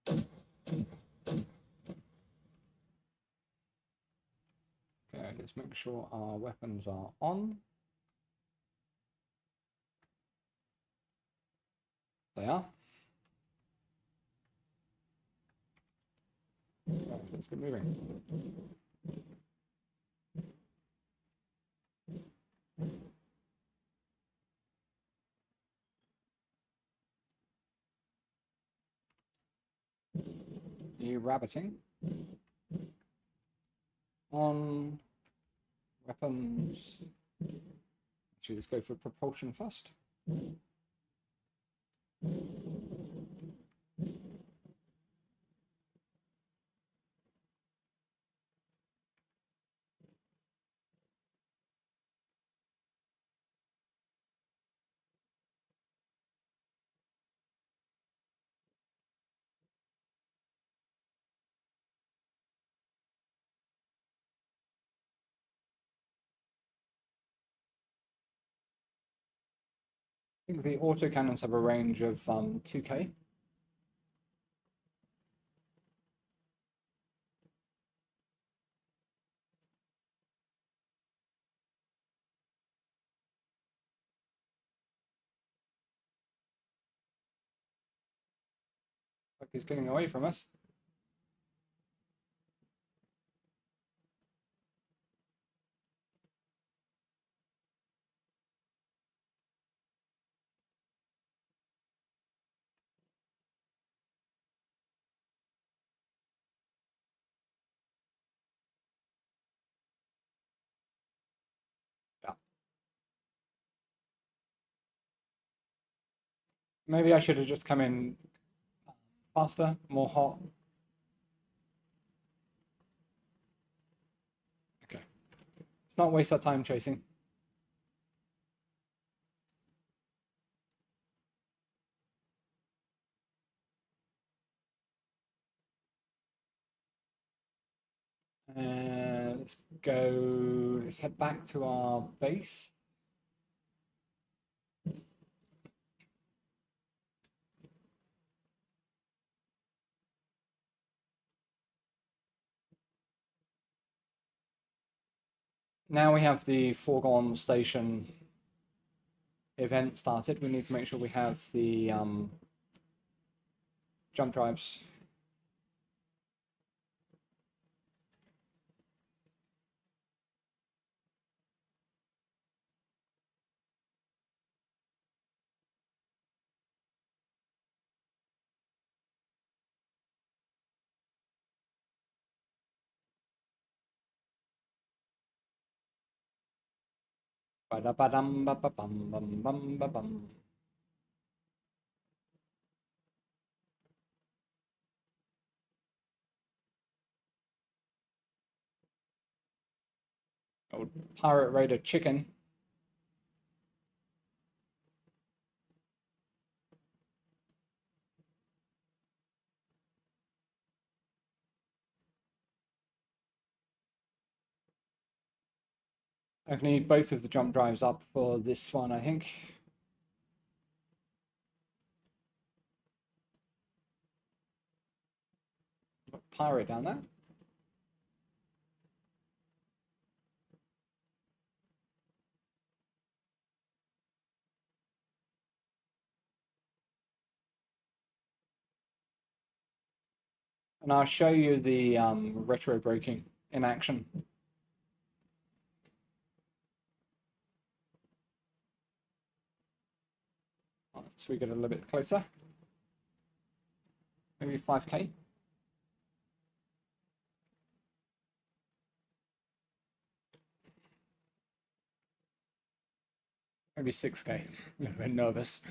Okay, let's make sure our weapons are on. They are. Right, let's get moving. You rabbiting. On weapons. Actually, let's go for propulsion first. I think the autocannons have a range of 2K. Like he's getting away from us. Yeah. Maybe I should have just come in faster, more hot. Okay. Let's not waste our time chasing. Let's go. Let's head back to our base. Now we have the foregone station event started. We need to make sure we have the jump drives. Ba-da-ba-dum, ba-ba-bum, bum, bum, ba-bum. Old Pirate Raider chicken. I need both of the jump drives up for this one, I think. Pirate down there. And I'll show you the retro braking in action. So we get a little bit closer. Maybe 5K. Maybe 6K. A little bit nervous.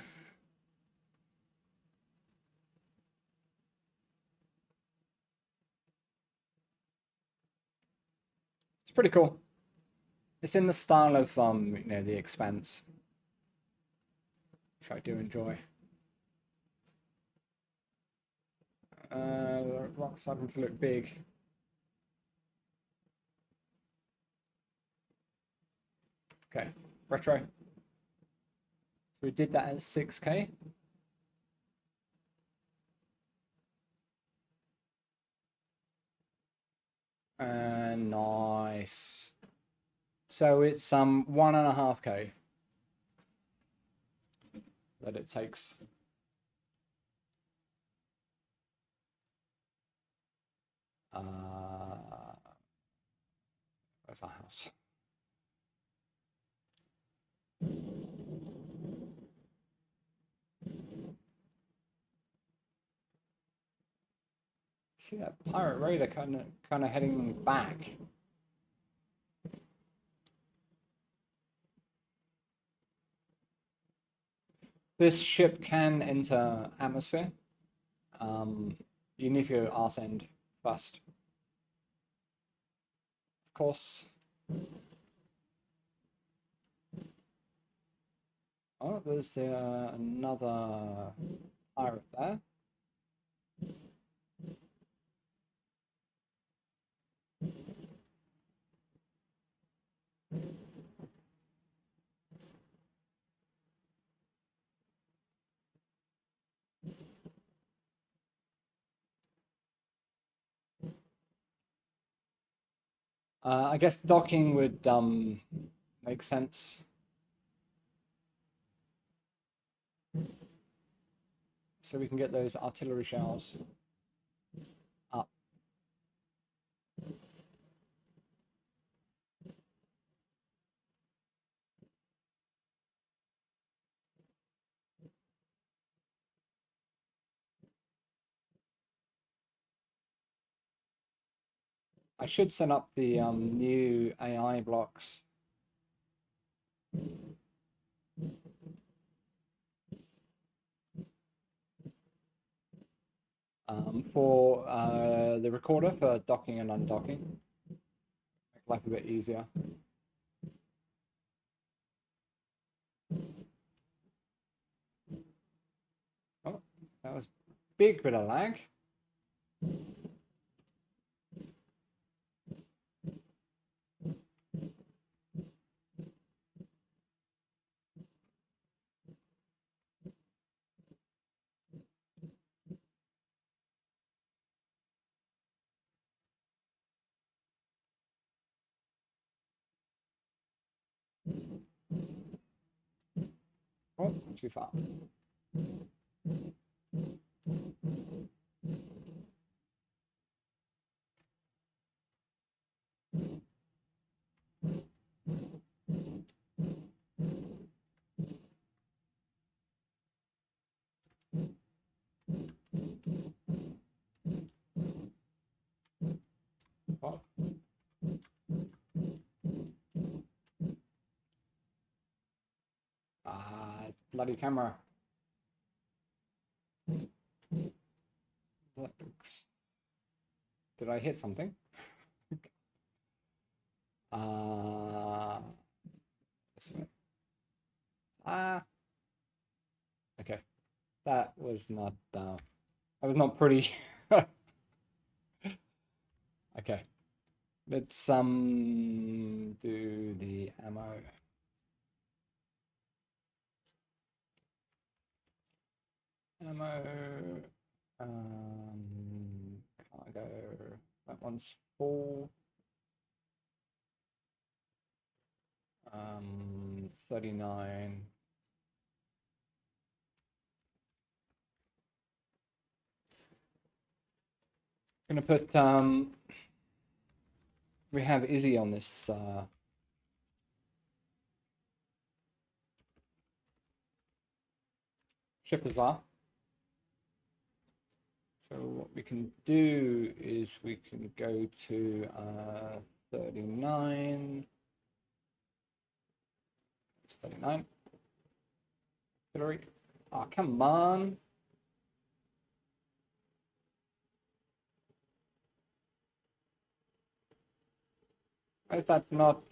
It's pretty cool. It's in the style of The Expanse, which I do enjoy. Rock's starting to look big. Okay, retro. So we did that at 6K. And nice. So it's 1.5K that it takes. Where's our house? See that Pirate Raider kind of heading back. This ship can enter atmosphere. You need to go arse end first. Of course. Oh, there's another pirate there. I guess docking would make sense. So we can get those artillery shells up. I should set up the new AI blocks. For the recorder for docking and undocking. Make life a bit easier. Oh, that was a big bit of lag. Oh, too far. Oh. It's bloody camera. That looks... Did I hit something? This way. Okay. That was not pretty. Okay. Let's do the ammo. Cargo. That one's full. 39. Gonna put we have Izzy on this ship as well. So what we can do is we can go to 39. It's 39. Artillery. Oh, come on. Why is that not?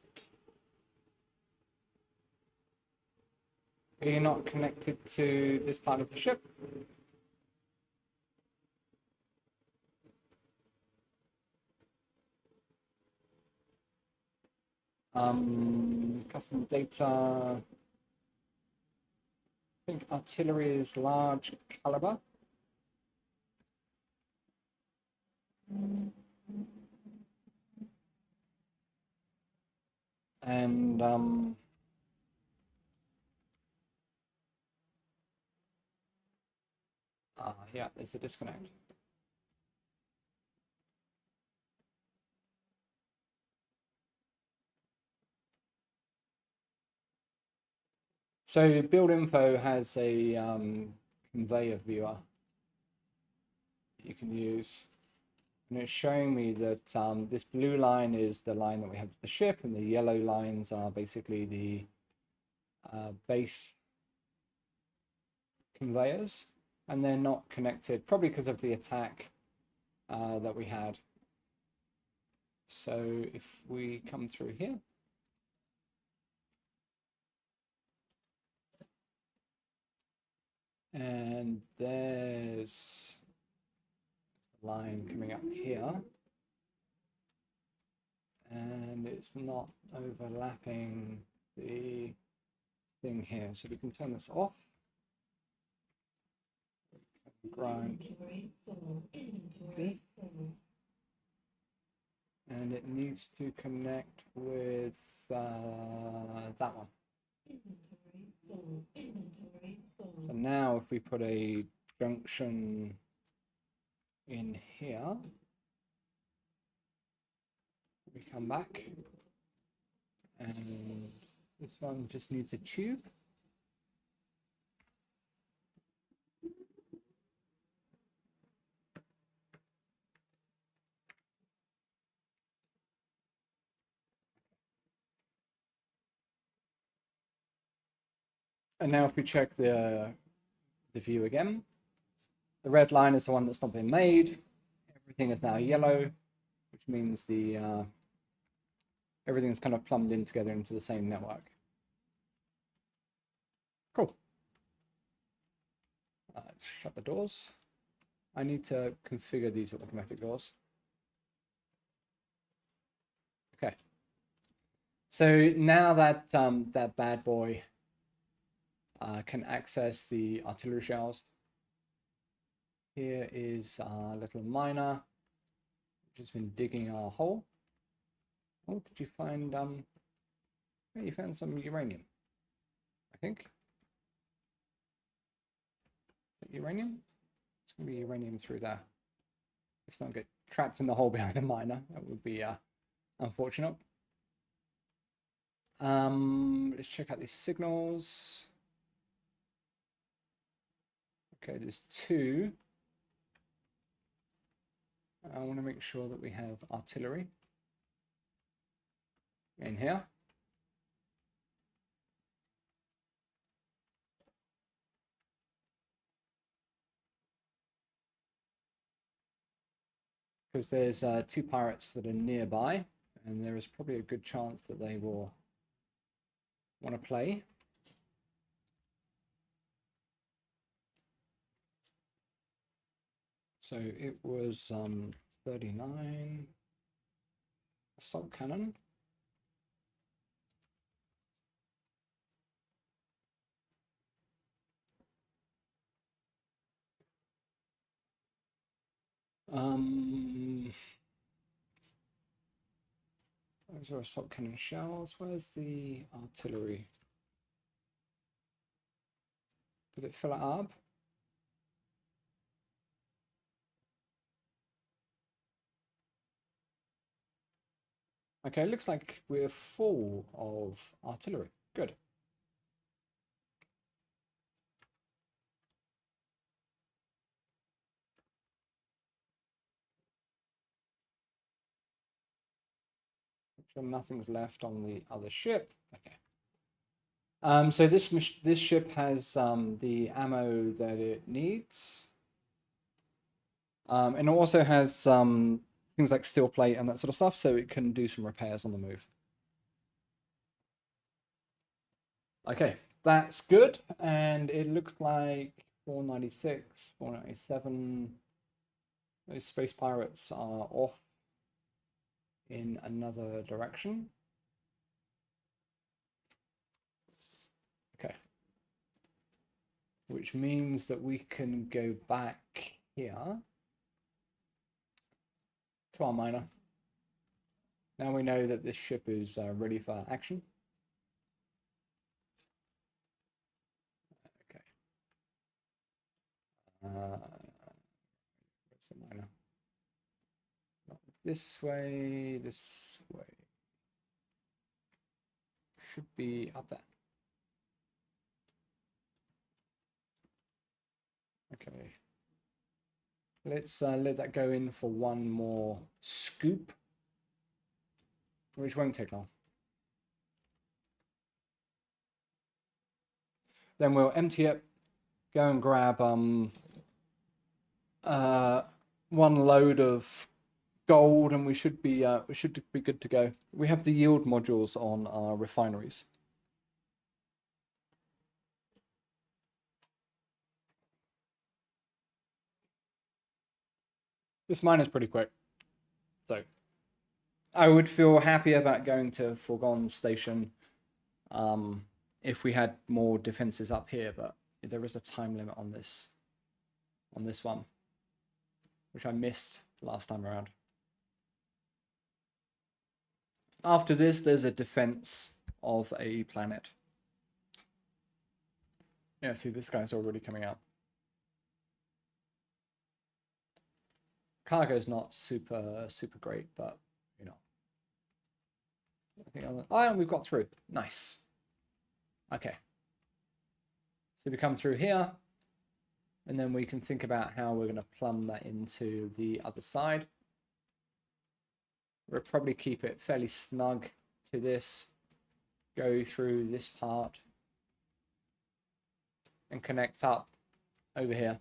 Are you not connected to this part of the ship? Custom data. I think artillery is large caliber. And yeah, there's a disconnect. So build info has a conveyor viewer you can use, and it's showing me that this blue line is the line that we have to the ship, and the yellow lines are basically the base conveyors, and they're not connected, probably because of the attack that we had. So if we come through here, and there's a line coming up here, and it's not overlapping the thing here, so we can turn this off. Grind
Inventory full. Inventory full.
And it needs to connect with that one.
Inventory full. Inventory full.
So now if we put a junction in here, we come back, and this one just needs a tube. And now if we check the view again, the red line is the one that's not been made. Everything is now yellow, which means the everything's kind of plumbed in together into the same network. Cool. Let's shut the doors. I need to configure these automatic doors. Okay. So now that that bad boy can access the artillery shells, here is our little miner, which has been digging our hole. Oh, did you find you found some uranium, I think. Is it uranium? It's gonna be uranium through there. Let's not get trapped in the hole behind a miner. That would be unfortunate. Let's check out these signals. Okay, there's two. I want to make sure that we have artillery in here. Because there's two pirates that are nearby, and there is probably a good chance that they will want to play. So it was 39 assault cannon. Those are assault cannon shells. Where's the artillery? Did it fill it up? Okay, looks like we're full of artillery. Good. So nothing's left on the other ship. Okay. So this ship has the ammo that it needs. And it also has things like steel plate and that sort of stuff, so it can do some repairs on the move. Okay, that's good. And it looks like 496, 497. Those space pirates are off in another direction. Okay. Which means that we can go back here to our miner. Now we know that this ship is ready for action. Okay. Where's the miner? Not this way, this way. Should be up there. Okay. Let's let that go in for one more scoop, which won't take long. Then we'll empty it, go and grab one load of gold, and we should be good to go. We have the yield modules on our refineries. This mine is pretty quick, so I would feel happy about going to Foregone Station if we had more defenses up here, but there is a time limit on this one, which I missed last time around.
After this, there's a defense of a planet. Yeah, see, this guy's already coming out. Cargo's not super great, but you know. I think oh, and we've got through. Nice. Okay. So we come through here, and then we can think about how we're going to plumb that into the other side. We'll probably keep it fairly snug to this, go through this part, and connect up over here.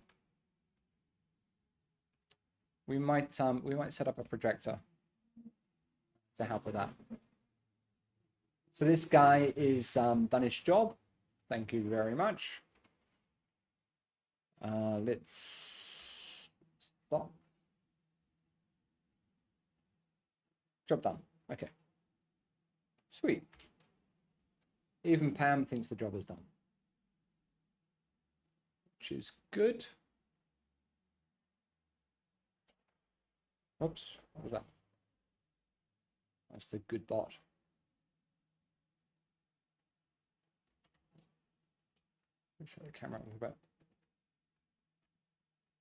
We might set up a projector to help with that. So this guy is done his job. Thank you very much. Let's stop. Job done. Okay. Sweet. Even Pam thinks the job is done, which is good. Oops, what was that? That's the good bot. Set the camera a little bit.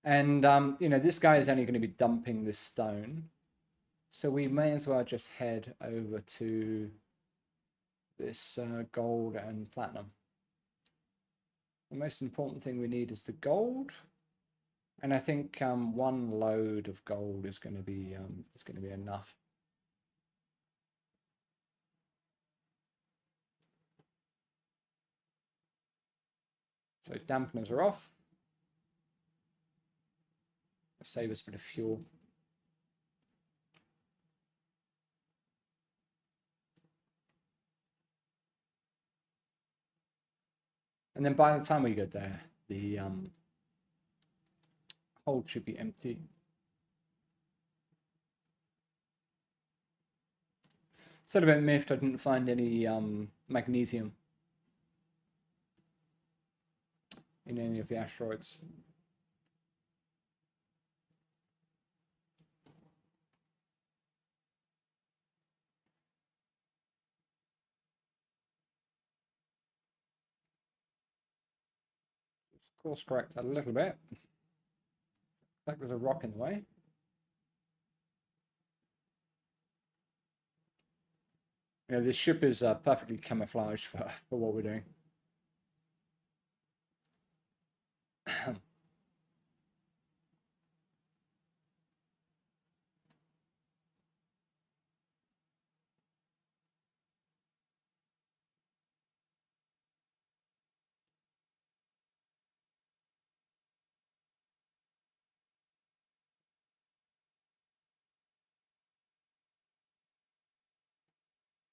And you know, this guy is only going to be dumping this stone, so we may as well just head over to this gold and platinum. The most important thing we need is the gold, and I think one load of gold is going to be enough. So dampeners are off. Save us a bit of fuel. And then by the time we get there, the hold should be empty. Sort of a bit miffed I didn't find any magnesium in any of the asteroids. Course correct a little bit. Looks like there's a rock in the way. You know, this ship is perfectly camouflaged for what we're doing.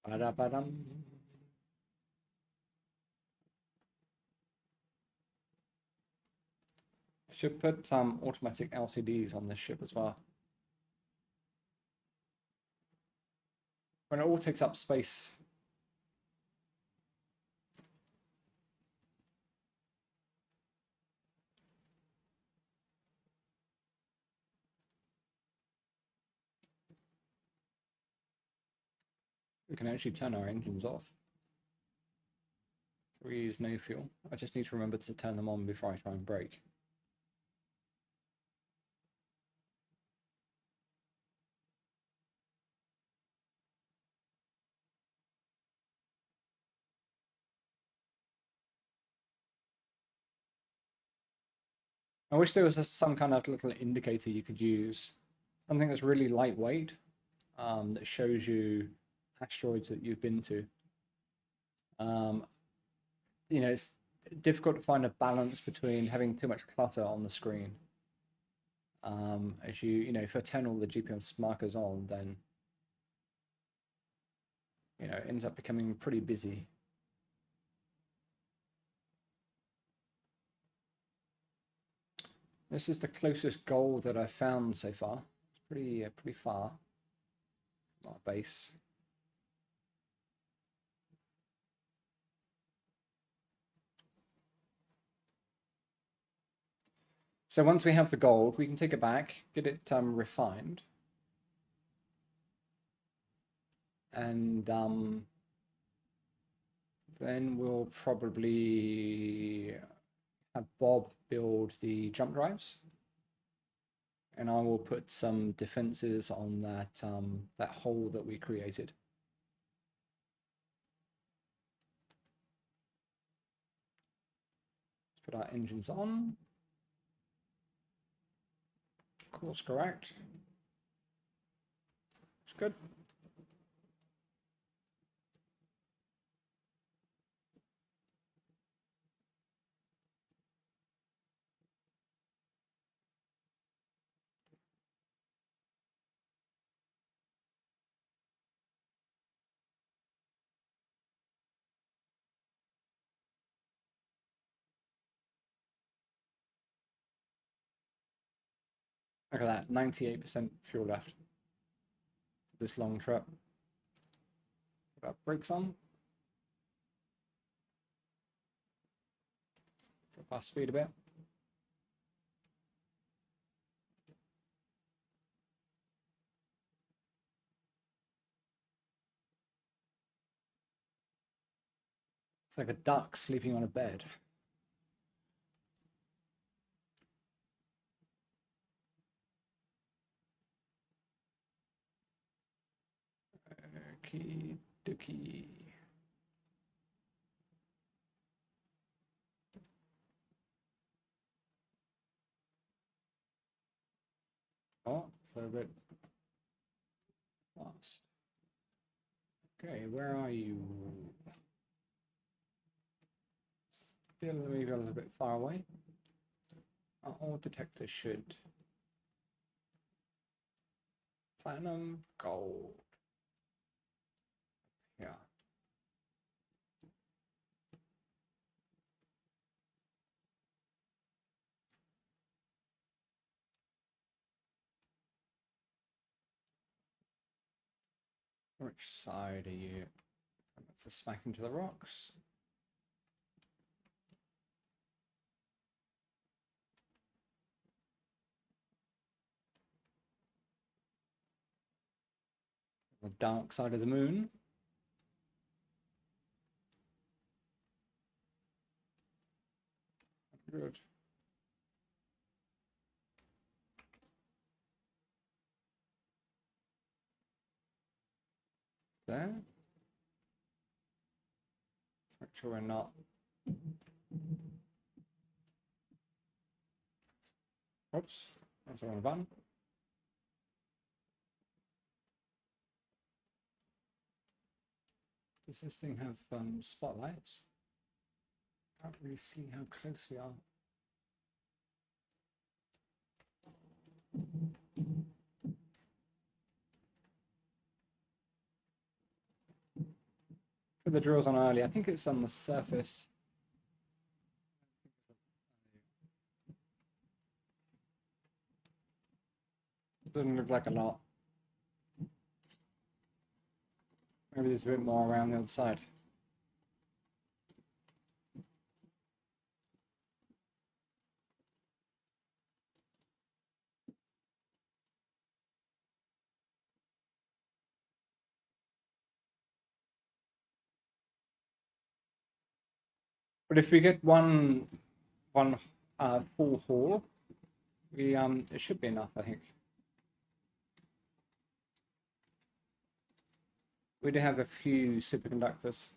Ba-da-ba-dum. Should put some automatic LCDs on this ship as well. When it all takes up space. We can actually turn our engines off. So we use no fuel. I just need to remember to turn them on before I try and brake. I wish there was some kind of little indicator you could use. Something that's really lightweight, that shows you asteroids that you've been to. You know, it's difficult to find a balance between having too much clutter on the screen. As you know, if I turn all the GPS markers on, then you know, it ends up becoming pretty busy. This is the closest goal that I've found so far. It's pretty far from our base. So once we have the gold, we can take it back, get it refined. and then we'll probably have Bob build the jump drives, and I will put some defenses on that hole that we created. Let's put our engines on. Course correct. It's good. Look at that, 98% fuel left for this long trip. Put our brakes on. Drop our speed a bit. It's like a duck sleeping on a bed. Okie dokie. Oh, so a bit fast. Okay, where are you? Still maybe a little bit far away. Our ore detector should. Platinum, gold. Yeah. Which side are you? That's a smack into the rocks. The dark side of the moon. Good. There. Let's make sure we're not. Oops, that's the wrong button. Does this thing have spotlights? Can't really see how close we are. Put the drills on early. I think it's on the surface. Doesn't look like a lot. Maybe there's a bit more around the other side. But if we get one full haul, we it should be enough, I think. We do have a few superconductors.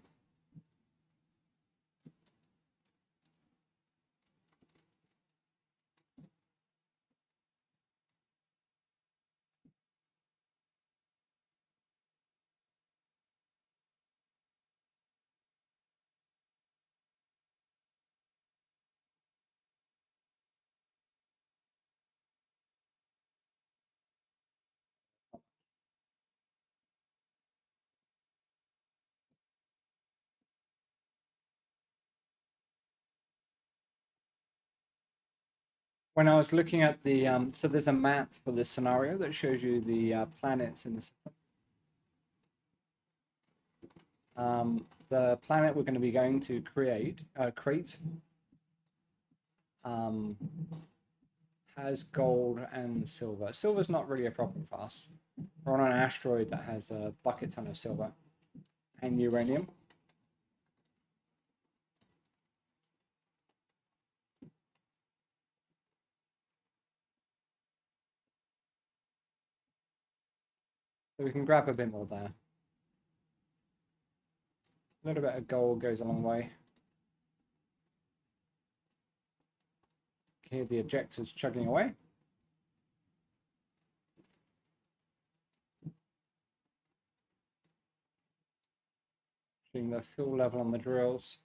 When I was looking at the, so there's a map for this scenario that shows you the planets in the system. The planet we're going to be going to create, Crait, has gold and silver. Silver's not really a problem for us. We're on an asteroid that has a bucket ton of silver and uranium. So we can grab a bit more there. A little bit of gold goes a long way. Hear the ejectors chugging away. Seeing the fuel level on the drills.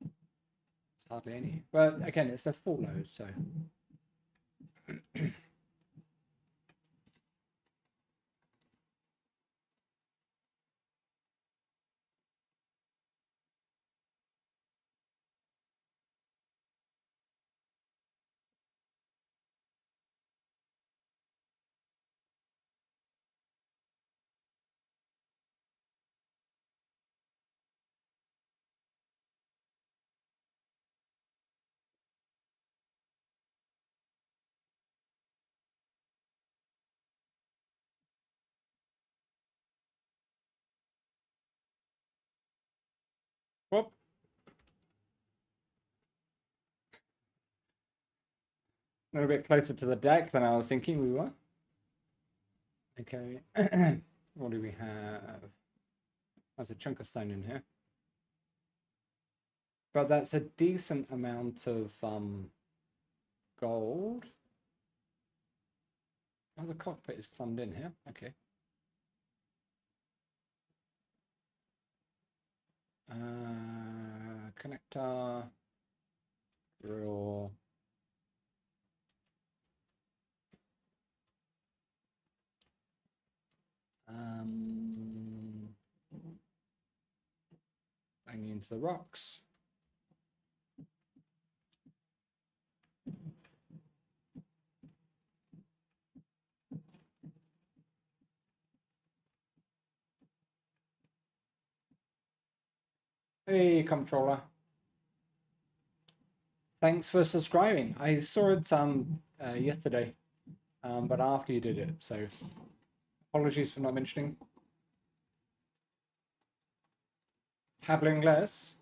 It's hardly any. But again, it's a full load, so. Whoop. A little bit closer to the deck than I was thinking we were. Okay. What do we have? There's a chunk of stone in here. But that's a decent amount of gold. Oh, the cockpit is plumbed in here. Okay. Connector. Drill. Banging into the rocks. Hey, controller. Thanks for subscribing. I saw it yesterday, but after you did it, so apologies for not mentioning. Hablo inglés.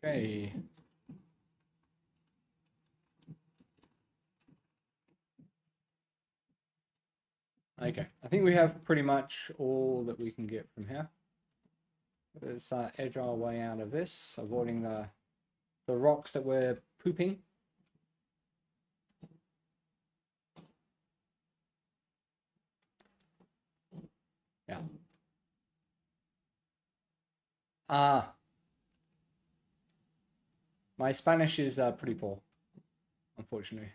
Okay. Okay, I think we have pretty much all that we can get from here. Let's edge our way out of this, avoiding the rocks that we're pooping. Yeah. My Spanish is pretty poor, unfortunately.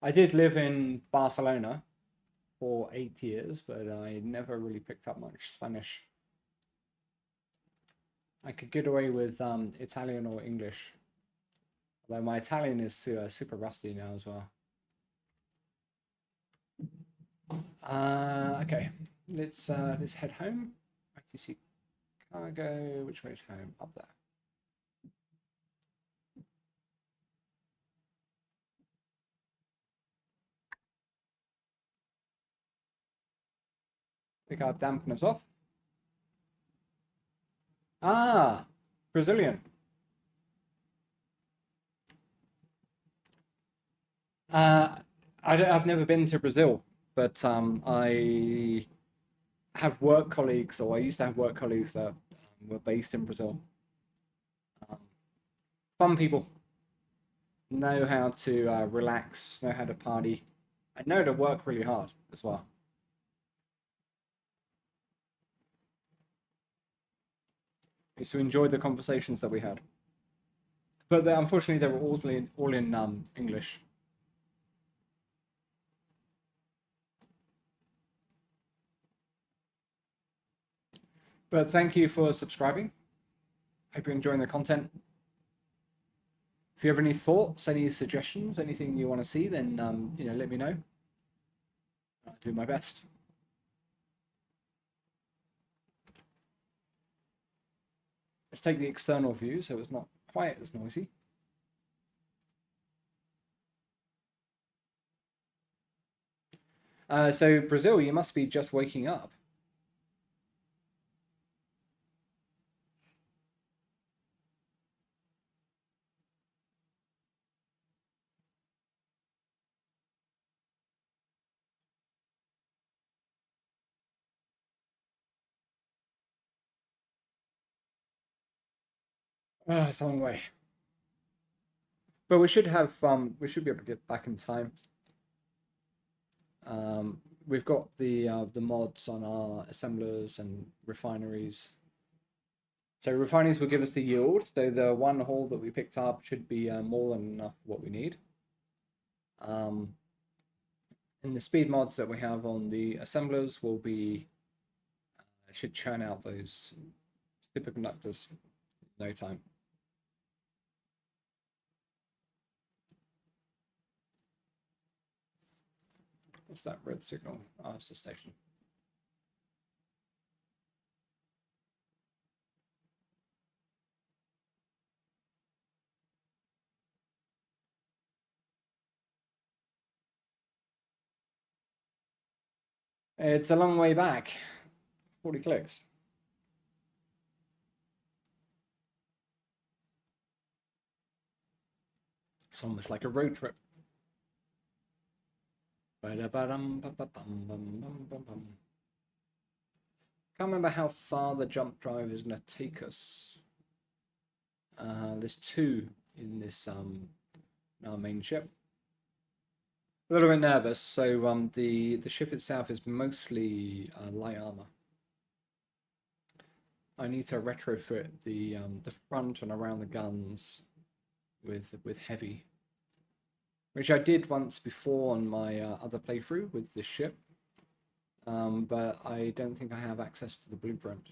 I did live in Barcelona for 8 years, but I never really picked up much Spanish. I could get away with Italian or English, although my Italian is super rusty now as well. Okay, let's head home. ITC cargo. Which way is home? Up there. Pick our dampeners off. Ah, Brazilian. I've never been to Brazil, but I have work colleagues, or I used to have work colleagues that were based in Brazil. Fun people. Know how to relax, know how to party, and know to work really hard as well. So enjoyed the conversations that we had, but unfortunately they were all in English. But thank you for subscribing, Hope you're enjoying the content. If you have any thoughts, any suggestions, anything you want to see, then let me know. I'll do my best. Let's take the external view so it's not quite as noisy. So Brazil, you must be just waking up. It's a long way. But we should have we should be able to get back in time. We've got the mods on our assemblers and refineries. So refineries will give us the yield. So the one haul that we picked up should be more than enough for what we need. And the speed mods that we have on the assemblers will be should churn out those superconductors in no time. What's that red signal? Oh, it's the station. It's a long way back. 40 clicks. It's almost like a road trip. Can't remember how far the jump drive is going to take us. There's 2 in this our main ship. A little bit nervous. So the ship itself is mostly light armor. I need to retrofit the front and around the guns with heavy, which I did once before on my other playthrough with this ship, but I don't think I have access to the blueprint.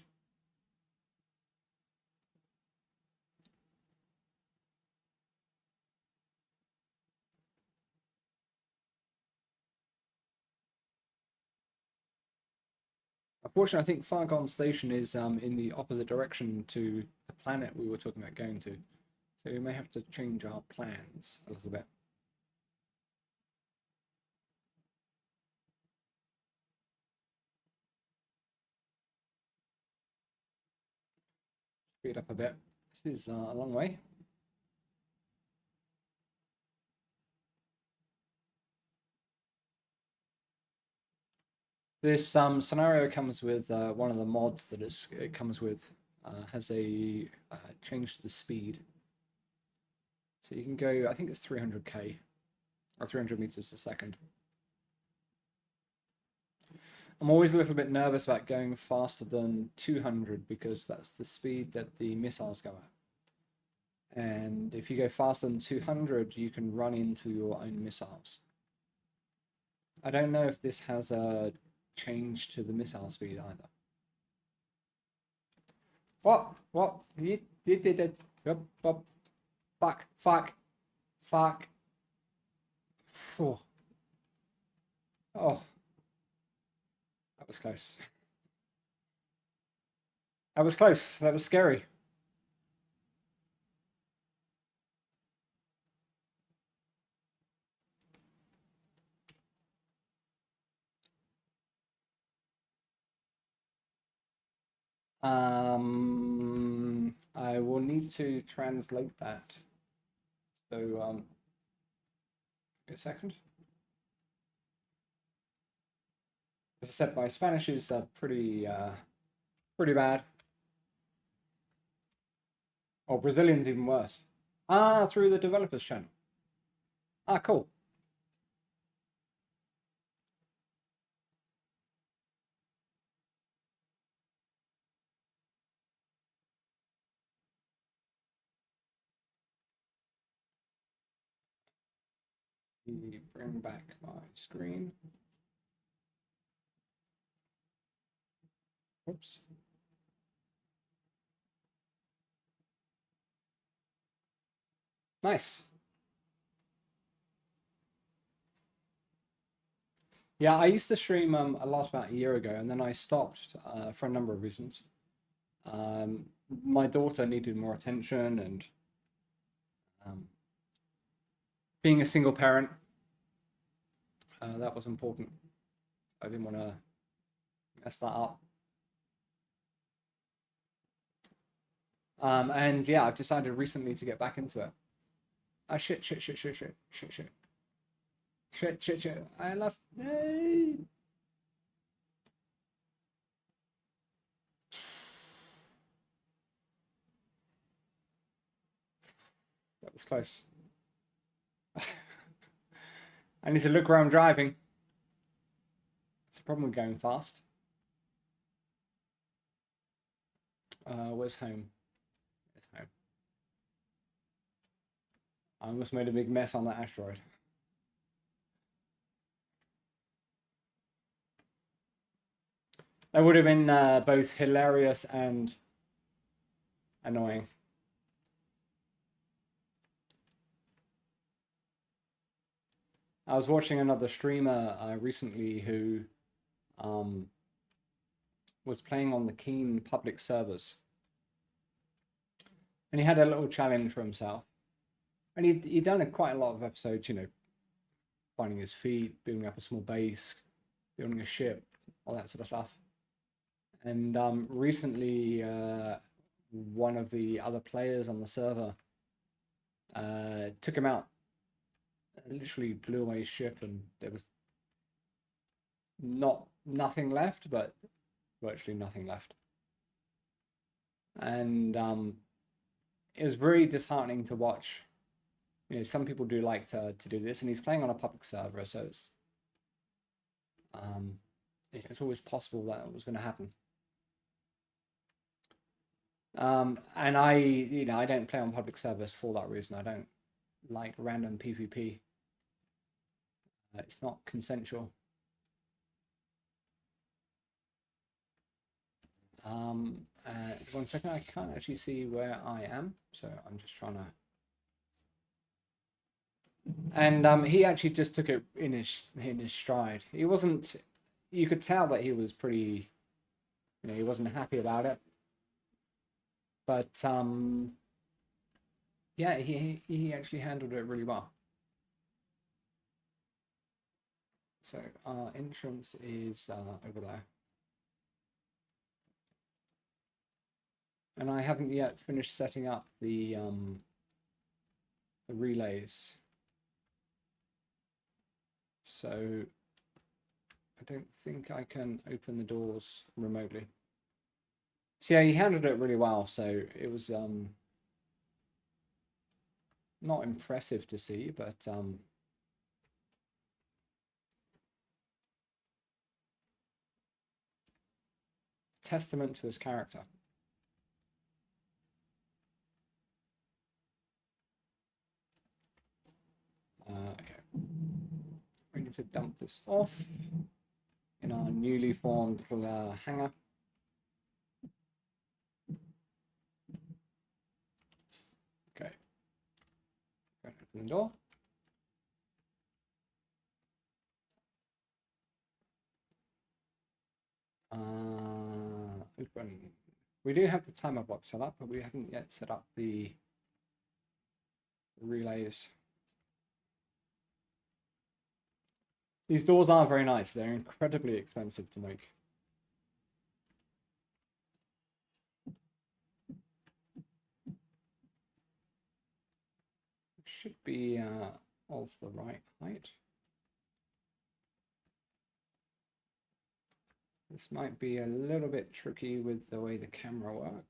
Unfortunately, I think Fargon Station is in the opposite direction to the planet we were talking about going to, so we may have to change our plans a little bit. Speed up a bit. This is a long way. This scenario comes with one of the mods that it comes with has a change to the speed. So you can go, I think it's 300k or 300 meters a second. I'm always a little bit nervous about going faster than 200 because that's the speed that the missiles go at. And if you go faster than 200, you can run into your own missiles. I don't know if this has a change to the missile speed either. What? You did it. Yep. Fuck. Phew. Oh. That was close. That was close. That was scary. I will need to translate that. So, a second. As I said, my Spanish is pretty bad. Oh, Brazilian's even worse. Ah, through the developers channel. Ah, cool. Bring back my screen. Oops. Nice. Yeah, I used to stream a lot about a year ago, and then I stopped for a number of reasons. Um, my daughter needed more attention, and um, being a single parent, that was important. I didn't want to mess that up. And yeah, I've decided recently to get back into it. Ah, shit, shit, shit, shit, shit, shit, shit, shit, shit, shit. I lost. Hey. That was close. I need to look where I'm driving. It's a problem with going fast. Where's home? Where's home? I almost made a big mess on that asteroid. That would have been both hilarious and annoying. I was watching another streamer recently who was playing on the Keen public servers. And he had a little challenge for himself. And he'd done quite a lot of episodes, you know, finding his feet, building up a small base, building a ship, all that sort of stuff. And recently, one of the other players on the server took him out, literally blew away his ship, and there was nothing left, but virtually nothing left. And it was very disheartening to watch. You know, some people do like to do this, and he's playing on a public server, so it's always possible that it was going to happen. And I don't play on public servers for that reason. I don't like random PvP. It's not consensual. One second, I can't actually see where I am, so I'm just trying to. And he actually just took it in his stride. He wasn't. You could tell that he was pretty. You know, he wasn't happy about it. But yeah, he actually handled it really well. So our entrance is over there. And I haven't yet finished setting up the relays. So I don't think I can open the doors remotely. So yeah, he handled it really well. So it was not impressive to see, but testament to his character. Okay, we need to dump this off in our newly formed little hangar. Okay, open the door. Open. We do have the timer block set up, but we haven't yet set up the relays. These doors are very nice. They're incredibly expensive to make. Should be of the right height. This might be a little bit tricky with the way the camera works.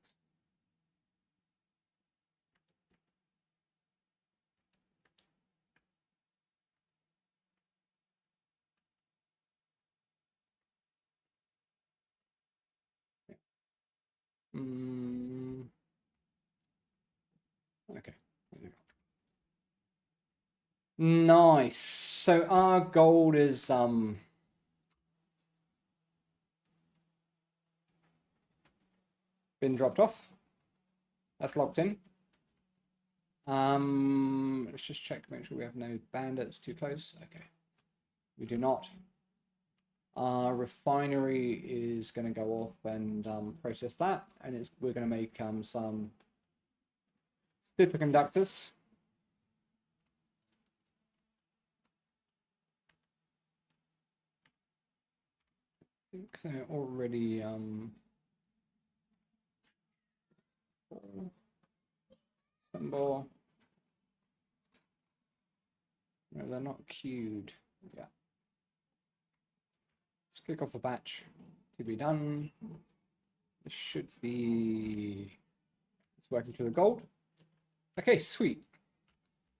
Okay. There you go. Nice. So our gold is been dropped off. That's locked in. Let's just check, make sure we have no bandits too close. Okay, we do not. Our refinery is going to go off and process that, and we're going to make some superconductors. I think they're already symbol. No, they're not queued. Yeah. Let's click off the batch to be done. This should be. It's working through the gold. Okay, sweet.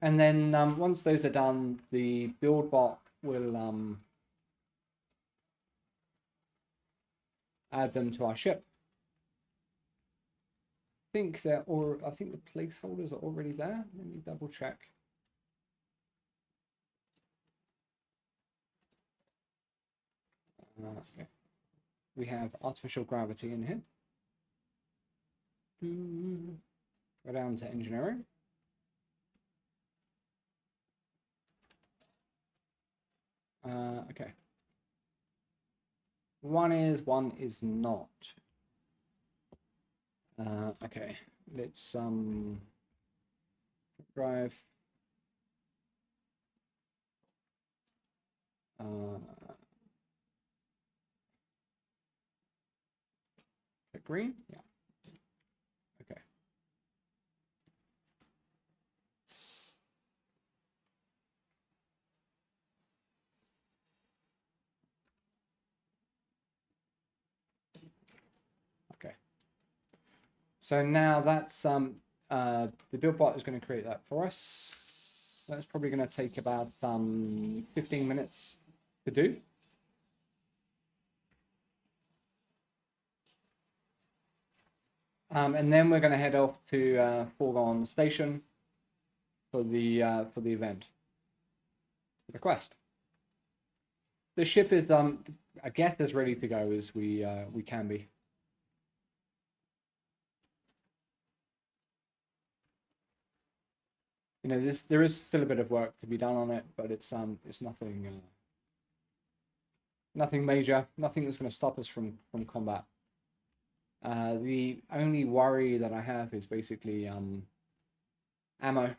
And then once those are done, the build bot will add them to our ship. I think the placeholders are already there. Let me double check. Okay. We have artificial gravity in here. Go down to engineering. Okay. One is not. Okay, let's drive. Click green, yeah. Okay. Okay. So now that's the build bot is going to create that for us. That's probably going to take about 15 minutes to do. And then we're going to head off to Foregone Station for the event, for the quest. The ship is I guess as ready to go as we can be. You know, there is still a bit of work to be done on it, but it's nothing nothing major, nothing that's going to stop us from combat. The only worry that I have is basically ammo.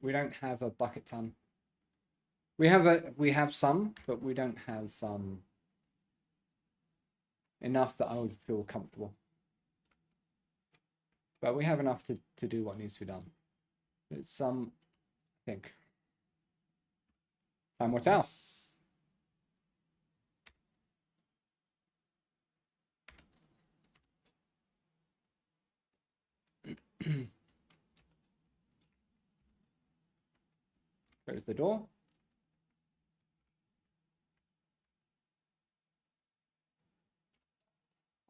We don't have a bucket ton. We have some, but we don't have enough that I would feel comfortable. But we have enough to do what needs to be done. It's I think. Time will tell. Close the door.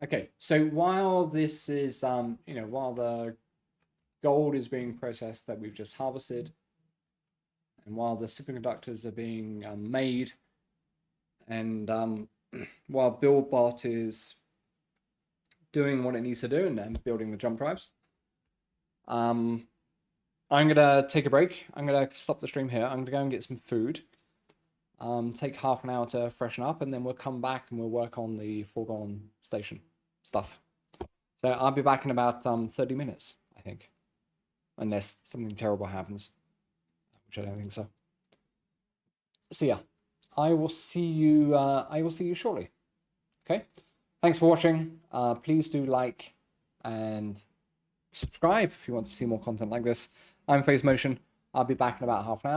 Okay, so while this is while the gold is being processed that we've just harvested, and while the superconductors are being made, and while BuildBot is doing what it needs to do and building the jump drives, I'm gonna take a break. I'm gonna stop the stream here. I'm gonna go and get some food. Take half an hour to freshen up, and then we'll come back and we'll work on the Foregone Station stuff. So I'll be back in about 30 minutes, I think, unless something terrible happens, which I don't think so. So yeah, I will see you. I will see you shortly. Okay. Thanks for watching. Please do like and subscribe if you want to see more content like this. I'm FaZe Motion. I'll be back in about half an hour.